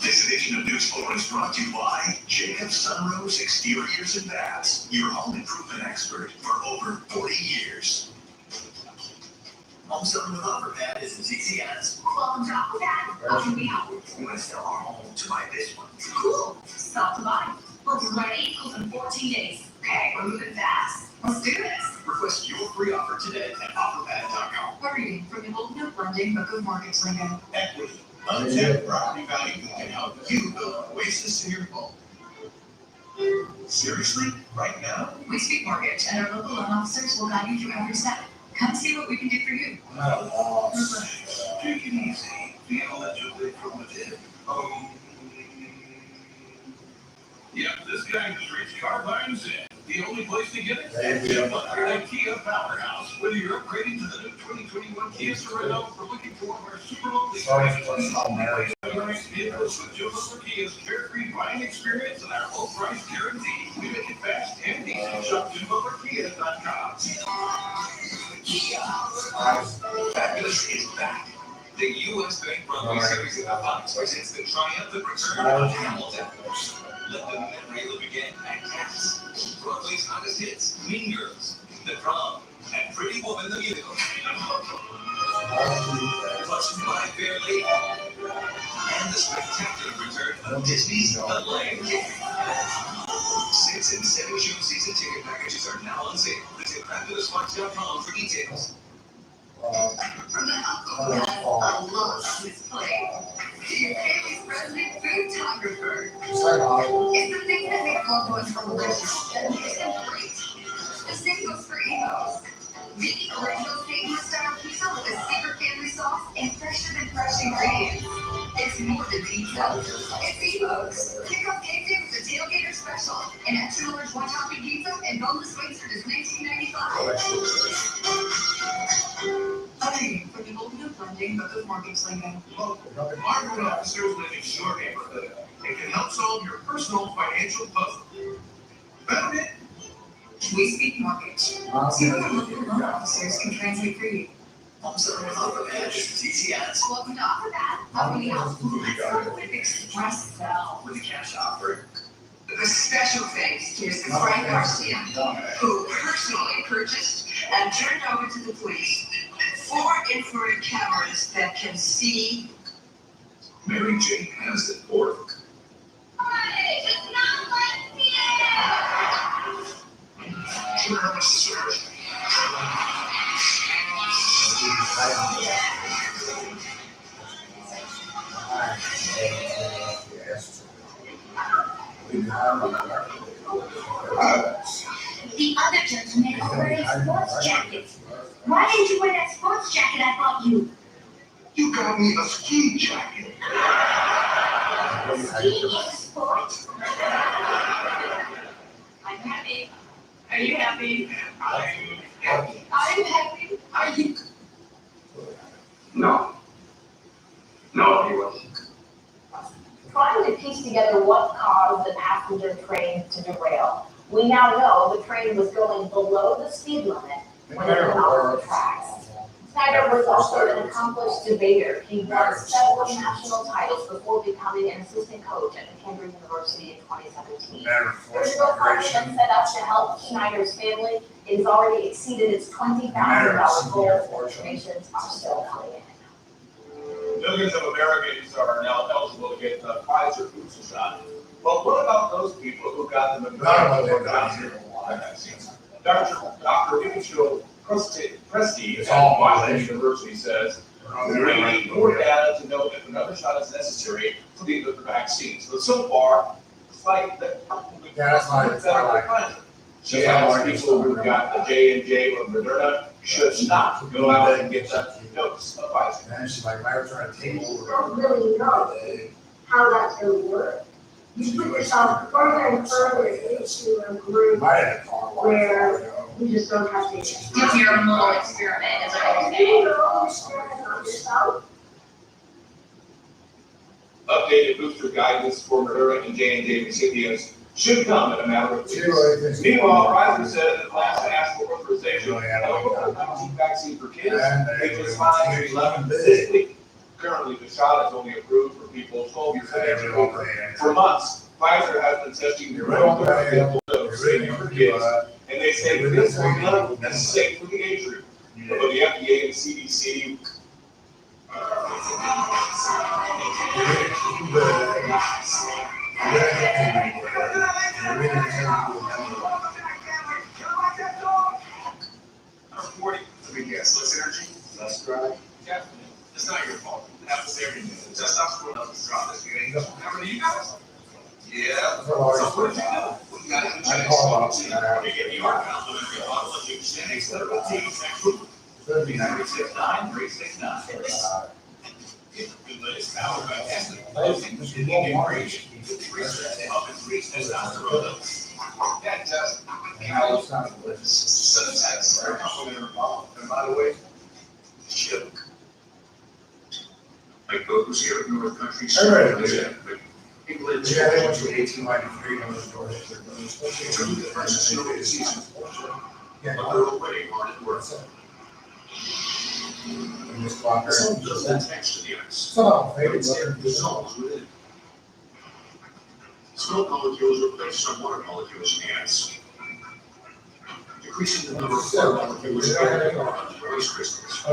This edition of News 4 is brought to you by Jacobs Sunrose Exteriors and Baths, your home improvement expert for over 40 years. Home selling with OfferPad is as easy as Welcome to OfferPad. How can we help? we want to sell our home to buy this one. Cool. Stop to buy. We're ready within 14 days. Okay, we're moving fast. Let's do this. Request your free offer today at OfferPad.com. We're reading from the Old Nook Lending Book of Markets Lingo. Equity, untapped property value can help you build oasis in your home. Seriously? Right now? We speak mortgage, and our local loan officers will guide you through every step. Come see what we can do for you. Take it easy. Be allegedly primitive. Yep, this guy just reached Carbine's in. The only place to get it? Yeah. The Kia Powerhouse. Whether you're upgrading to the new 2021 Kia Sorento or looking for one of our super low lease vehicles with Joe Lover Kia's carefree buying experience and our low price guarantee. We make it fast and easy. Shop JoeLoverKia.com. Kia. Fabulous is back. The U.S. Bank Broadway Series of Athletics presents the triumphant return of Hamilton. Let the memory live again at Cats. Broadway's hottest hits, Mean Girls, The Prom, and Pretty Woman the Musical. Plus My Fair Lady. And the spectacular return of Disney's The Lion King. 6 and 7 June season ticket packages are now on sale. Visit Fabulous.com for details. Remember, a lot is playing. Your family's resident foodographer. It's the thing that makes loved ones delicious and makes them great. The same goes for Emos. The original St. style pizza with a secret family sauce and fresher than fresh ingredients. It's more than pizza. It's Emos. Pick up cake day with the Tailgater Special. An extra large one-topping pizza and boneless wings for just $19.95. Hey, for the ultimate blending of the market slinging. Local market officers live in your neighborhood and can help solve your personal financial puzzle. Found it? We speak mortgage. See what the local loan officers can translate for you. Also, Aquabat is easy as Welcome to Aquabat. How can we help? With Express Sell. with a cash offer. The special thanks to Mr. Frank Garcia, who personally purchased and turned over to the police 4 infrared cameras that can see. Mary Jane has it for It's not like Sure, how much to serve? The other gentleman is wearing a sports jacket. Why didn't you wear that sports jacket I bought you? You got me a ski jacket. Ski is sport. I'm happy. Are you happy? I'm happy. I'm happy. Are you? No. No, he wasn't. Trying to piece together what caused the passenger train to derail. We now know the train was going below the speed limit when it went off the tracks. Snyder was also an accomplished debater. He won several national titles before becoming an assistant coach at McKendree University in 2017. There's no fund that's set up to help Schneider's family. It has already exceeded its $20,000 goal. Donations are still coming in. Millions of Americans are now eligible to get the Pfizer booster shot. But what about those people who got the Moderna vaccines? Dr. Mitchell Presti at Washington University says we need more data to know if another shot is necessary for the other vaccines. But so far, it's like that's my Pfizer. She has people who got the J&J or Moderna should not go out and get that dose of Pfizer. And she's like, we're trying to take You don't really know how that's going to work. You put yourself further and further into a group where you just don't have to. It's your own little experiment, is what you're You saying. do your own experiment on yourself. Updated booster guidance for Moderna and J&J recipients should come in a matter of weeks. Meanwhile, Pfizer says it plans to ask for authorization of a COVID-19 vaccine for kids ages 5 to 11 this week. Currently, the shot is only approved for people 12 years of age and over. For months, Pfizer has been testing the original dose for kids, and they say this formula is safe for the age group. But the FDA and CDC Let me guess, less energy, less drive? Yeah, it's not your fault. It happens to everything. Just not someone else's drop this game. Remember you guys? Yeah. So what did you do? We got it. We get your complimentary bottle of new Xanax Liberal Tea next week. 369-369. Good latest power by Aspen. Closing the Indian Bridge. 53% to help increase testosterone levels. That just How it's not a list. And by the way, joke. Like those here in North Country. People in Yeah, they went to 1893 on the door. Through the first snow season. Yeah. But they're already hard at work. And just walk her. Some does that next to the ice. So, maybe It's it's dissolves within. Snow molecules replace some water molecules in the ice, decreasing the number of water molecules in ice crystals.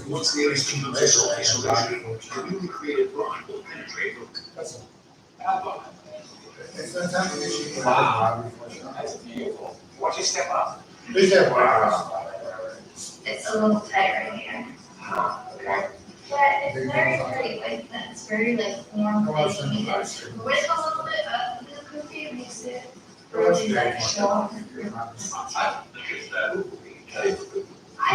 Once the ice becomes dissolved, isolation, the newly created rock will penetrate the It's the time of issue. Wow. That's beautiful. Watch you step up. They said, wow. It's a little tight right here. Okay. But it's very pretty, like, it's very, like, warm, like, when it's a little bit up, the cookie makes it really, like, show. I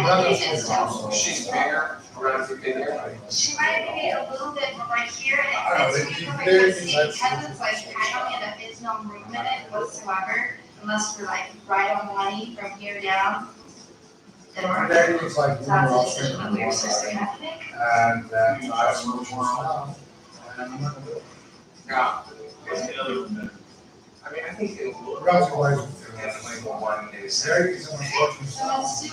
think it's just, She's bigger, around 50 there. she might be a little bit more like here, I and don't it's know, really they- because it's like, I don't get it's no movement whatsoever, unless we're like right on money from here down. Then we're. That looks like. That's the decision that we were supposed to have to make. And then I was moving around. And I'm not gonna do it. Yeah. I mean, I think it will. Relatively. Definitely one is. Very easy when it's working. So let's do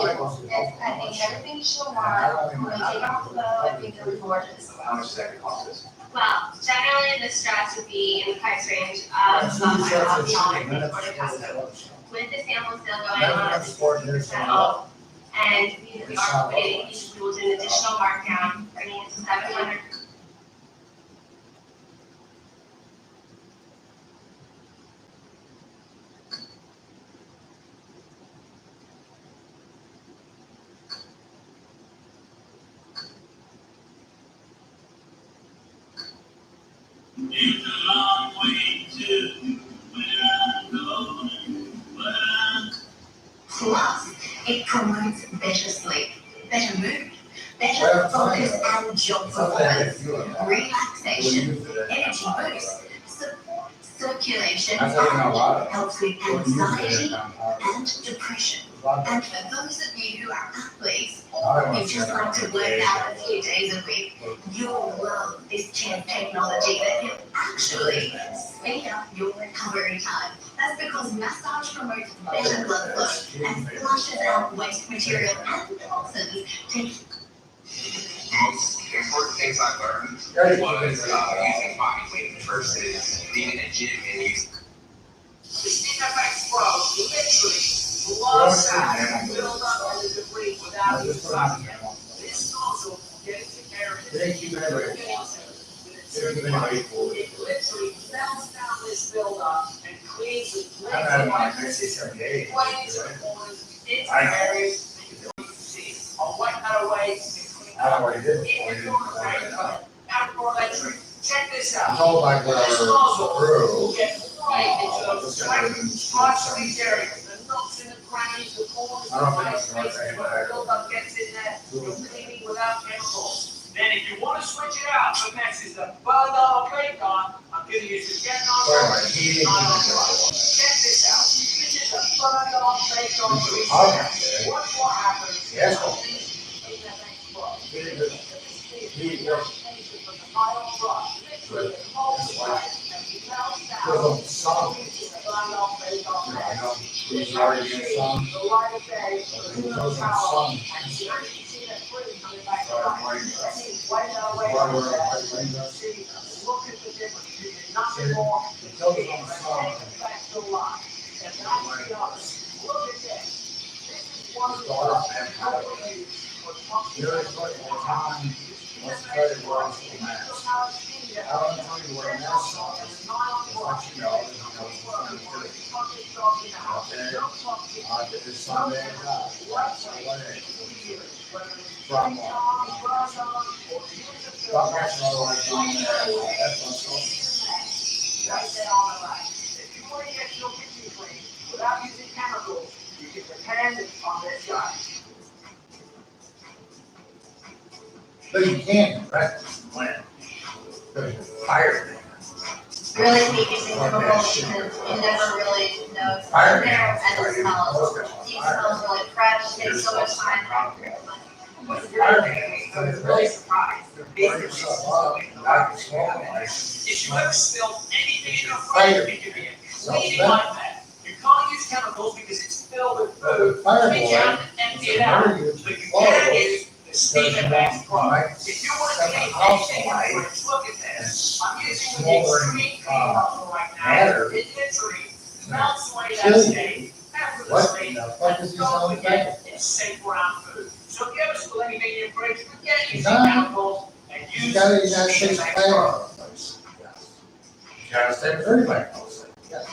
that one too. I think everything she'll want, when we take off the low, I think it'll be gorgeous. How much does that cost us? Well, generally the straps would be in the price range of $5,000 for the custom. With the sample sale going on, it's 50% off. And we are putting, we will do an additional markdown, bringing it to $700. It's a long way to where I'm going, but I'm. Plus, it promotes better sleep, better mood, better focus and job performance, relaxation, energy boost, circulation, helps with anxiety and depression. And for those of you who are athletes, or you just like to work out a few days a week, you'll love this chair technology that will actually speed up your recovery time. That's because massage promotes better blood flow and flushes out waste material and toxins. Most important things I learned was using body weight versus being in a gym and using. The CFX Pro literally blows out and builds up all the debris without even stopping it. This nozzle gets to carry it. It literally melts down this buildup and cleans the planes and corners into areas that you don't see. A white metal way I don't know what he did before. He didn't. Check this out. It's all like whatever This nozzle through. will get right into those white spots in these areas. The nooks in the crannies, the corners, the I don't think white that's the right spaces thing, where the but- buildup gets in there. You're cleaning without chemicals. Then if you want to switch it out, the next is the $5 plate gun. I'm gonna use the Jet nozzle. Check this out. This is a $5 plate gun. Watch what happens. Yes. He's already in some. Right there on the right. If you want to get your kitchen clean without using chemicals, you can depend on this guy. But you can't, right? Because you're fired. really hate using chemicals because you never really know it's in there and it smells. It smells really fresh, takes so much time. I was really surprised. If you ever spill anything in your fire, it could be a cleaning like that. You can't use chemicals because it's filled with food. Reach out and empty it out. But you can use the steam and bath product. If you want to clean anything, look at this. I'm using the extreme clean bottle right now. It literally melts away that stain. Effortlessly. Don't forget, it's safe around food. So if you ever spill anything in your fridge, forget using chemicals and use You gotta steam take and bath flavor. product. You gotta stay with everybody. That's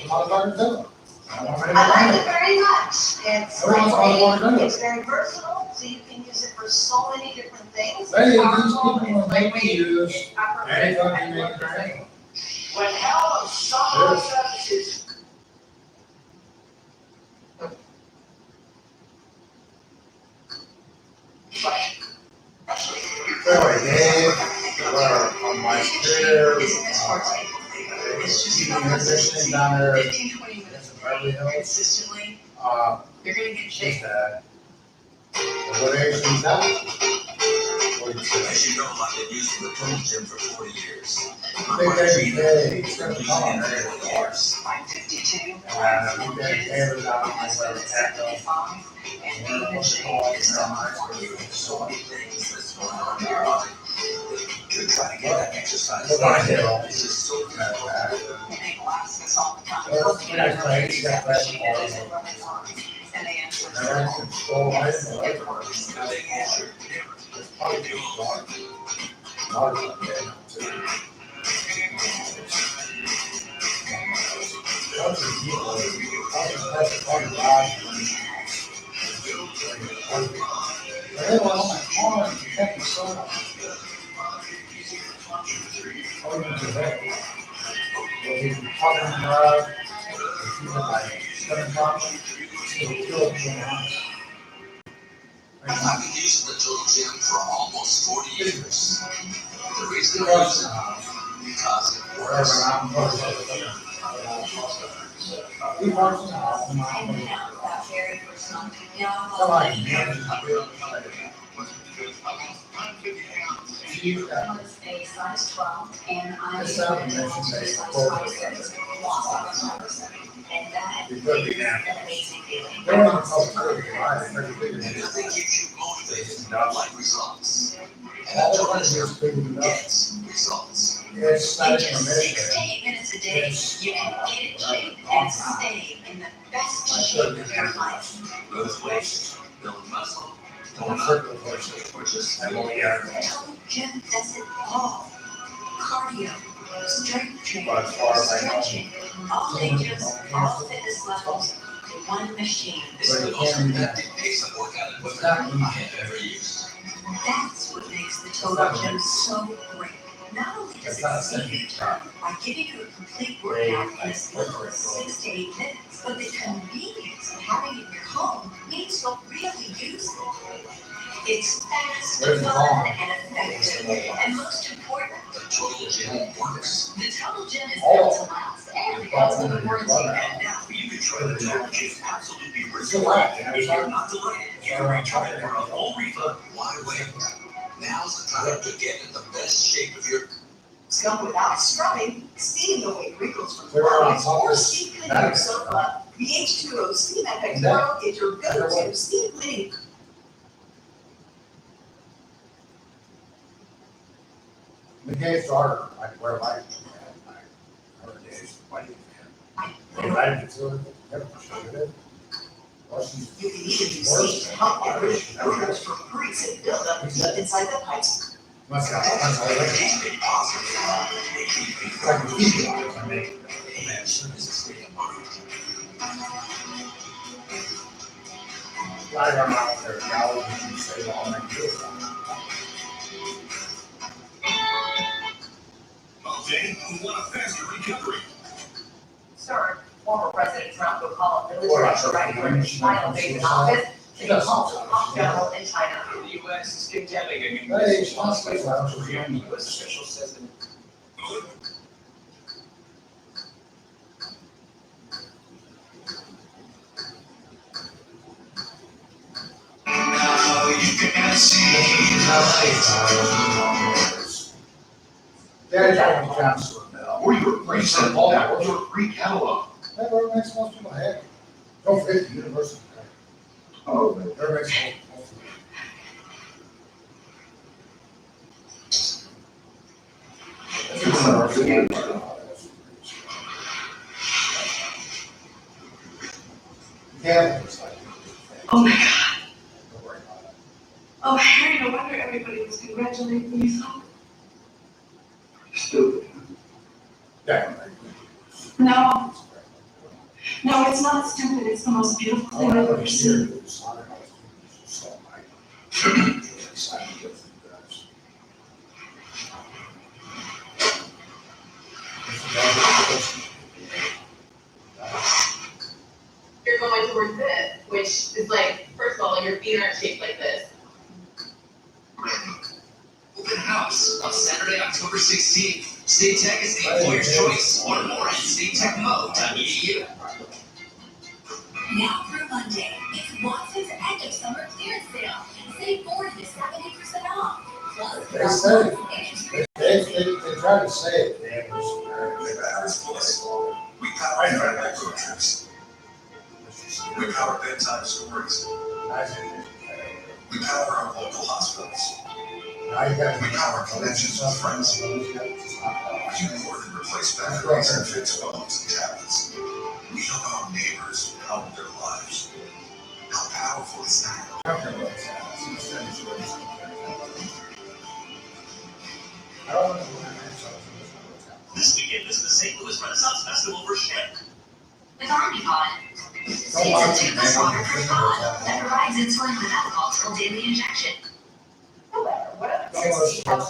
what motherfuckers do. I like it very much. It's Everyone's on board with it. it's very versatile, so you can use it for so many different things. Hey, these Powerful, people will make me use appropriate, anything and you make versatile. drink. When hell of summer surfaces. Anyway, Dave, on my stairs, keeping everything down there, Beverly Hills, Consistently, you're gonna get just shape. that. What age is that? As you know, I've been using the Total Gym for 40 years. Big Daddy Dave, he's gonna come on there. I'm 52. And Big Daddy Dave is out on my web, tackle. And being in shape is so much. So many things that's going on in your body. You're trying to get that exercise. Look on hill. It's just so And they blast us all the time. Well, you guys play, you got that ball. And they answer. And I can go right in the way. Now they answer. It's probably too hard. Hard, okay. Those are people, that's a fun ride. They were on my car and kept me so much. Oh, you do that. Well, he's talking about, if you have like 7 times, he'll kill you in the house. I've been using the Total Gym for almost 40 years. The reason I use it because it works. He works in the house, and I I'm went out that very first month. You know, somebody manages to do it. I was a size 12 and I This was sounds a mentioned size that 5'6", lost 5 pounds. And that It could be is now. an amazing feeling. They don't call it good, right? They're pretty big. And if they keep you motivated, like results. And All the they're Total trying to do is Gym figure it out. gets results. It's In not just even 6 to measured. 8 minutes a day, you can get in shape and stay in the best shape of your life. Lose weight, build muscle, Don't circle the horses. or just I won't get it. Total Gym does it all. Cardio, strength training, But as far as I know, stretching, all ages, all fitness levels, in one machine. This is the most effective piece of workout equipment I have ever used. That's what makes the Total Gym so great. Not only does it save you time by giving you a complete workout in as little as 6 to 8 minutes, but the convenience of having it in your home means you'll really use it. It's fast, Where's the fun, phone? and effective, and most important, The Total Gym works. the Total Gym is built to last, and it comes with a warranty. And now, You can try the Total Gym absolutely for It's a lot. If you're not delighted, you can return it for a full refund. Why wait? Now's the time to get in the best shape of your. come without scrubbing, steaming away wrinkles from They're on clothes, top or of steam cleaning that. your sofa. The H2O Steam FX Pro is your go-to steam cleaning. The game's harder, like where I her days, why do you I did to it, never showed it. Well, she's. You can even do steam pump and rid of odors from grease and buildup deep inside the pipes. Must have, I run out there, now and say, well, I'm do it. Okay, who want a faster recovery? Sir, former President Trump will call a What about military her? strike during his final days in office to the Hong General in China. The U.S. is condemning a new Hey, she wants to say, well, she's The U.S. official says that Or your free set back or your free catalog. That where makes most people happy. Go fit the university. Oh, there makes most people. Yeah. Oh my God. Oh, Harry, no wonder everybody was congratulating you so. Stupid. Yeah. No. No, it's not stupid. It's the most beautiful thing I've ever seen. You're going towards this, which is like, first of all, your feet aren't shaped like this. Open house on Saturday, October 16th. State Tech is the employer's choice. Learn more at statetechmo.edu. Now through Monday, it's Watson's end of summer clearance sale. Save 40 to 70% off. Plus, They say, they try to say it. We power back road trips. We power bedtime stories. We power our local hospitals. We power connections with friends. We do more than replace batteries and fix phones and tablets. We help our neighbors power their lives. How powerful is that? This weekend is the St. Louis Renaissance Festival for Shrimp. With Omnipod, it's a tubeless waterproof pod that provides insulin without multiple daily injection. I just have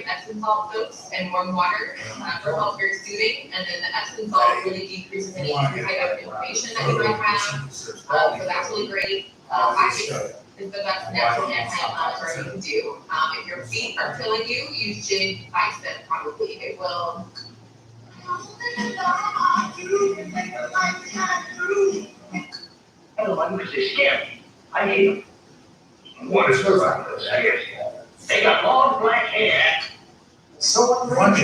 Epsom salt soaps and warm water for help very soothing, and then the Epsom salt really decreases any type of inflammation that you might have. So that's really great. I think is the best natural anti-inflammatory you can do. If your feet are killing you, you should ice them probably. It will. I don't like because they scare me. I hate them. What is good about this? I guess they got long black hair. So Red,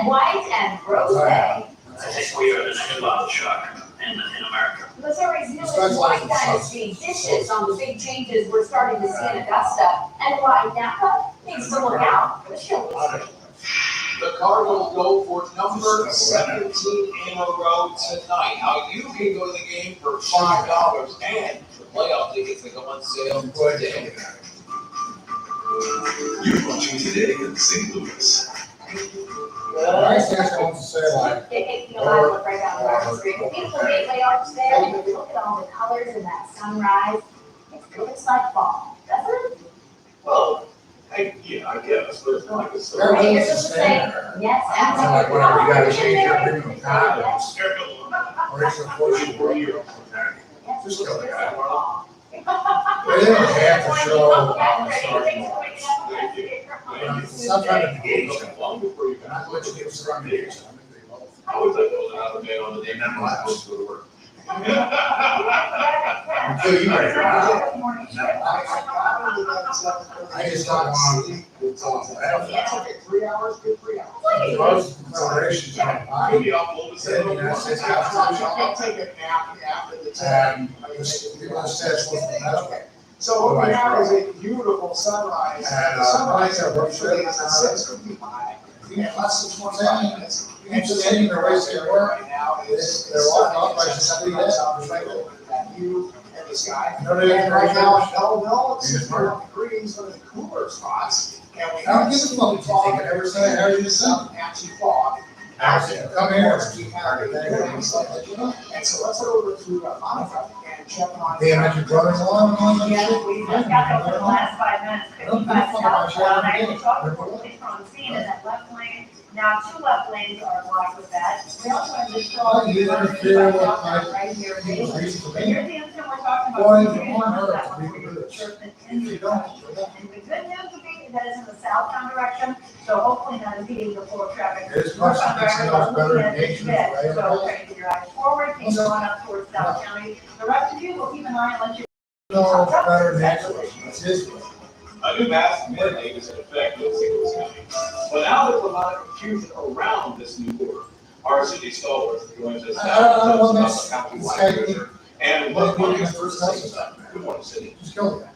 white, and rose. I think we are the next love shark in America. Missouri's newest White Dynasty dishes on the big changes we're starting to see in Augusta, and why Napa needs to look out for the Chili's. The Cardinals go for number 17 in a row tonight. Now you can go to the game for $5 and the playoff tickets that go on sale today. You're watching Today in St. Louis. Nice things I want to say, like, It makes me laugh look right down the street. The beautiful gateway arch there, and look at all the colors in that sunrise. It looks like fall, doesn't it? Well, yeah, I guess, but it's not like it's. Here's the thing. Yes, like, whatever, you gotta change your absolutely. premium condoms. Or it's a portion for you. Just go there. They don't have to show. Stop trying to engage them. Not let you get surrounded. I was like, those out of bed on the day, and I'm not supposed to go to work. Until you ready. I just don't want to. It's all bad. 3 hours, good 3 hours. Most considerations on Can you upload it? the United States Constitution. I'll take a nap after the And people that says what's the matter. So what we have is a beautiful sunrise. And, The sunrise like, usually is at 6:55. In less than 25 minutes. Entertaining the race they were. Right now is. They're walking off by 70 Sunrise days. out the window, that view and the sky. No, they And right didn't. now in Belleville, it's 61 degrees, one of the cooler spots. And we I don't have give a fuck if you take it every Sunday, how you do some patchy fog. Come here. And so let's head over to Monica and check on. Damn, I your brother's along. Yes, we just got over the last 5 minutes, 55 southbound. I can talk to the police on scene in that left lane. Now, 2 left lanes are blocked with that. We also have this Oh, dog. you interfere with my. Right here. Reason But for here's me. the incident we're talking about. Boy, you want her to be good. If you don't. And the good news would be that it's in the southbound direction, so hopefully not impeding the flow of traffic. It's much, it's much better engagement, right? So, okay, keep your eyes forward, keep going up towards South County. The rest of you will keep an eye and let you. No, it's better than that. It's his way. A new mask mandate is in effect in St. Louis County. But now there's a lot of confusion around this new order. Our city stalwarts are going to tell us about the county-wide measure and what the first Good morning, City. Just go there.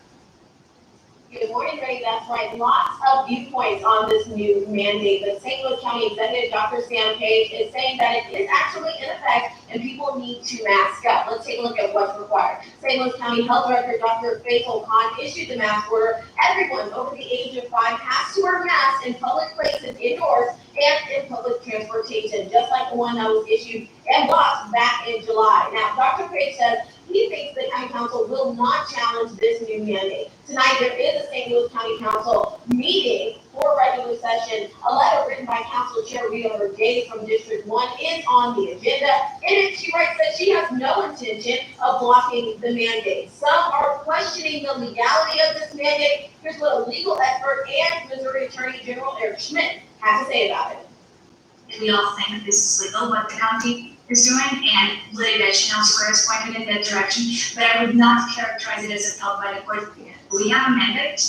Good morning, Ray. That's right. Lots of viewpoints on this new mandate. The St. Louis County Executive, Dr. Sam Page, is saying that it is actually in effect and people need to mask up. Let's take a look at what's required. St. Louis County Health Director Dr. Faisal Khan issued the mask order. Everyone over the age of 5 has to wear masks in public places, indoors, and in public transportation, just like the one that was issued and blocked back in July. Now, Dr. Page says he thinks the County Council will not challenge this new mandate. Tonight, there is a St. Louis County Council meeting for regular session. A letter written by Council Chair Rita Verghese from District 1 is on the agenda. In it, she writes that she has no intention of blocking the mandate. Some are questioning the legality of this mandate. Here's what a legal expert and Missouri Attorney General Eric Schmidt has to say about it. We all think this is legal, what the county is doing, and litigation elsewhere is pointed in that direction, but I would not characterize it as upheld by the court. We have a mandate,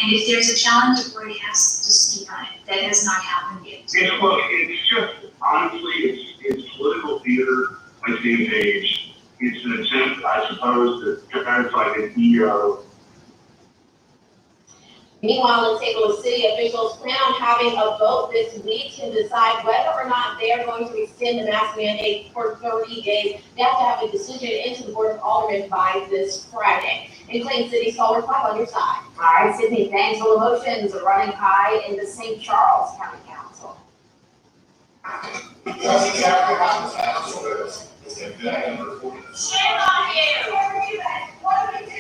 and if there's a challenge, the court has to speak on it. That has not happened yet. Yeah, look, it's just, honestly, it's political theater by Sam Page. It's an attempt, I suppose, to kind of like an EO. Meanwhile, in St. Louis City, officials plan on having a vote this week to decide whether or not they are going to extend the mask mandate for 30 days. They have to have a decision into the Board of Aldermen by this Friday. In Clayton City, Stalwart 5 on your side. All right, Sydney, thanks. Well, emotions are running high in the St. Charles County Council. That's exactly how this council is. Shame on you! What do we do?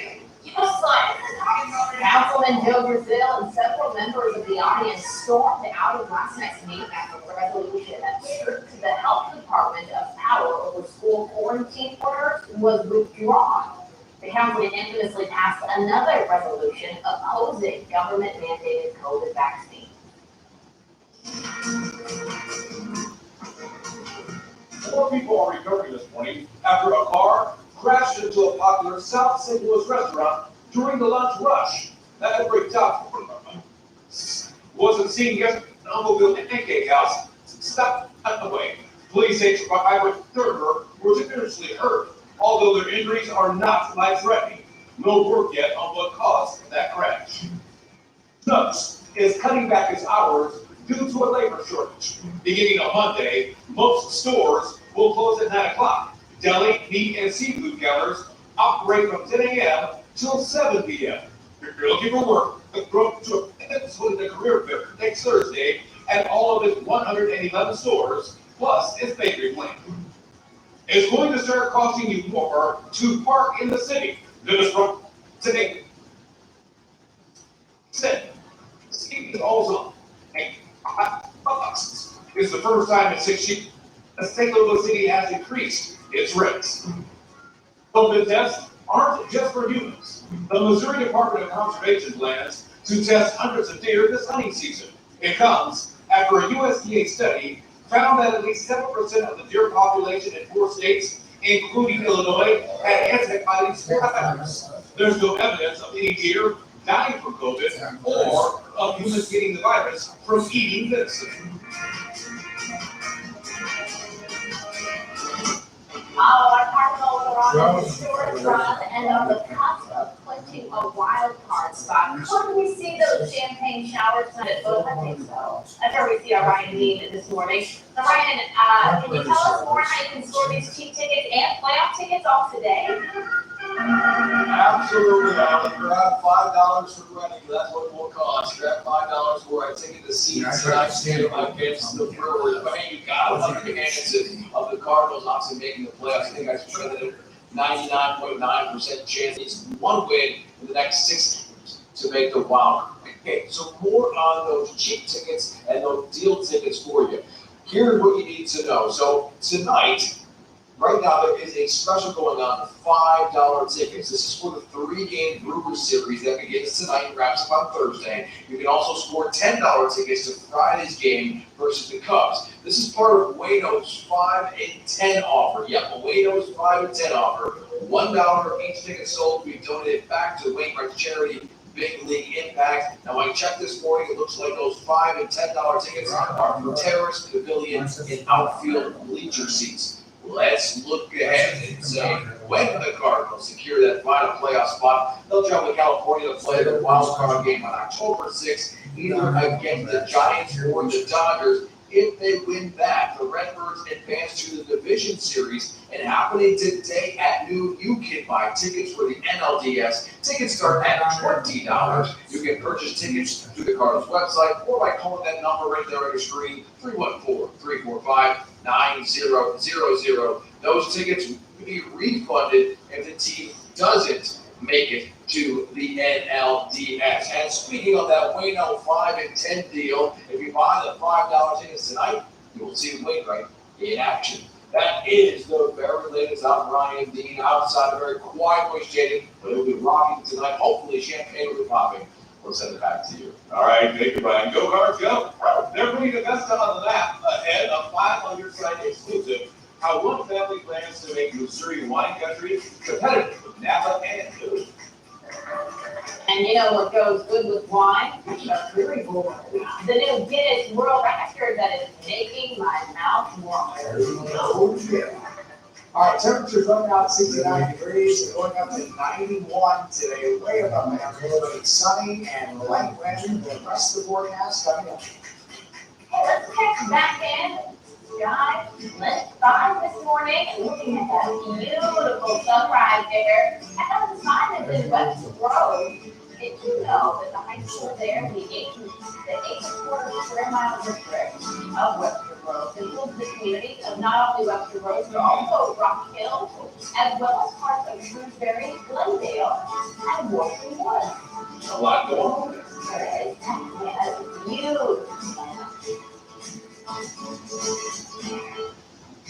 Councilman Joe Brazil and several members of the audience stormed out of last night's meeting after a resolution that stripped the health department of power over school quarantine orders was withdrawn. The council infamously passed another resolution opposing government-mandated COVID vaccine. 4 people are recovering this morning after a car crashed into a popular South St. Louis restaurant during the lunch rush. That had break down for them. Wasn't seen yesterday. An automobile pancake house stopped out the way. Police say survivor server was seriously hurt, although their injuries are not life-threatening. No word yet on what caused that crash. Snooks is cutting back its hours due to a labor shortage. Beginning on Monday, most stores will close at 9 o'clock. Deli, meat, and seafood counters operate from 10 a.m. till 7 p.m. If you're looking for work, the career fair next Thursday at all of its 111 stores, plus its bakery plant. It's going to start costing you more to park in the city than it's from today. Instead, the city is also $5. It's the first time in 6 years the St. Louis City has increased its rates. COVID tests aren't just for humans. The Missouri Department of Conservation plans to test hundreds of deer this hunting season. It comes after a USDA study found that at least 7% of the deer population in 4 states, including Illinois, had antibody virus. There's no evidence of any deer dying from COVID or of humans getting the virus from eating venison. Our Cardinals are on the historic run and on the cusp of clinching a wild card spot. Could we see those champagne showers tonight? I think so. That's where we see our Ryan Dean this morning. So Ryan, can you tell us more how you can score these cheap tickets and playoff tickets off today? Absolutely, Alan. Grab $5 for running. That's what it will cost. Grab $5 for a ticket to see tonight's game against the Brewers. But hey, you got to look at the chances of the Cardinals obviously making the playoffs. I think I said it 99.9% chance. It's one win in the next 6 games to make the wild card. Okay, so more on those cheap tickets and those deal tickets for you. Here's what you need to know. So tonight, Right now, there is a special going on for $5 tickets. This is for the 3-game Brewers series that begins tonight and wraps up on Thursday. You can also score $10 tickets to Friday's game versus the Cubs. This is part of Waino's 5 and 10 offer. Yep, Waino's 5 and 10 offer. $1 for each ticket sold will be donated back to Wainwright's charity, Big League Impact. Now, I checked this morning, it looks like those $5 and $10 tickets are for terrace pavilions and outfield bleacher seats. Let's look ahead and say when the Cardinals secure that final playoff spot, they'll travel to California to play the wild card game on October 6th, either against the Giants or the Dodgers. If they win that, the Redbirds advance to the division series, and happening today at noon, you can buy tickets for the NLDS. Tickets start at $20. You can purchase tickets through the Cardinals website or by calling that number right there on your screen, 314-345-9000. Those tickets will be refunded if the team doesn't make it to the NLDS. And speaking of that Waino 5 and 10 deal, if you buy the $5 tickets tonight, you will see Wainwright in action. That is the very latest on Ryan Dean outside a very quiet voice Jaden, but it will be rocking tonight. Hopefully champagne will be popping. We'll send it back to you. All right, thank you, Brian. Go Cards, go. They're putting the best on the map ahead of 500 site exclusive. How one family plans to make Missouri wine country competitive with Napa and food. And you know what goes good with wine? Charcuterie board. The new Guinness World Record that is making my mouth water. All right, temperature's running out 69 degrees and going up to 91 today. Way above average. It'll be sunny and light rain. The rest of the forecast coming up. Hey, let's check back in. Guys, let's start this morning and looking at that beautiful sunrise there. And on the sign that says West Road, did you know that the high school there, the 8.25 square mile district of Webster Road, includes the communities of not only Webster Road, but also Rock Hill, as well as parts of Shrewsbury, Glendale, and Wolfen Woods. A lot going on there. Yes, beautiful.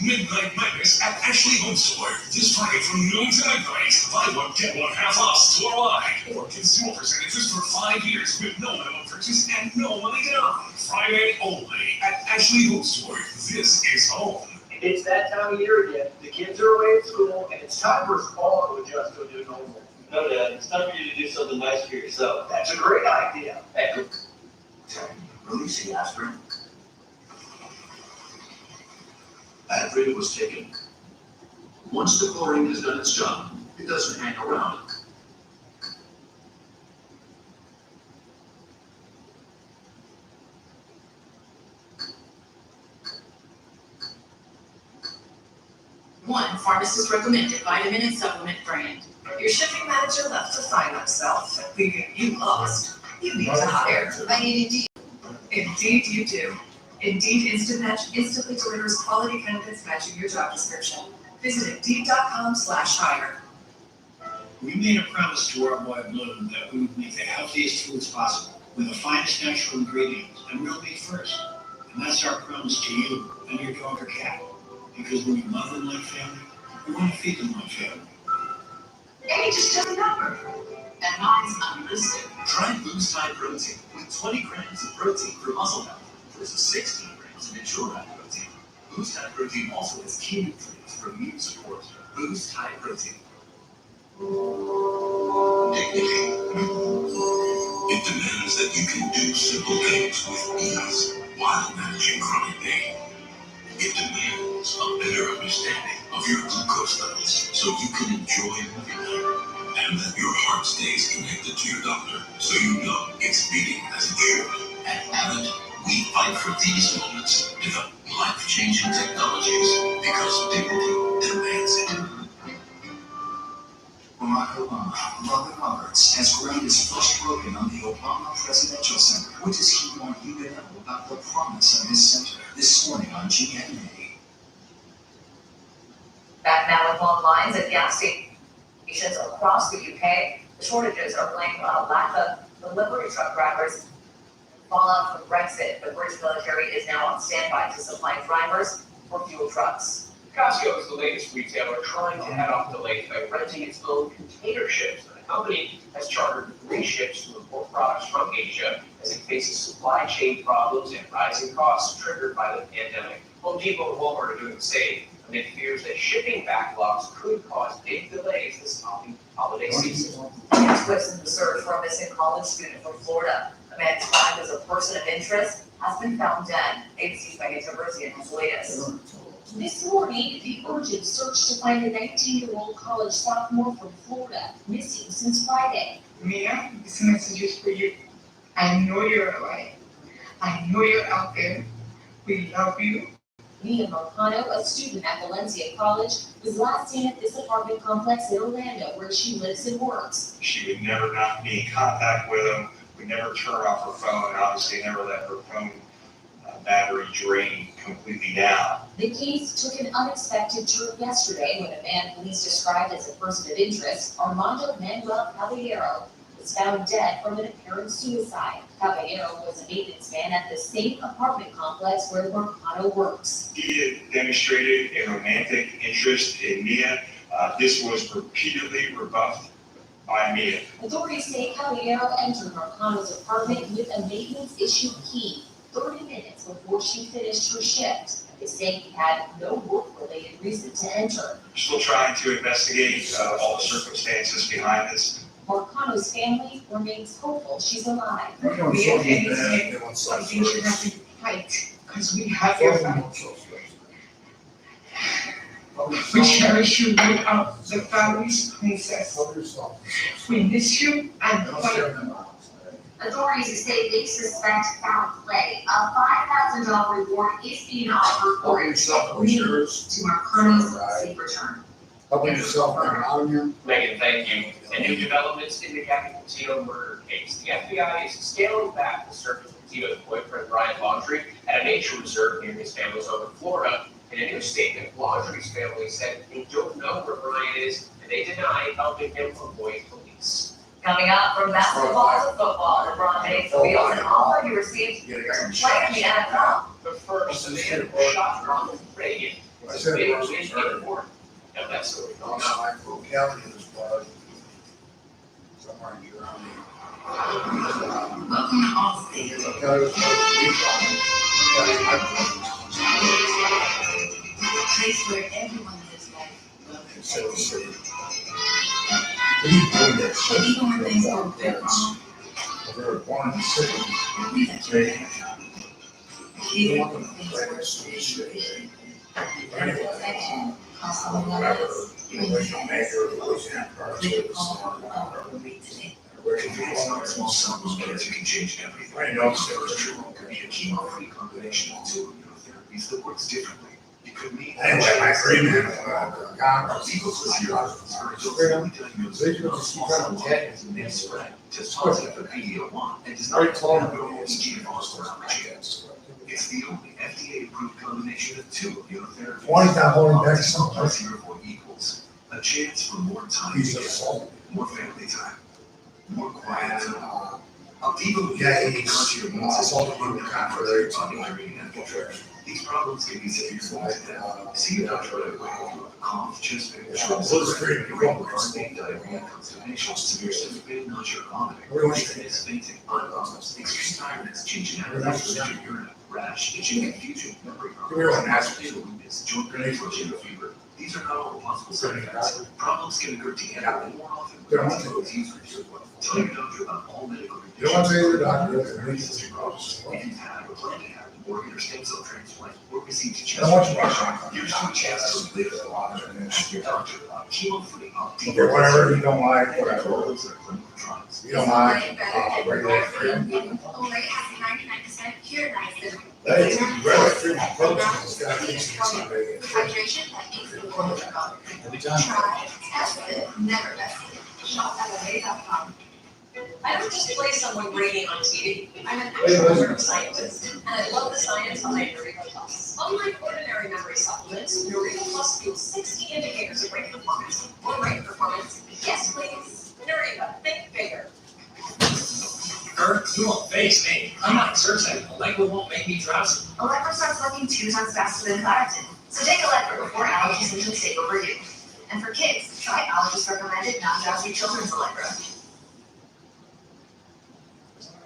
Midnight Madness at Ashley Home Store. This Friday from noon to midnight. Buy one, get one half off store-wide. Or consumer percentages for 5 years with no minimum purchase and no money down. Friday only at Ashley Home Store. This is home. It's that time of year again. The kids are away at school, and it's time for us all to adjust to a new normal. No, Dad, it's time for you to do something nice for yourself. That's a great idea. Hey, releasing aspirin. Advil was taken. Once the chlorine has done its job, it doesn't hang around. One pharmacist recommended vitamin and supplement brand. Your shipping manager left to find themselves, leaving you lost. You need to hire. I need Indeed. Indeed you do. Indeed Instant Match instantly delivers quality candidates matching your job description. Visit Indeed.com/hire. We made a promise to our boy Bloom that we would make the healthiest foods possible with the finest natural ingredients and real meat first. And that's our promise to you and your dog or cat. Because when you love them like family, you want to feed them like family. Hey, just tell the number. And mine's unlisted. Try Boost High Protein with 20 grams of protein for muscle health versus 16 grams of Ensure High Protein. Boost High Protein also has key nutrients for immune support. Boost High Protein. Dignity. It demands that you can do simple things with ease while managing chronic pain. It demands a better understanding of your glucose levels so you can enjoy moving better, and that your heart stays connected to your doctor so you know it's beating as it should. At Abbott, we fight for these moments, develop life-changing technologies because dignity demands it. Barack Obama, Robert Roberts, has ground his first broken on the Obama Presidential Center. What does he want you to know about the promise of his center? This morning on GMA. Back now with long lines at gas stations across the UK. The shortages are blamed on a lack of delivery truck drivers. Fallout from Brexit, the British military is now on standby to supply drivers for fuel trucks. Costco is the latest retailer trying to head off delays by renting its own container ships. The company has chartered 3 ships to import products from Asia as it faces supply chain problems and rising costs triggered by the pandemic. Home Depot and Walmart are doing the same amid fears that shipping backlogs could cause big delays this holiday season. Next twist in the search for a missing college student from Florida. A man described as a person of interest has been found dead. ABC's Vanessa Berzian has the latest. This morning, the urgent search to find a 19-year-old college sophomore from Florida, missing since Friday. Mia, this message is for you. I know you're alive. I know you're out there. We love you. Mia Marcano, a student at Valencia College, was last seen at this apartment complex in Orlando where she lives and works. She would never not be in contact with him, would never turn off her phone, and obviously never let her phone battery drain completely down. The case took an unexpected turn yesterday when a man police described as a person of interest, Armando Manuel Caballero, was found dead from an apparent suicide. Caballero was a maintenance man at the same apartment complex where Marcano works. He had demonstrated a romantic interest in Mia. This was repeatedly rebuffed by Mia. Authorities say Caballero entered Marcano's apartment with a maintenance issue key 30 minutes before she finished her shift. They say he had no work-related reason to enter. We're still trying to investigate all the circumstances behind this. Marcano's family remains hopeful she's alive. We are anything, but you should have to fight, because we have your back. We cherish you without the family's princess. We miss you and fight. Authorities say they suspect foul play. A $5,000 reward is being offered for it to Marcano's safe return. Helping yourself out of here. Megan, thank you. And new developments in the Kathy Petito murder case. The FBI is scaling back the search of Petito's boyfriend, Brian Laundrie, at a nature reserve near his family's home in Florida. In a new statement, Laundrie's family said they don't know where Brian is, and they deny helping him avoid police. Coming up from basketball to football, LeBron James reveals an offer he received to play in the NFL. The first man shot Ronald Reagan. It's a big win in the war. Now that's story coming up. Kelly is blood. Somewhere in Germany. Welcome to Austin. A place where everyone lives life. Even when things go wrong, they were born in the city. we let you down. Even when things Anyway, affection costs someone whatever, else. the original maker of the Louisiana They call over me today. It's not small samples, but it can change everything. I know. Chemo could be a chemo-free combination of 2 immunotherapies that works differently. It could mean Anyway, my agreement, Congress. Test positive for PD-L1 and does not have It's the only FDA-approved combination of 2 immunotherapies. 20 not holding back so much. Plus your vote equals a chance for more time together, more family time, more quiet time. Opdivo Yeah, can cause your immune system to run contrary to monitoring and control. These problems can be severe. See a doctor right away. Cough, chest pain, prostate, diarrhea, constipation, severe stomach pain, nausea, vomiting, weakness, fainting, unwellness, extreme tiredness, changing appetite, urine, rash, itching, confusion, memory problems, weakness, joint pain, flushing, fever. These are not all possible side effects. Problems can occur together more often with those users. Tell your doctor about all medical conditions. You don't want to tell your doctor If you've had or plan to have an organ or stem cell transplant or received a I chest don't want you to infection, here's your chance to live a lot. Ask your doctor about chemo-free Okay, whatever you don't like, whatever. Those are clinical trials. You don't like, regular free. Olay has 99% cure nice. Hey, regular free, my protein, it's got to be somebody. Hydration that makes the world go. Every time. Try, test it, never test it. Shop at LA.com. I don't just play someone brainy on TV. I'm an Hey, actual listen. neuroscientist, and I love the science behind Eureka Plus. Unlike ordinary memory supplements, Eureka Plus fuels 60 indicators of brain performance. More brain performance. Yes, please. Eureka, think bigger. You won't face me. I'm not exercising. Allegra won't make me drowsy. Allegra starts working 2 times faster than Claritin. So take Allegra before allergies usually take over you. And for kids, try allergist recommended non-drowsy children's Allegra.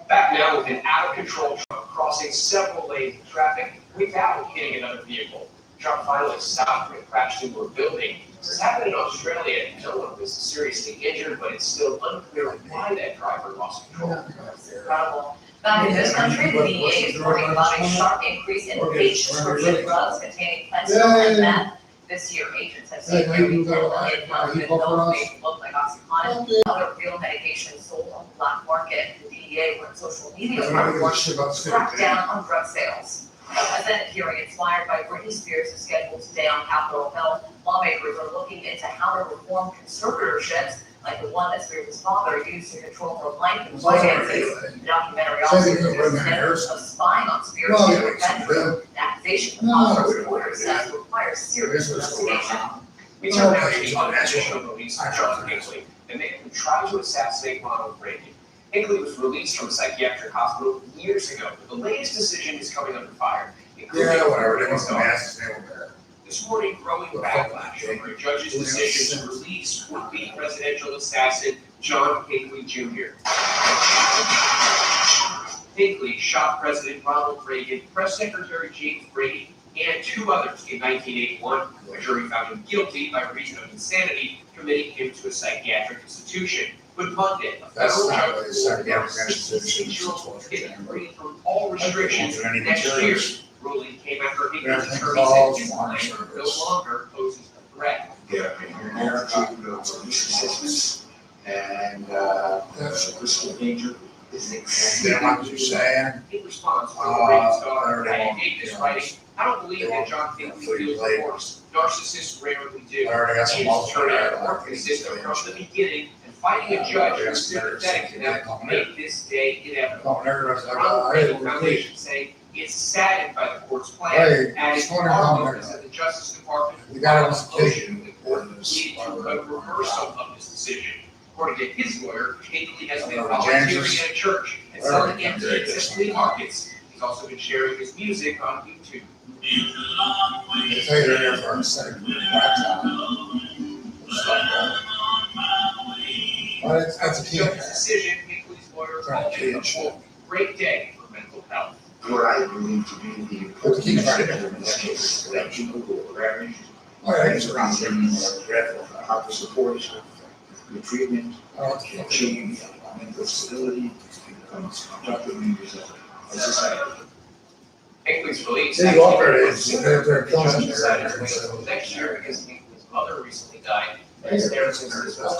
Back now with an out-of-control truck crossing several lanes of traffic without hitting another vehicle. The truck finally stopped and crashed into a building. This happened in Australia and no one was seriously injured, but it's still unclear why that driver lost control. Incredible. Back in this country, the DEA is warning about a sharp increase in prescription drugs containing fentanyl and meth. This year, agents have seen nearly 10 million pounds of pills made look like OxyContin, other real medications sold on the black market. The DEA went social media to crack down on drug sales. A Senate hearing inspired by Britney Spears is scheduled today on Capitol Hill. Lawmakers are looking into how to reform conservatorships, like the one that Spears' father used to control her life and finances. The documentary also suggests of spying on Spears to prevent her. The accusation the Congress reporter says requires serious investigation. We turn now to the unofficial release of John Hinckley, the man who tried to assassinate Ronald Reagan. Hinckley was released from a psychiatric hospital years ago, but the latest decision is coming under fire. This morning, growing backlash over a judge's decision to release would-be presidential assassin John Hinckley Jr. Hinckley shot President Ronald Reagan, Press Secretary James Brady, and 2 others in 1981. A jury found him guilty by reason of insanity, committing him to a psychiatric institution. But Monday, a federal judge ruled that 66-year-old is free from all restrictions next year. Ruling came after Hinckley's attorney said his claim no longer poses a threat. Yeah, assistance and risk of danger is exceeding. In response, Reagan's daughter, Patty Davis, writing, "I don't believe that John Hinckley feels remorse. Narcissists rarely do. He has turned out to work the system from the beginning, and finding a judge who's sympathetic to them made this day inevitable." Ronald Reagan Foundation saying it's saddened by the court's plan, and it's arguments that the Justice Department motion the court lead to a reversal of this decision. According to his lawyer, Hinckley has been volunteering in a church and selling antiques at flea markets. He's also been sharing his music on YouTube. That's a key. Judge's decision, Hinckley's lawyer called it a quote, great day for mental health. What I believe to be the important message in this case is that you how to support the treatment, achieve mental stability, and productive members of society. Hinckley's release. Yeah, you offer it, they're killing Judge it. decided to wait until next year because Hinckley's mother recently died. And his there since this was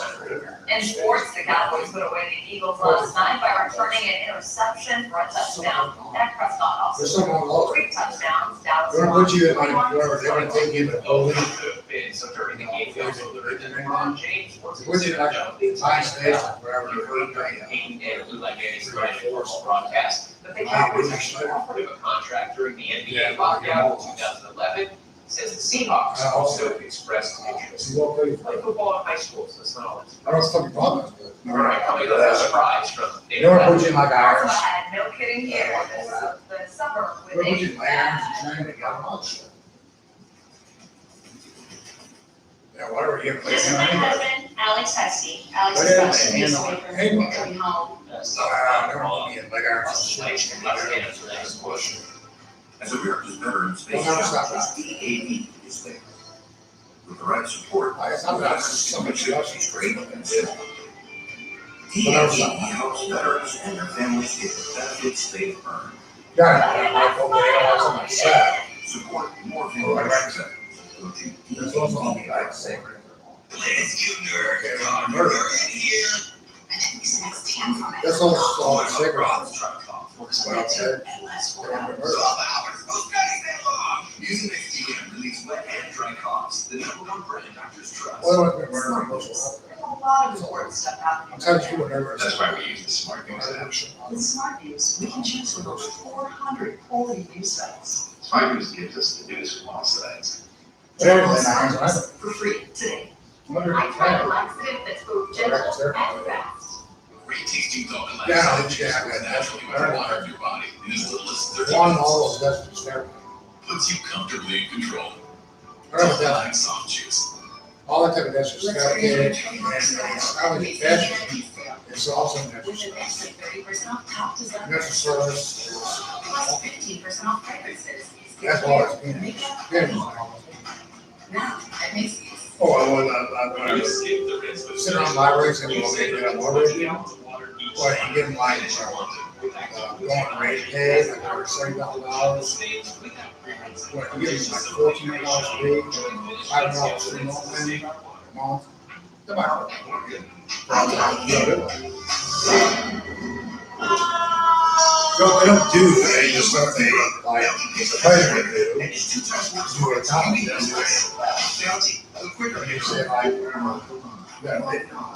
In sports, the Cowboys put away the Eagles last night by returning an interception for a touchdown. Dak Prescott also There's someone scored 3 touchdowns. Dallas They're gonna put you in like, whoever, they're gonna take you in the Oh, police. could have been. So during the game, they also learned that LeBron James was Put you in like a time station, wherever You you're heard going. Peyton and Blue Light Manny's formal broadcast, but the Cowboys actually offered him a contract during the NBA lockout in 2011. Says the Seahawks also expressed interest. You walk away. Play football in high school, so it's not all that I don't know what's fucking problem, but. All right, coming up, a surprise from You don't put you in like Also irons. had no kidding here this summer with Where would you a land? Yeah, whatever you. This is my husband, Alex Husky. Alex What is is about it? 2 weeks away from Hey. coming home. Never put me in like irons. As America's veterans face Well, no, stop challenges, DAV is there. With the right support, I'm not somebody else is great. DAV helps veterans and their families get the benefits they've earned. Got it. Like, okay, I want something sad. Support more Oh, veterans. right. Go to There's also on the right side. Ladies Junior, That's all cigarettes. Well, okay. Using XTM relieves wet and dry coughs, the #1 brand doctors trust. Well, I don't remember most a lot of important stuff happening. I'm telling you, whatever. That's why we use the Smart News app. With Smart News, we can choose from over 400 quality news sites. Smart News gives us the news from all sides. Whatever, man, I don't For free today. I tried a laxative that's both gentle and fast. Great tasting dog and Yeah, laxative yeah, is yeah. naturally with water in your body in as little as 30 One minutes. all of that's disturbing. Puts you comfortably in control. Whatever that, Like soft juice. all that type of that's just fabricated, and it's not only fashion, it's also natural. Natural service, Plus 15% off fragrances. that's all it's been. Now, at Macy's. Oh, I want to sit around libraries and we'll make it up more review. Or you get them like, going rate pay, like $70,000. What, you get them like $14 a week, $5 a month. Come on. No, they don't do that, just stuff they like, the president do. Do a time, you say like,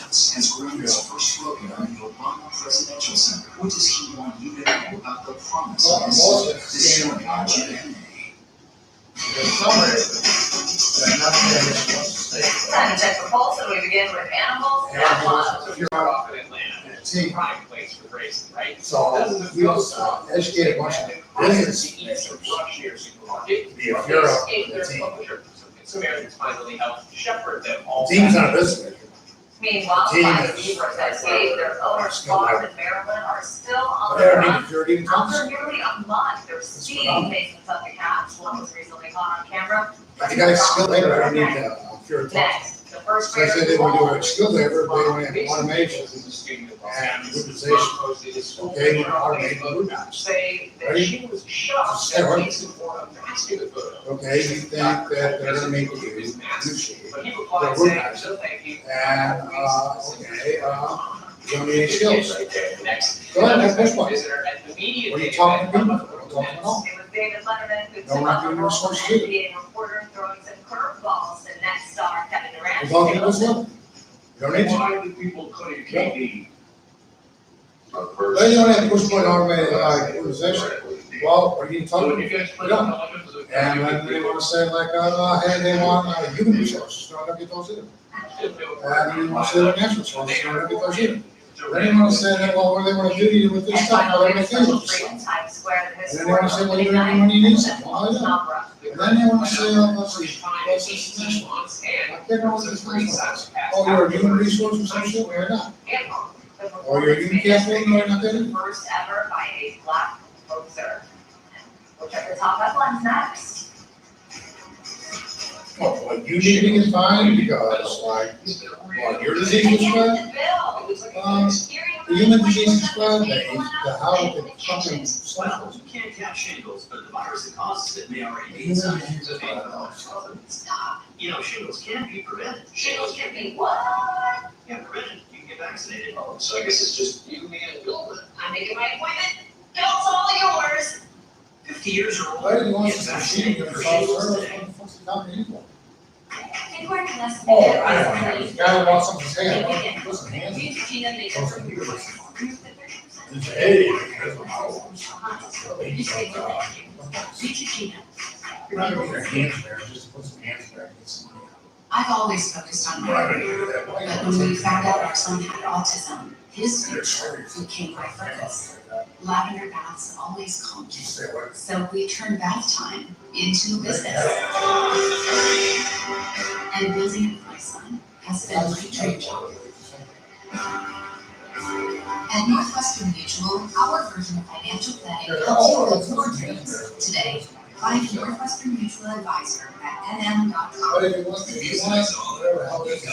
Has grown his first slogan on the Obama Presidential Center. What does he want you to know about the promise of this showing on GMA? Time to check the pulse, and we begin with animals and plants. So if you're off in Atlanta, prime place for racing, right? So we also educate a bunch of business Supermarket. Be a hero. So Americans finally helped shepherd them all. Team's not a business. Meanwhile, Team five is- zebras that saved their owner's farm in Maryland are still on the They don't run. need security in After Thompson. nearly a month, they're speeding facing Southern cats. One was recently caught on camera. If you got a skilled labor, I don't need security. Next, the first So I said they would do a skilled labor, they only have Basically, automation and utilization. Okay, we're automating the root knives. Say that Ready? she was shocked Stay that ready. Mason wore a mask in the photo. Okay, you think that they're gonna make you new shape. But he The replied root saying, knives. no thank you. And, okay, you don't need any skills. Next. Go ahead, next question. Visitor at the media What are you day talking event. about? What are you talking about? It was David Letterman who No, took we're not on the doing role this of one, too. NBA reporter, throwing some curveballs to next star Kevin Durant. We're talking about this one? You don't need to. Why do people claim KD? They don't have push point automated like utilization. Well, what are you So talking when you about? guys play You don't. elements of. And then they wanna say like, hey, they want human resources, they're not gonna get those either. And you wanna say they're natural resources, they're not gonna get those either. Then they wanna say that, well, what do they wanna do to you with this And stuff, well, finally, they're the gonna kill special you. treat in Times Square, the And then they wanna say, well, you historic don't have money you need opening some, night well, I don't. opera. And then they wanna say, oh, let's see, what's this national? I can't know what this national. Oh, you're a human resource or some shit, or you're not. Or you're a human capital, no, you're not getting it. First ever by a black boxer. We'll check the top headlines next. Well, you need to get fined because like, well, your disease was spread, the human disease is spread, the how the fucking cycles. You can't catch shingles, but the virus that causes it may already be Human inside. disease is spread. Stop. You know, shingles can be prevented. Shingles can be what? Yeah, prevented. You can get vaccinated. So I guess it's just you, me, and Bill then. I'm making my appointment. Bill's all yours. 50 years or older. Why do you want get this vaccinated machine to for solve shingles service? today. What the fuck's the company for? And we're less. Oh, I don't know. The guy wants something to say, put some hands in it. Hey, here's what I want. You're not gonna get your hands there, just put some hands there and get some money. I've always focused on We're not my gonna do that. Why but not? when we found out our son had autism, his future became my focus. Lavender baths always calmed me, Just say what? so we turned bath time into a business. And building it for my son has been my dream job. At Northwestern Mutual, our version of financial planning helps you build your dreams. Today, find Northwestern Mutual Advisor at nm.com. But if you want, whatever, how it is.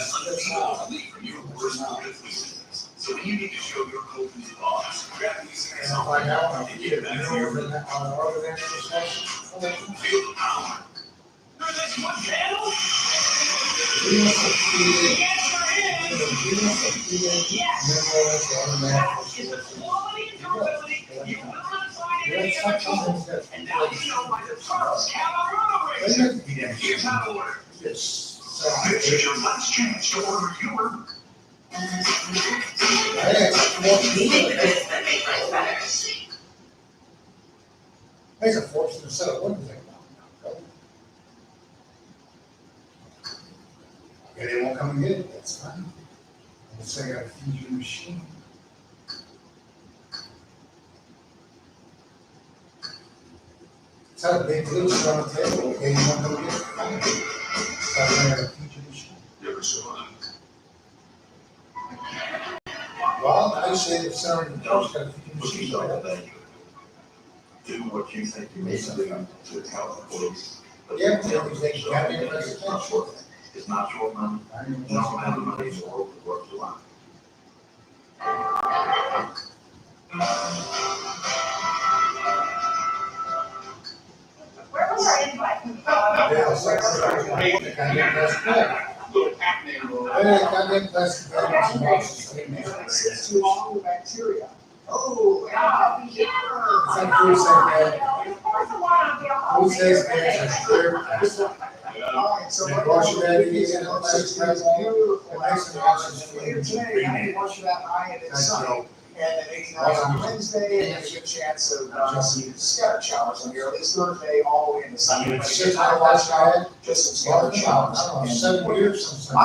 So when you need to show your code to the boss, grab these And I'll find out, I'll get it, I know you're in that, on the organizational session. feel the power. Here's how to order. This is your last chance to order your Makes a fortune to set up one thing. Okay, they won't come and get it, that's fine. I'll say I gotta feed you a machine. Tell the big leagues on the table, okay, you want to get it? Start there to teach you the shit. Never survive. Well, I say that someone else got to teach you the What you shit. know that you do what you think you need to do to help the police. Yeah, but they got me arrested. It's not your money. You don't have the money to work you want. Where was our invite? Yeah, so I got me arrested. Hey, got me arrested. It's too long with bacteria. Oh, Yeah. It's like food said, who says it's a Alright, so. They wash your bag, you get it, let's press on. Beautiful. It makes it nice and Here sweet. today, I didn't wash that eye and it's sunny. And at 89 on Wednesday, and there's a good chance of some scattered showers on here. It's Thursday, all the way in the sun. But Shit, I watched out. just some Well, scattered I showers. don't know, 7 years since And I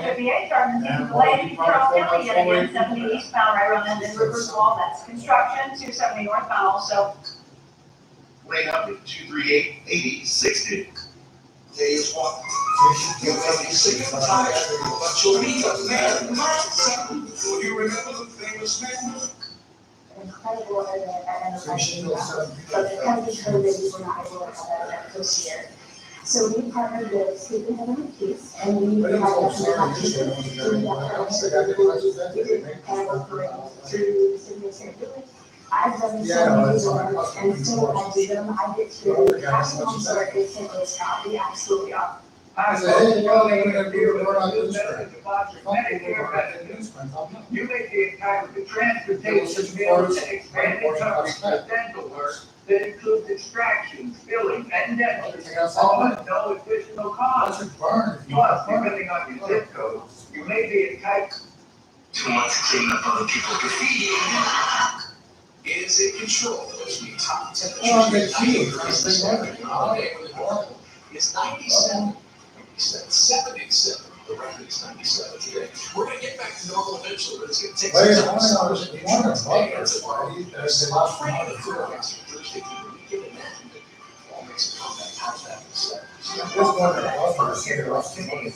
the 58 Gardens, delayed Carroll County yet again, 70 eastbound right around and then Rivers Wall, that's construction, 270 northbound also. Rate up at 238-8060. Days walk. You'll be sick of tired, but you'll be a man. Will you remember the famous man? Incredible but because of COVID, we were not able to have that event this year. So we partnered with Sleeping Heaven and Peace, and we But it was all provided sorry, some you said, through the city of St. Louis. I've done Yeah, so many it's doors, like- and so I do them, I get to pass them on, so it's simply a Scott, we absolutely are. I said, hey, well, they're gonna do it, we're not doing it. You may be entitled to transportation bills and expanded coverage for dental work that includes extractions, filling, and dentures, all at no additional cost. Plus, depending on your zip code, you may be entitled. Too much cleanup other people's graffiti. Is it controlled? Those be top Oh, temperatures. they keep it. It's 97. 77. The record is 97 today. We're gonna get back to normal eventually, but it's gonna take Wait, some I time. wanna know, there's one of them, there's one. There's lost money to Thursday, given that. All makes a comeback. How's that? There's one that was, there's lost money.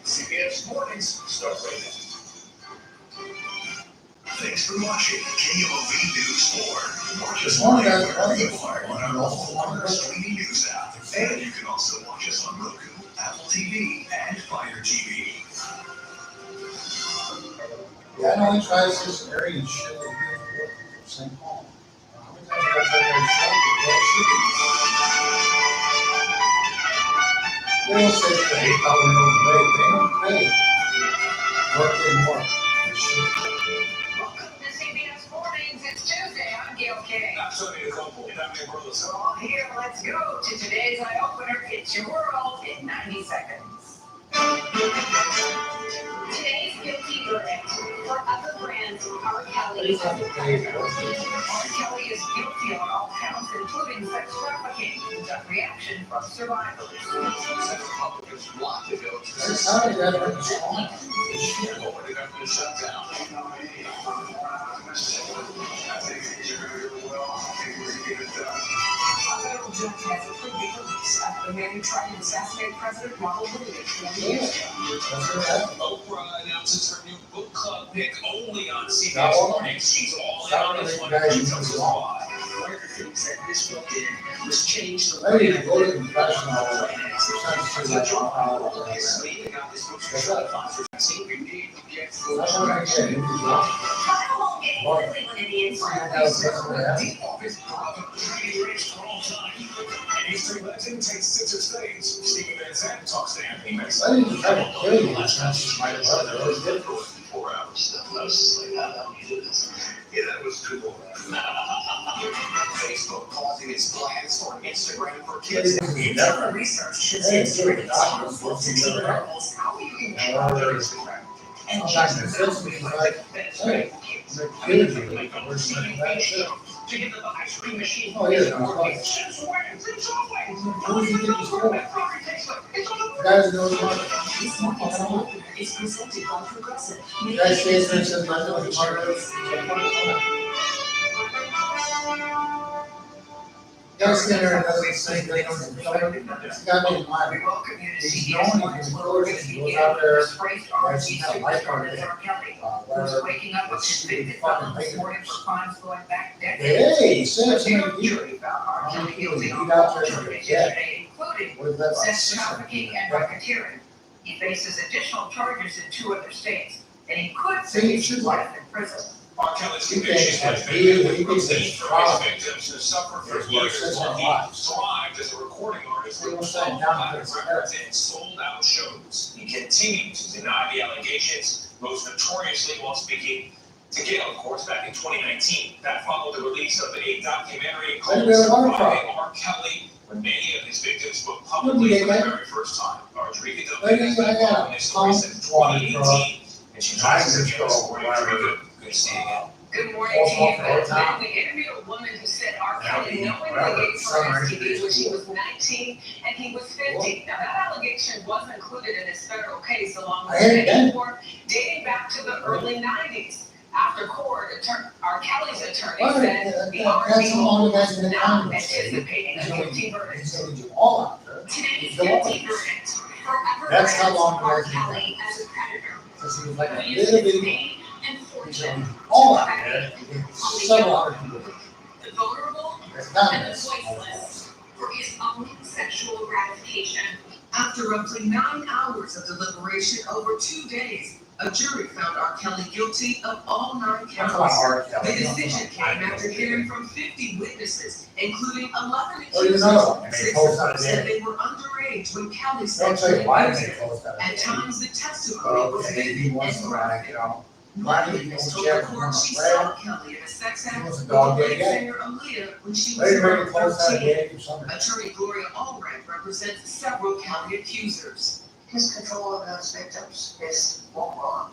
CBS Mornings start right now. Thanks for watching KMOV News 4. Watch us One live guy- wherever you are on our all streaming news app. And you can also watch us on Roku, Apple TV, and Fire TV. Yeah, I know he tries this area and shit, like, St. Paul. How many times have I said that shit? They don't say it's the 8,000 over pay, they don't pay. Working more. Welcome to CBS Mornings. It's Tuesday. I'm Gail Kay. So here, let's go to today's eye opener. It's your world in 90 seconds. Today's guilty verdict for Upper Brand's R. Kelly. They have to pay. R. Kelly is guilty on all counts, including sex trafficking. The reaction from survivors. Republicans want to go to That's how they got it. the government shutdown. A federal judge has approved the release of the man who tried to assassinate President Ronald Reagan 20 years ago. Oprah announces her new book club pick only on That CBS one? Mornings. She's all in That on one, this the one. guy She who tells us was wrong. why. One of the things that this book did was change the Maybe way you go to confession all the time. So Joe Powell is leading out this book's certified for vaccine. We need to get full That's what I get. It was wrong. Kyle won't get Cleveland Indians. Deep office, Treaty race for all time. And history legend takes center stage. Stephen Van Zandt talks to Anthony Mason. I didn't try to kill you last night. My brother, I really did. 4 hours stuff. I was just like, how do you do this? Yeah, that was cool. Facebook pausing its plans for Instagram for kids. Internal research shows during the top 14 levels how you can control Instagram. And Sometimes it feels to me like, hey, they're kidding me. We're saying that shit. To get to the ice cream machine. Oh, yeah, no, right. Since when? Since always. Who do you think he's for? That property takes like, it's on the. Guys know what this morning's is presented by Progressive. you guys say it's been said, I know what part of it. Guys sit there and doesn't say they don't know. This guy made money. He's known he's been recorded. He goes out there. He's got a lifeguard there. Waking up It's convicted fucking felon this morning for crimes going back decades. Hey, he said it's The gonna be. jury found R. Kelly guilty on He got all there. charges Yeah. yesterday, including What is that? Like sex 600 trafficking people? and racketeering. He faces additional charges in 2 other states, and he could See, face she's life in prison. R. Kelly's He conviction thinks has that been he met with thinks relief it's for wrong. his victims who suffered for It's years like while he 600 thrived as a recording artist They with were 12 saying down platinum to records and sold out shows. He continued to deny the allegations, most notoriously while speaking to Gail, of course, back in 2019. That followed the release of a documentary called Surviving R. Kelly, when many of his victims spoke publicly for the very first time. Rodriguez has been involved in this story since 2018, and she tries to give us more Rodriguez. Good to see you again. Good morning to you. Now, we interviewed a woman who said R. Kelly knowingly gave her STDs when she was 19 and he was 50. Now, that allegation was included in his federal case along with many more dating back to the early 90s. After court, R. Kelly's attorney said the R&B was not anticipating a guilty verdict. Today's guilty verdict forever That's how grants long R. it has been. Kelly as a predator. Because he was like a Who little used his bitty. name and fortune All out there. Several hundred people. the vulnerable It's not and the this. voiceless for his own sexual gratification. After roughly 9 hours of deliberation over 2 days, a jury found R. Kelly guilty of all 9 That's about counts. R. Kelly. The decision came after hearing from 50 witnesses, including 11 Oh, you accusers. know, and they 6 told of them us said that. they were underage when Kelly Don't sexually tell you why abused they them. told us that. At times, the testimony was Okay, vivid he was and around, graphic. you know. One Why did he witness go told to jail the for court she running saw around? Kelly in a sex He act was a with dog lead day guy. singer Aaliyah when she was They ready to around close that 13. gate or something. Attorney Gloria Allred represents several Kelly accusers. His control of those victims is wrong.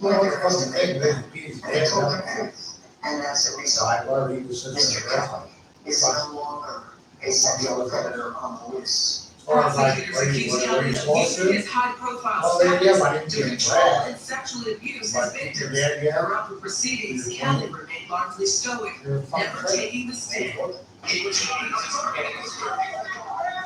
Well, it's supposed to take this piece. They told the truth, and as a result, Like, whatever he was sitting Mr. there. Kelly is no longer a sexual predator on the loose. As far as like, Prosecutors where accuse you Kelly of supposed using to. his high-profile Oh, there you go, I status didn't to get control that. and sexually abuse his But victims. yeah, yeah. Throughout the proceedings, Kelly remained largely stoic, You're fucking never crazy. taking the stand. It was not anticipating this verdict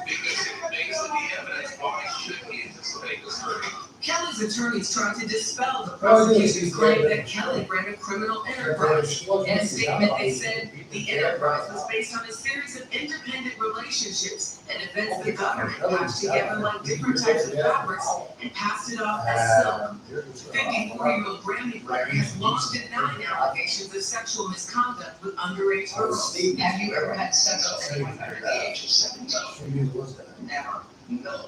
because it makes the evidence why should he anticipate this verdict. Kelly's attorneys tried to dispel the Oh, prosecution's yes, claim yes. that Kelly ran a criminal enterprise. In a statement, they said the enterprise was based on a series of independent relationships and events the government patched together like different types of fabrics and passed it off as silk. 54-year-old Grammy winner has launched at 9 allegations of sexual misconduct with underage girls. Have you ever had sex with anyone under the age of 17? Never. No.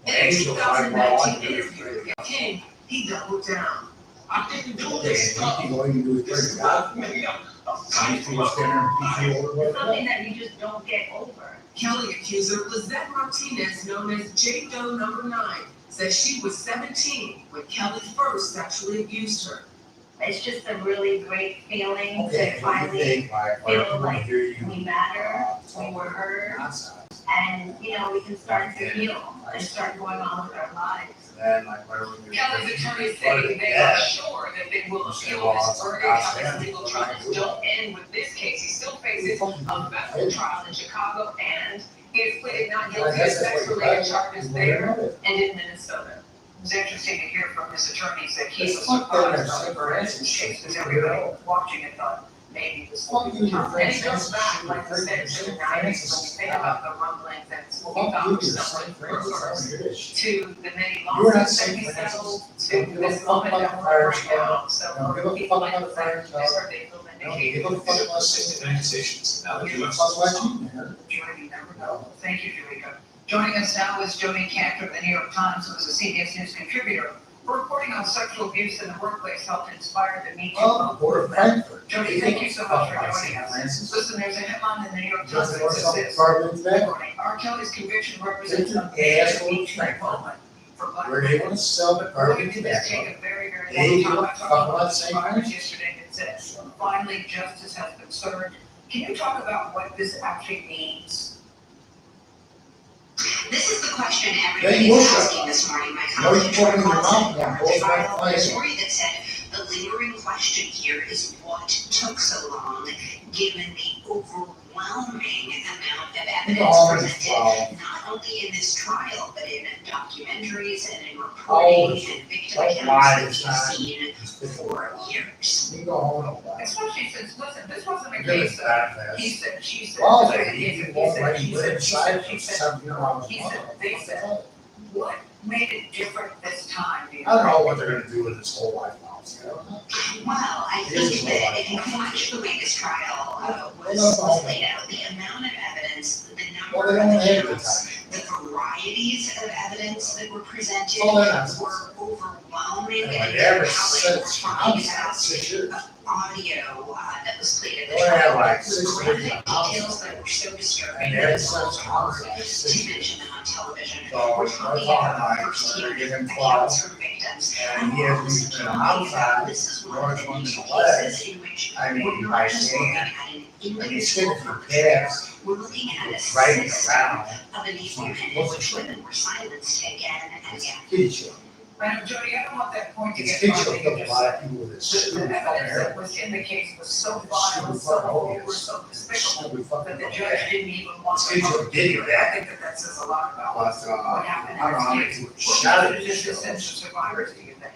In a 2019 interview with Gayle King, he doubled down. I didn't do this. All you do is break it out. Something that you just don't get over. Kelly accuser Lizette Martinez, known as J. Doe No. 9, says she was 17 when Kelly first sexually abused her. It's just a really great feeling Okay, to finally feel like you. we matter, we were heard, and, you know, we can start to heal and start going on with our lives. And like whatever. Kelly's attorneys say they are sure that they will appeal this verdict. Kelly's legal trials don't end with this case. He still faces a federal trial in Chicago, and he has pleaded not guilty of sex-related charges there and in Minnesota. It's interesting to hear from his attorneys that he was surprised by the Branson's case, because everybody watching it thought maybe this would be the time. And it goes back, like I said, to the 90s when we think about the rumblings and smoking gun something to the many lawsuits that he settled, to this moment that we're in right now. So for people like the fact that they feel vindicated. Accusations. Now, the U.S. Joining never know. Thank you, Julika. Joining us now is Joni Cantor of the New York Times, who is a CBS News contributor. Her reporting on sexual abuse in the workplace helped inspire the Me Too movement. Joni, thank you so much for joining us. Listen, there's a headline in the New York Times that says this. R. Kelly's conviction represents a major Me Too moment for Black Where they want to sell the Boy, carbon did this take tobacco. a very, very They long time. I talk talked about about the same survivors thing. yesterday that said, finally, justice has been served. Can you talk about what this actually means? This is the question Then everybody you is will asking this morning. My No, you colleague put it in your Charles mouth, Ed now, both filed my a place. story that said The lingering question here is what took so long, given the overwhelming amount of evidence presented, not only in this trial, but in documentaries and in reporting and victim accounts that we've seen for years. Especially since, listen, this wasn't a case of he said, she said. Well, This wasn't a case of he said, she said, she said, she said, he said, they said. What made it different this time? I don't know what they're gonna do with this whole life policy. I don't know. Well, I think that if you watch the way this trial was laid out, the amount of evidence, the number of accounts, the varieties of evidence that were presented were overwhelming. And how they were talking about audio that was played at the trial, graphic details that were so disturbing that it was hard to mention them on television. We're talking about first-year accounts from victims. And he has used an outside, This is one one of of the the legs. cases in which I mean, we're by not just looking saying, at an when you individual sit for calves, we're looking at a riding system around, of abusement in which women were silenced again and again. kids you. Madam Jody, I don't want that point to It's get kids lost. you kill a lot of people with this The stupid evidence fucking that hair. was in the case was so vile, so vulgar, so despicable, that the judge didn't even want to. Kids you video I that. think that says a lot about But, what happened I don't know how in many this people case. shot What at was this the show. sense of survivors, do you think?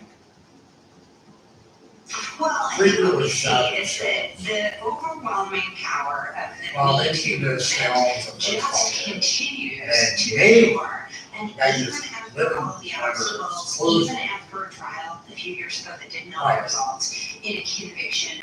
Well, I Three think what people we shot see is that the overwhelming power of the Well, Me they keep Too the movement sounds of just the continues And to they- endure. And I even just after living all the under obstacles, exclusion. even after a trial a few years ago that did not Right. result in a conviction,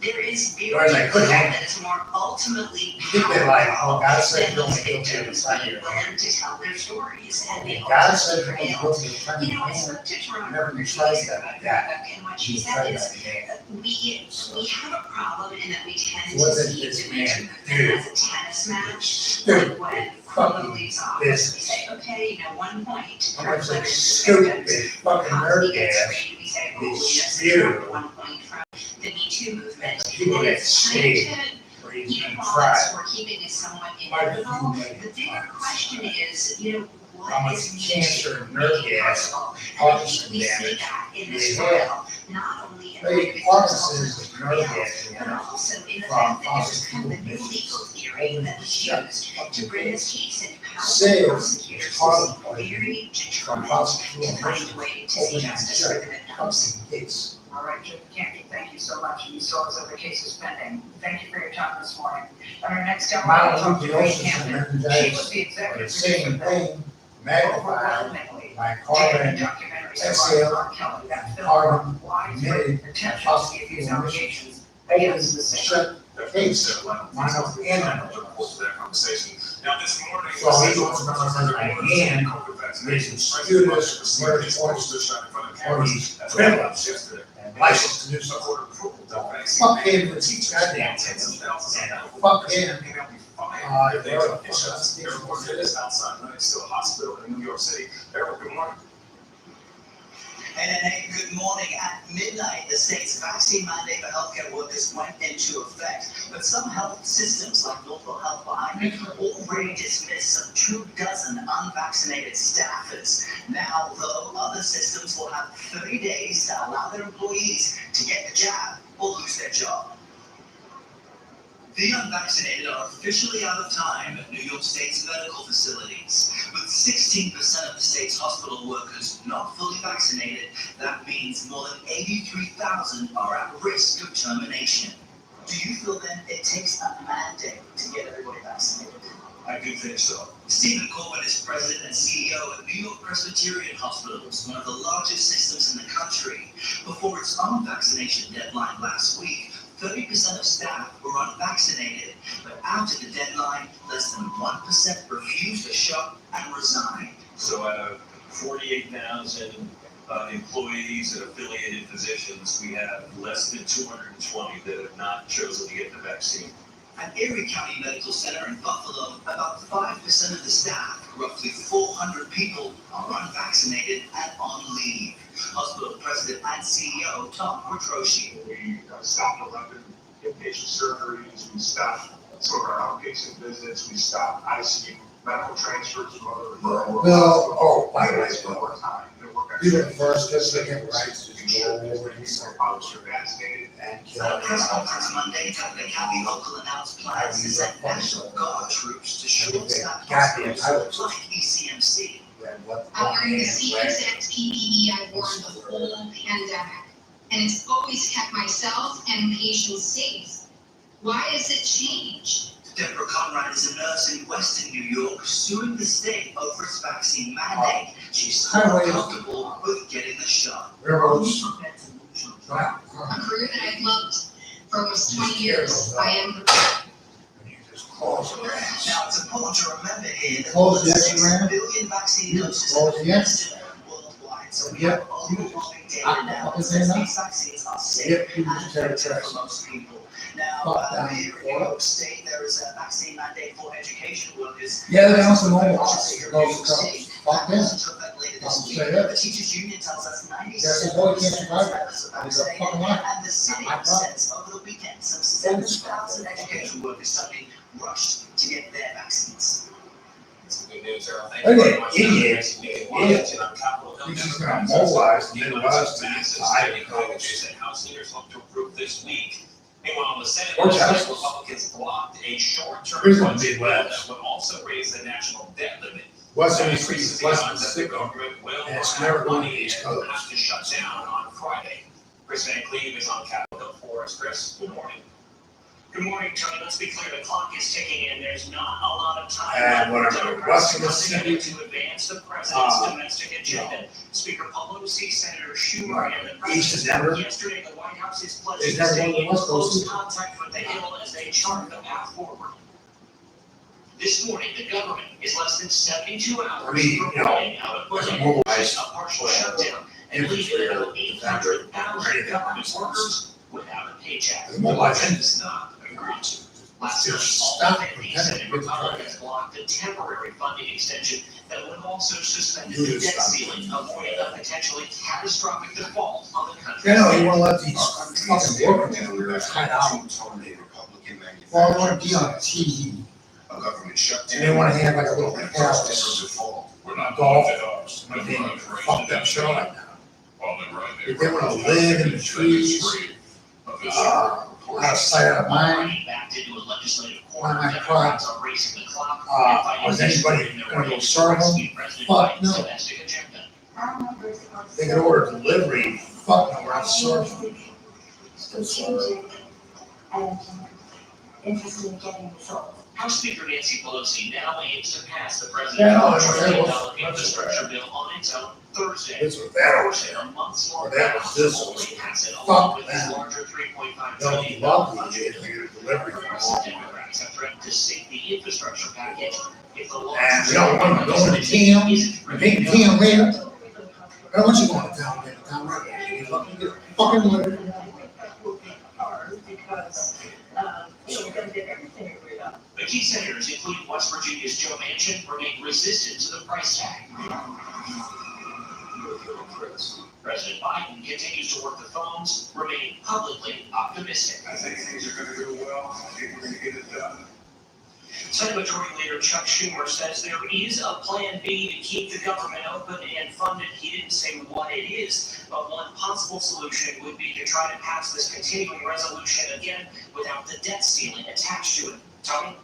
there is very Whereas I little couldn't have- that is more ultimately You think they're like, powerful oh, God said than you're only these guilty of the victims second. being willing to tell their stories and the God ultimate said you're only betrayals. guilty of the second. You know, I spoke to Toronto Never Workers tried Youth that about like that. and what she You said tried is, that again. we have a problem in that we tend to Wasn't see this the man, victim dude, as a tennis match. dude, Like when fucking Carla leaves off, we business. say, okay, 1 point. I'm for gonna say women stupid victims. fucking Cosby nerd gets ass. framed, we say, oh, These yes, spew. 1 point from the Me Too movement. People And get it's trying saved. to, Or you even can while try. it's, we're keeping it somewhat inevitable, the bigger question is, How what much is Me cancer Too and nerve making gas, possible? And I think Parkinson we see damage. that in this Yeah. trial, not only in Hey, Parkinson's nerve gas, but also in the from fact that there's possible kind of a new legal theory that was used to bring this case into power. Sales, Prosecutors Parkinson, to be very from determined possible to find a way to see justice for the victims. case. All right, Judge Canty, thank you so much. You saw us other cases pending. Thank you for your time this morning. And our next hour, My we'll talk to own Ray oceans Hampton. and She energized was the are executive the producer same of that thing, magnified overwhelmingly by dating carbon, documentary exhale, about R. Kelly. That film carbon, widespread emitted, attention possible to these fuel allegations open, against the same. shut case, mine up and Now, this morning. So he wants to know if I can, making students, where it's or he's privileged and licensed to do so. Fuck him, it's each goddamn thing. And fuck him. Outside, right? Still a hospital in New York City. Errol, good morning. And good morning. At midnight, the state's vaccine mandate for healthcare workers went into effect. But some health systems, like Norfolk Health Behind, already dismissed some 24 unvaccinated staffers. Now, though, other systems will have 30 days to allow their employees to get the jab or lose their job. The unvaccinated are officially out of time at New York State's medical facilities. With 16% of the state's hospital workers not fully vaccinated, that means more than 83,000 are at risk of termination. Do you feel then it takes a mandate to get everybody vaccinated? I do think so. Stephen Corbin is president and CEO at New York Presbyterian Hospitals, one of the largest systems in the country. Before its own vaccination deadline last week, 30% of staff were unvaccinated, but after the deadline, less than 1% refused a shot and resigned. So out of 48,000 employees and affiliated physicians, we have less than 220 that have not chosen to get the vaccine. At Erie County Medical Center in Buffalo, about 5% of the staff, roughly 400 people, are unvaccinated and on leave. Hospital President and CEO Tom Quattrochi. We stopped 11 inpatient surgeries, we stopped some of our outpatient visits, we stopped ICU medical transfers from other referral. No, oh, by the way, One more time, they're working People at first just they have rights to go over these publics are vaccinated. and kill At a press conference Monday, Governor Kathy Hochul announced plans to send National Guard troops to short-staffed hospitals like ECMC. I'm wearing the same exact PPE I've worn the whole pandemic, and it's always kept myself and patients safe. Why has it changed? Deborah Conrad is a nurse in Western New York suing the state over its vaccine mandate. She's so uncomfortable with getting the shot. A career that I've loved for almost 20 years, I am prepared. Now, it's important to remember here that Close the 6 Instagram. billion vaccine doses Close have the been Instagram. administered worldwide. So we Yep. have overwhelming data now that says these vaccines are safe Yep, and you just had it effective right. for most people. Now, Fuck down. here in New York State, there is a vaccine mandate for education workers. Yeah, they also know Here in what. New York State, Fuck that them. goes into effect later this I'll week. say that. The teachers union tells us That's the boy can't 97% survive of it. students are He's a vaccinated, fucking liar. and the city says over the weekend, some 7,000 education workers suddenly rushed to get their vaccines. Some good news, Earl. Thank Look you at very much. idiots. Idiot. Idiot. On Capitol Hill, He's just Democrats gonna mobilize dealing the with Midwest some and massive decide spending packages that House leaders hope to approve this week. Meanwhile, the Senate, Or Texas. Republicans blocked a short-term Here's the budget bill Midwest. that would also raise the national debt limit. Western That East increases is the less than odds that the sick, government will and it's run never out of going to money East and Coast. have to shut down on Friday. Chris Van Cleve is on Capitol Hill for us. Chris, good morning. Good morning, Tony. Let's be clear, the clock is ticking and there's not a lot of time. And left for whatever, Democrats Western to come Mississippi, together to advance the president's uh, domestic agenda. Speaker Pelosi, Senator Schumer, and the East of president. Denver. Yesterday, the White House is Is pledging to Denver stay one of the in West close Coast? contact with the Hill as they chart the path forward. This morning, the government is less than 72 hours I mean, from you know, running out of there's a money, mobilized a partial shutdown, and leaving about 800,000 government workers without a paycheck. There's mobilized. That is not agreed to. Last night, Just all stop 50 pretending Senate with the Republicans blocked a temporary funding extension that would have also suspended You the just debt stop. ceiling, avoiding a potentially catastrophic default on the country. You know, you wanna let these fucking workers hide out. Well, they wanna be on TV, A government shutdown. and they wanna have like a little house, We're not golf, going to dogs. and then fuck that shit like that. Well, then right there. If they wanna live in the trees, out of sight, out of mind, Backed into a legislative why corner, am I Democrats are racing the clock. was anybody gonna go serve them? Fuck no. Domestic agenda. They could order delivery, fuck no, we're not serving. Strategic and interested in getting results. House Speaker Nancy Pelosi now aims to pass the Yeah, no, president's it's- $1 trillion infrastructure bill on its own Thursday. It's with that, Forcing a month's long or that was battle this to one. only pass it Fuck along with its that. larger $3.5 They'll trillion love budget. you if they get a delivery. Democrats have threatened to sink the infrastructure package if the law. And we don't want to go into town, and make town later. I don't want you going to town, get to town right. You fucking get a fucking delivery. Because, we're gonna get everything agreed on. The key senators, including West Virginia's Joe Manchin, remain resistant to the price tag. President Biden continues to work the phones, remaining publicly optimistic. I think things are gonna go well. I think we're gonna get it done. Senate Majority Leader Chuck Schumer says there is a plan B to keep the government open and funded. He didn't say what it is, but one possible solution would be to try to pass this continuing resolution again without the debt ceiling attached to it. Tony?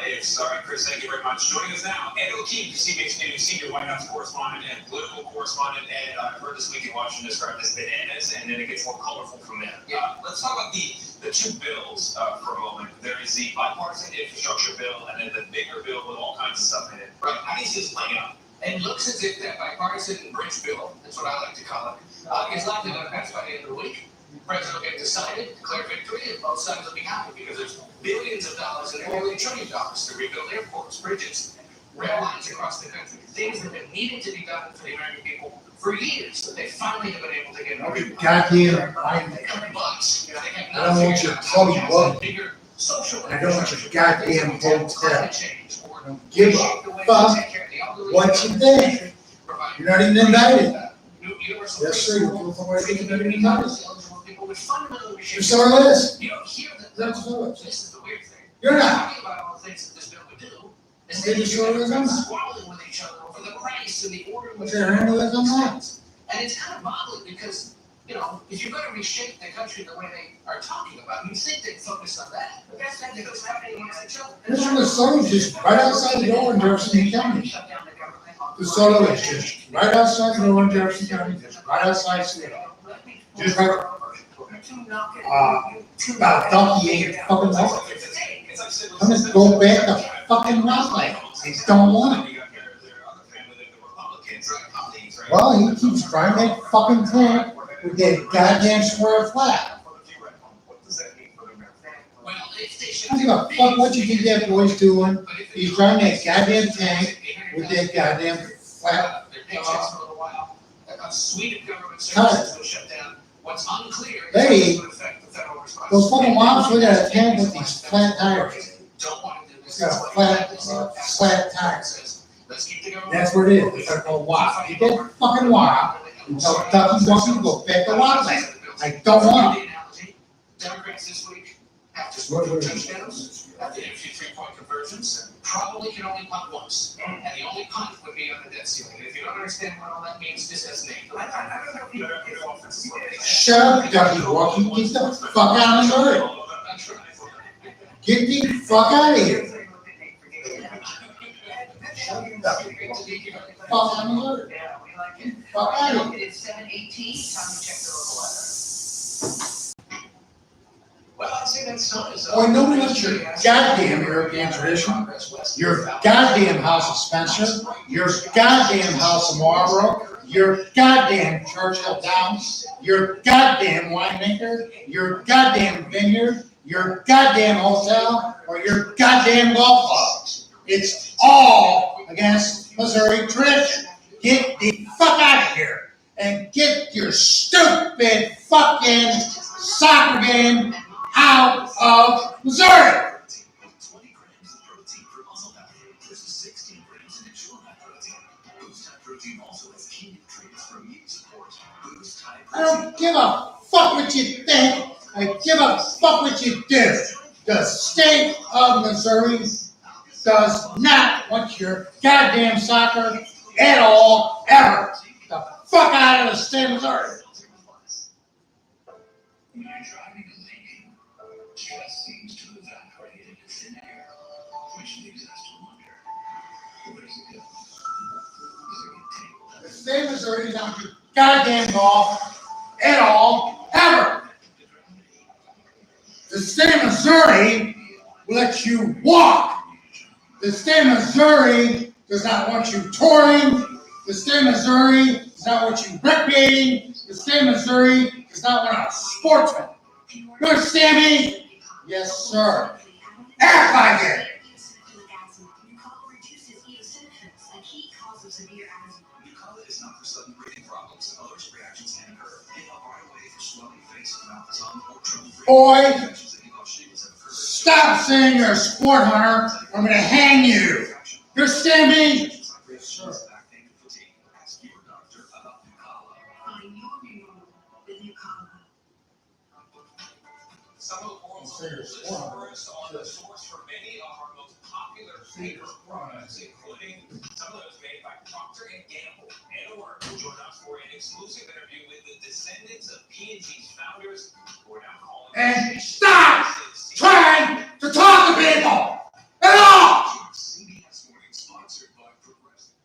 Hey, sorry, Chris, thank you very much. Joining us now, Ed O'Keefe, CBS News senior White House correspondent and political correspondent. Ed, I've heard this week in Washington described as bananas, and then it gets more colorful from there. Let's talk about the two bills for a moment. There is the bipartisan infrastructure bill, and then the bigger bill with all kinds of stuff in it. Right? How do you see this playing out? It looks as if that bipartisan bridge bill, that's what I like to call it, is likely going to pass by the end of the week. The president will get decided, declare victory, and both sides will be happy because there's billions of dollars and nearly $1 trillion to rebuild airports, bridges, rail lines across the country. Things that have been needed to be done for the American people for years, that they finally have been able to get. Goddamn, I Bucks. You know, they have don't want your tubby bug. bigger social. I don't want your goddamn hotel. I don't give a fuck what you think. You're not even invited. Yes, sir, you're from somewhere that you're not even invited. You're on the list. You don't hear that. That's what it is. This is the weird thing. You're not. Talking about all the things that this bill would do. They just show us I'm not. Squabbling with each other over the price and the order. What's your handle is I'm not. And it's kind of boggling because, you know, if you're going to reshape the country the way they are talking about, you'd think they'd focus on that. But that's not what's happening amongst the children. This one is so just right outside the door in Jefferson County. The Soto is just right outside the door in Jefferson County, just right outside Seattle. Just right, about donkey ain't fucking walking. I'm gonna go back to fucking Rockland. They don't want it. Well, he keeps trying that fucking tank with that goddamn square flat. I don't give a fuck what you think that boy's doing. He's trying that goddamn tank with that goddamn flat. A suite of government services will shut down. What's unclear is how Hey, this would affect the federal response. those fucking moms look at a tank with these flat tires. Don't want to do this. It's got a flat tire. Let's keep the government. That's what it is. It's like a wop. Get that fucking wop and tell Ducky wants you to go back to Rockland. I don't want it. Democrats this week have to score two touchdowns, have to issue 3-point conversions, probably can only punt once. And the only punt would be on the debt ceiling. If you don't understand what all that means, just as name. I don't know if you get offensive. Shut up, Ducky Walkie. Get the fuck out of Missouri. Get the fuck out of here. Fuck out of Missouri. Fuck out of here. It's 7:18, time to check the local weather. Well, I'd say that's not as. Oh, no, that's your goddamn European tradition. Your goddamn House of Spencer. Your goddamn House of Marlborough. Your goddamn Churchill Downs. Your goddamn winemaker. Your goddamn vineyard. Your goddamn hotel. Or your goddamn golf club. It's all against Missouri tradition. Get the fuck out of here. And get your stupid fucking soccer game out of Missouri. I don't give a fuck what you think. I give a fuck what you do. The state of Missouri does not want your goddamn soccer at all, ever. The fuck out of the state of Missouri. Just seems to evaporate into thin air, which leaves us to wonder, where does it go? The state of Missouri does not want your goddamn golf at all, ever. The state of Missouri will let you walk. The state of Missouri does not want you touring. The state of Missouri does not want you recreating. The state of Missouri does not want a sportsman. You understand me? Yes, sir. Act like it. Nucala is not for sudden breathing problems and allergic reactions can occur. It helps right away for swelling face, mouth, tongue, or trouble breathing. Boy, stop saying you're a sport hunter. I'm going to hang you. You understand me? Yes, sir. Ask your doctor about Nucala. Some of the world's oldest forests are the source for many of our most popular paper products, including some of those made by Procter & Gamble. And Orr will join us for an exclusive interview with the descendants of P&G's founders, who are now calling. And stop trying to talk to people at all. CBS Morning, sponsored by Progressive.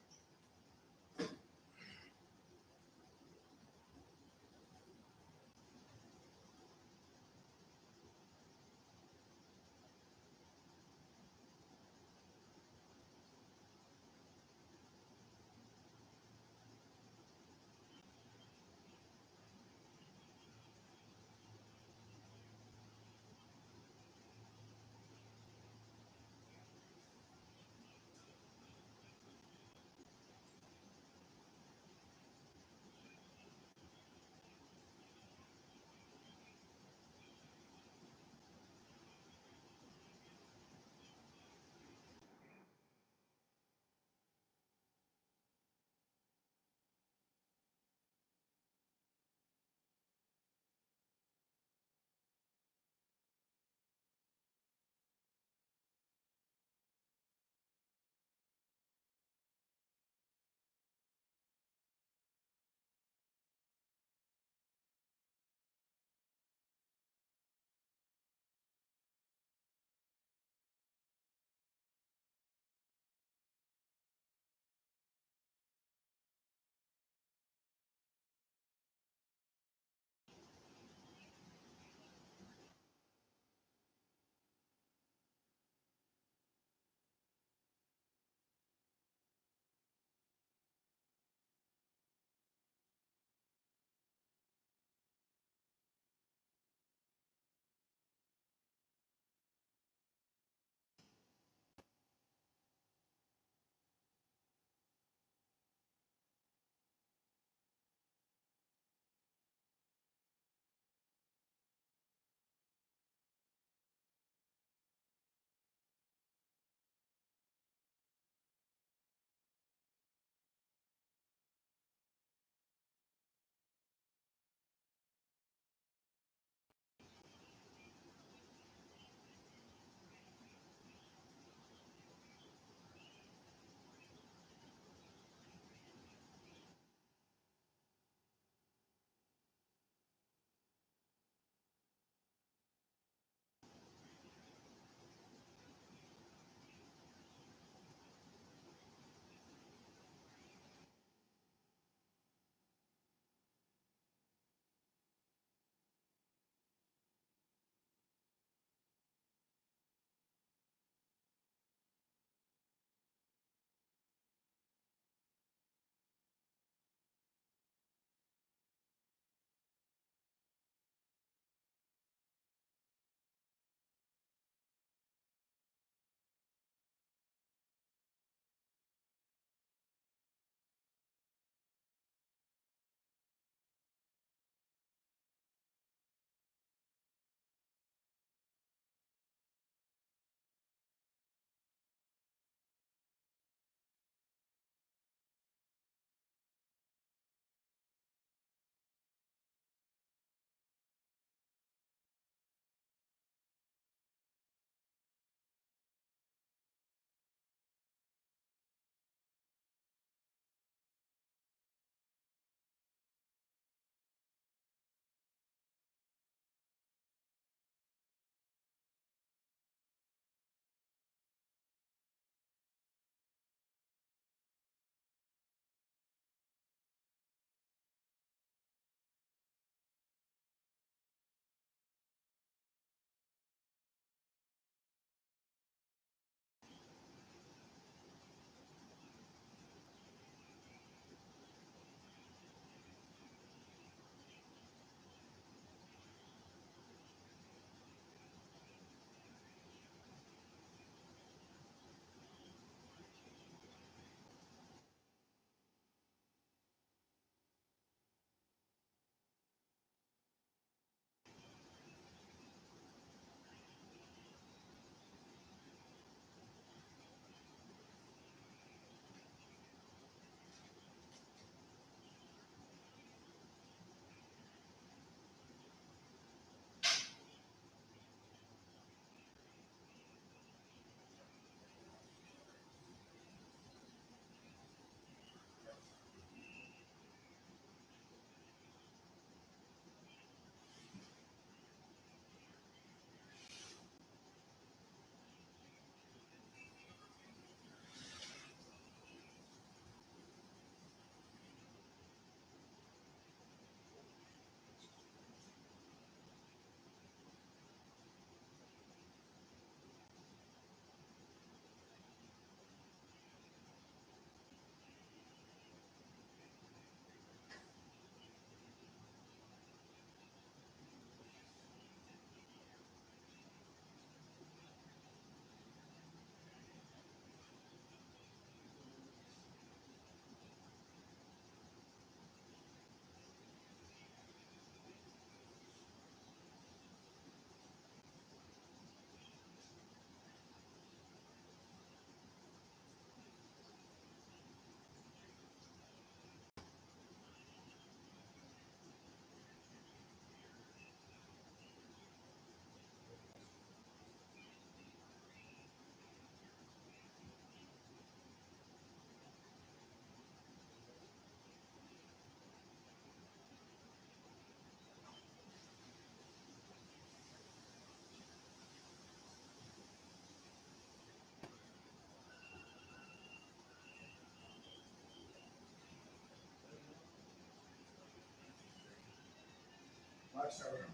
started